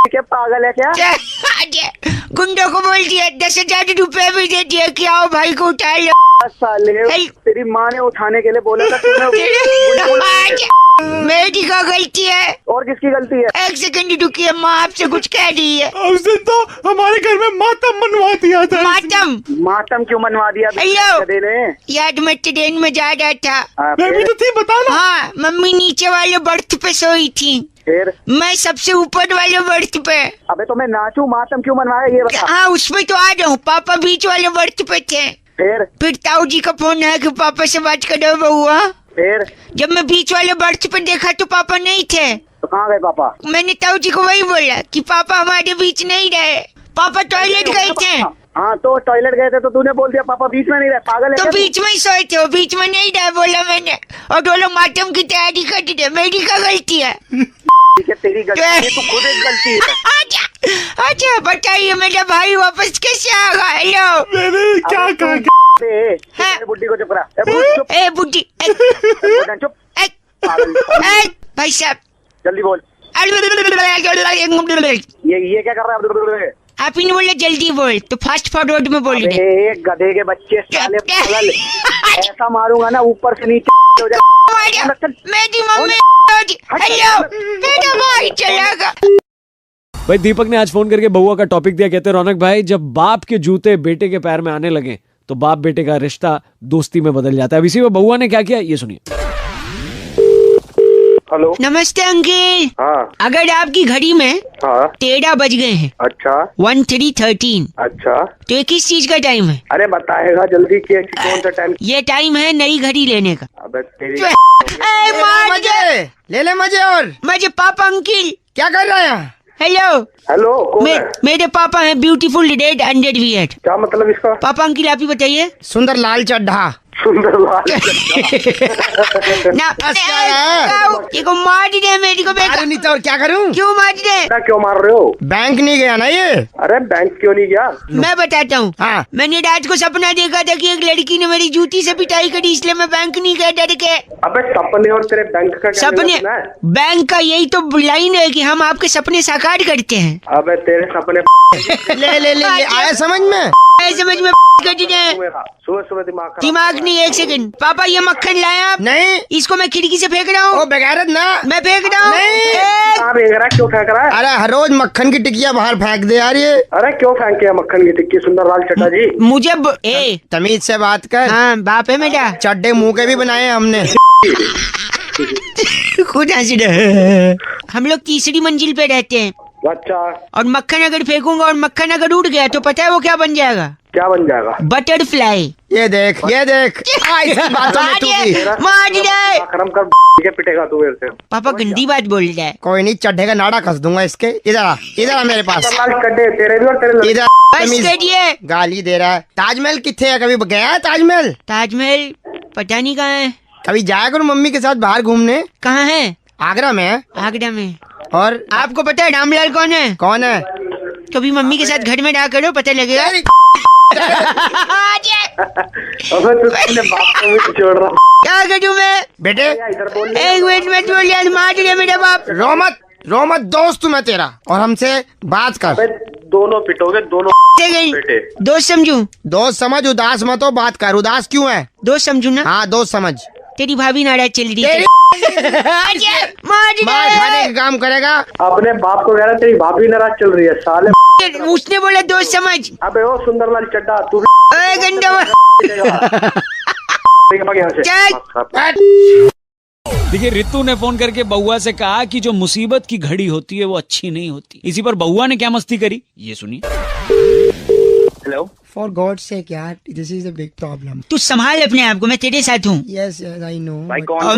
क्या पागल है क्या? गुंडों को बोल दिया 10,000 रुपए भी दे दिया कि आओ भाई को उठा लो। साले तेरी माँ ने उठाने के लिए बोला था तूने। मेरी क्या गलती है? और किसकी गलती है? एक सेकंड रुकिए, माँ आपसे कुछ कह रही है। उस दिन तो हमारे घर में मातम मनवा दिया था। मातम क्यों मनवा दिया? याद मैं ट्रेन में जा रहा था। मैं भी तो थी, बता ना। हाँ, मम्मी नीचे वाले बर्थ पे सोई थी, फिर मैं सबसे ऊपर वाले बर्थ पे। अबे तो मैं नाचूं, मातम क्यों मनवाया ये बता। हाँ उसमें तो आ रहा हूँ। पापा बीच वाले बर्थ पे थे। फिर ताऊ जी का फोन आया कि पापा से बात करो बउआ। फिर जब मैं बीच वाले बर्थ पे देखा तो पापा नहीं थे। तो कहाँ गए पापा? मैंने ताऊ जी को वही बोला कि पापा हमारे बीच नहीं रहे, पापा टॉयलेट गए थे। हाँ तो टॉयलेट गए थे तो तूने बोल दिया पापा बीच में नहीं रहे, पागल है? तो बीच में ही सोए थे, वो बीच में नहीं रहे बोला मैंने। और दो लोग मातम की तैयारी करते थे। मेरी क्या गलती है? तेरी गलती है, तू खुद एक गलती है। अच्छा बताइए मेरा भाई वापस कैसे आ गया? हेलो मैंने क्या कहा? बुड्ढी को चुप रहा। ए बुड्ढी चुप। भाई साहब जल्दी बोल। ये क्या कर रहा है? आप ही ने बोला जल्दी बोल तो फास्ट फॉरवर्ड में बोल रहे। गधे के बच्चे साले पागल, ऐसा मारूंगा ना ऊपर से नीचे हो जाए। मेरी मम्मी हेलो मेरा भाई चला गया। भाई दीपक ने आज फोन करके बउआ का टॉपिक दिया। कहते रौनक भाई, जब बाप के जूते बेटे के पैर में आने लगे तो बाप बेटे का रिश्ता दोस्ती में बदल जाता है। अब इसी में बउआ ने क्या किया ये सुनिए। हेलो नमस्ते अंकिल। हाँ अगर आपकी घड़ी में 13 बज गए हैं। अच्छा 13:13। अच्छा तो ये किस चीज का टाइम है? अरे बताएगा जल्दी कि कौन सा टाइम? ये टाइम है नई घड़ी लेने का। अबे तेरी मजे ले ले मजे। और मजे पापा अंकिल क्या कर रहा है? हेलो हेलो मेरे पापा हैं ब्यूटीफुल रेड अंडरवियर। क्या मतलब इसका? पापा अंकिल आप ही बताइए। सुंदर लाल चड्ढा। सुंदर लाल ना देखो मार दे मेरी को। नहीं तो और क्या करूं? क्यों मार दे? क्यों मार रहे हो? बैंक नहीं गया ना ये। अरे बैंक क्यों नहीं गया? मैं बताता हूँ। हाँ। मैंने रात को सपना देखा था कि एक लड़की ने मेरी जूती से पिटाई करी, इसलिए मैं बैंक नहीं गया डर के। अबे सपने और तेरे बैंक का क्या? सपने बैंक का यही तो लाइन है कि हम आपके सपने साकार करते हैं। अबे तेरे सपने ले आया समझ में? समझ में सुबह दिमाग नहीं। एक सेकंड पापा, ये मक्खन लाया आप? नहीं, इसको मैं खिड़की से फेंक रहा हूँ। बेगैरत ना, मैं फेंक रहा हूँ। क्यों फेंक रहा है? अरे हर रोज मक्खन की टिक्कियाँ बाहर फेंक दे यार ये। अरे क्यों फेंके मक्खन की टिक्की? सुंदर लाल चड्ढा जी मुझे तमीज से बात कर। हाँ बाप है मेरा। चड्ढे मुंह के भी बनाए हमने। खुद हंस रहे। हम लोग तीसरी मंजिल पे रहते हैं। अच्छा। और मक्खन अगर फेंकूंगा और मक्खन अगर उड़ गया तो पता है वो क्या बन जाएगा? क्या बन जाएगा? बटरफ्लाई। ये देख बातों में तू भी करम कर पिटेगा तू मेरे से। पापा गंदी बात बोल रहा है। कोई नहीं, चड्ढे का नाड़ा कस दूंगा इसके। इधर मेरे पास। तेरे भी और तेरे इधर गाली दे रहा है। ताजमहल किथे है? कभी गया है ताजमहल? ताजमहल पता नहीं कहाँ है। कभी जाया करो मम्मी के साथ बाहर घूमने। कहाँ है? आगरा में। आगरा में। और आपको पता है रामलाल कौन है? कौन है? कभी मम्मी के साथ घर में रहा करो, पता लगेगा। छोड़ रहा क्या करूं मैं? बेटे एक मिनट में बोल यार, मार दिया मेरा बाप। रो मत दोस्त मैं तेरा, और हमसे बात कर। दोनों पिटोगे दोनों। दोस्त समझू? दोस्त समझ, उदास मत हो। बात कर, उदास क्यों है? दोस्त समझू ना? हाँ दोस्त समझ। तेरी भाभी नाराज चल रही है। मार खाने का काम करेगा। अपने बाप को कह रहा तेरी भाभी नाराज चल रही है साले। उसने बोला दोस्त समझ। अबे ओ सुंदरलाल चड्ढा तू देखिए रितु ने फोन करके बउआ से कहा कि जो मुसीबत की घड़ी होती है वो अच्छी नहीं होती। इसी पर बउआ ने क्या मस्ती करी ये सुनिए। हेलो फॉर गॉड सेक यार, this is a big problem. तू संभाल अपने आप को, मैं तेरे साथ हूँ। Yes I know. और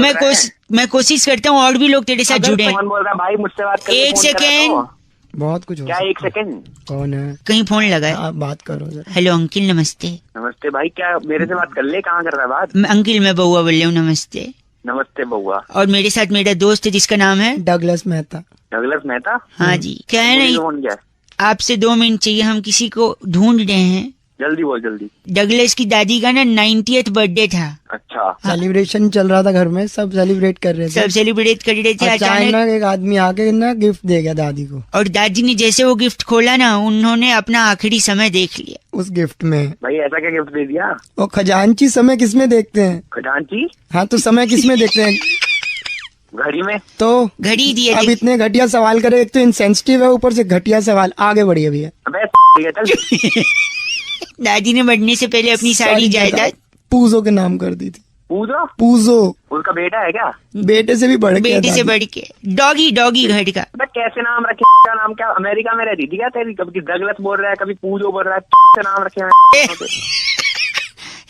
मैं कोशिश करता हूँ और भी लोग तेरे साथ जुड़े। कौन बोल रहा भाई? मुझसे बात कर। एक सेकेंड। बहुत कुछ हो क्या? एक सेकेंड। कौन है? कहीं फोन लगा है। आप बात करो सर। हेलो अंकिल नमस्ते। नमस्ते भाई, क्या मेरे से बात कर ले? कहाँ कर रहा है बात? अंकिल मैं बउआ बोल रहा हूँ। नमस्ते। नमस्ते बउआ। और मेरे साथ मेरा दोस्त है जिसका नाम है डगलस मेहता। डगलस मेहता? हाँ जी। क्या है नहीं, कौन क्या? आपसे 2 मिनट चाहिए। हम किसी को ढूंढ रहे हैं जल्दी बोल जल्दी। डगलस की दादी का ना 90th बर्थडे था। अच्छा। सेलिब्रेशन चल रहा था घर में, सब सेलिब्रेट कर रहे थे। सब सेलिब्रेट कर रहे थे। अचानक एक आदमी आके ना गिफ्ट दे गया दादी को, और दादी ने जैसे वो गिफ्ट खोला ना, उन्होंने अपना आखिरी समय देख लिया उस गिफ्ट में। भाई ऐसा क्या गिफ्ट दे दिया? वो खजांची समय किसमें देखते हैं? खजांची? हाँ तो समय किसमें देखते हैं? घड़ी में। तो घड़ी दिए। अब इतने घटिया सवाल करे, एक तो इनसेंसिटिव है, ऊपर से घटिया सवाल। आगे बढ़िए भैया। दादी ने मरने से पहले अपनी सारी जायदाद पूजो के नाम कर दी थी। पूजो? पूजो उसका बेटा है क्या? बेटे से भी बढ़ के। बेटे से बढ़ के। डॉगी घर का। कैसे नाम रखे? क्या नाम? क्या अमेरिका में रहती थी क्या तेरी? कभी डगलस बोल रहा है, कभी पूजो बोल रहा है, नाम रखे।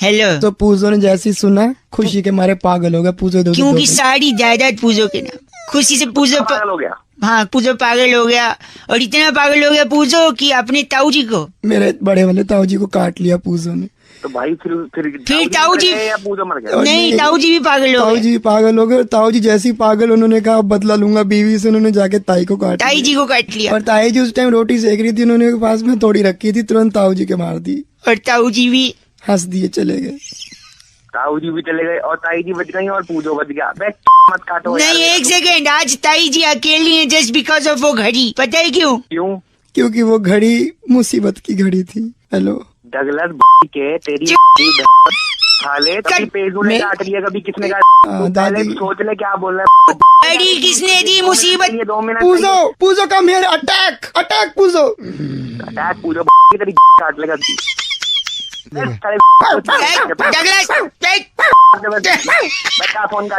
हेलो। तो पूजो ने जैसी सुना, खुशी के मारे पागल हो गया। पूजो दो क्योंकि सारी जायदाद पूजो के नाम। खुशी से पूजो पागल हो गया। हाँ, पूजो पागल हो गया, और इतना पागल हो गया पूजो कि अपने ताऊ जी को, मेरे बड़े वाले ताऊ जी को काट लिया पूजो ने। तो भाई फिर ताऊ जी या पूजो मर गया? नहीं, ताऊ जी भी पागल हो गए। ताऊ जी पागल हो गए। ताऊ जी जैसी पागल, उन्होंने कहा बदला लूंगा बीवी से। उन्होंने जाके ताई को काट ताई जी को काट लिया। और ताई जी उस टाइम रोटी सेक रही थी, उन्होंने पास में थोड़ी रखी थी, तुरंत ताऊ जी के मार दी। और ताऊ जी भी हंस दिए, चले गए। ताऊ जी भी चले गए और ताई जी बच गई और पूजो बच गया। मत काटो। नहीं, एक सेकेंड, आज ताई जी अकेली है जस्ट बिकॉज ऑफ वो घड़ी। पता है क्यों? क्योंकि वो घड़ी मुसीबत की घड़ी थी। हेलो डगलस के तेरी साले, कभी पेजू ने काट लिया, कभी किसने काट। दादी सोच ले क्या बोल रहा है। घड़ी किसने दी? मुसीबत। 2 minute. Pujo come here. Attack Pujo. Attack Pujo तेरी काट लेगा। डगलस बच्चा फोन का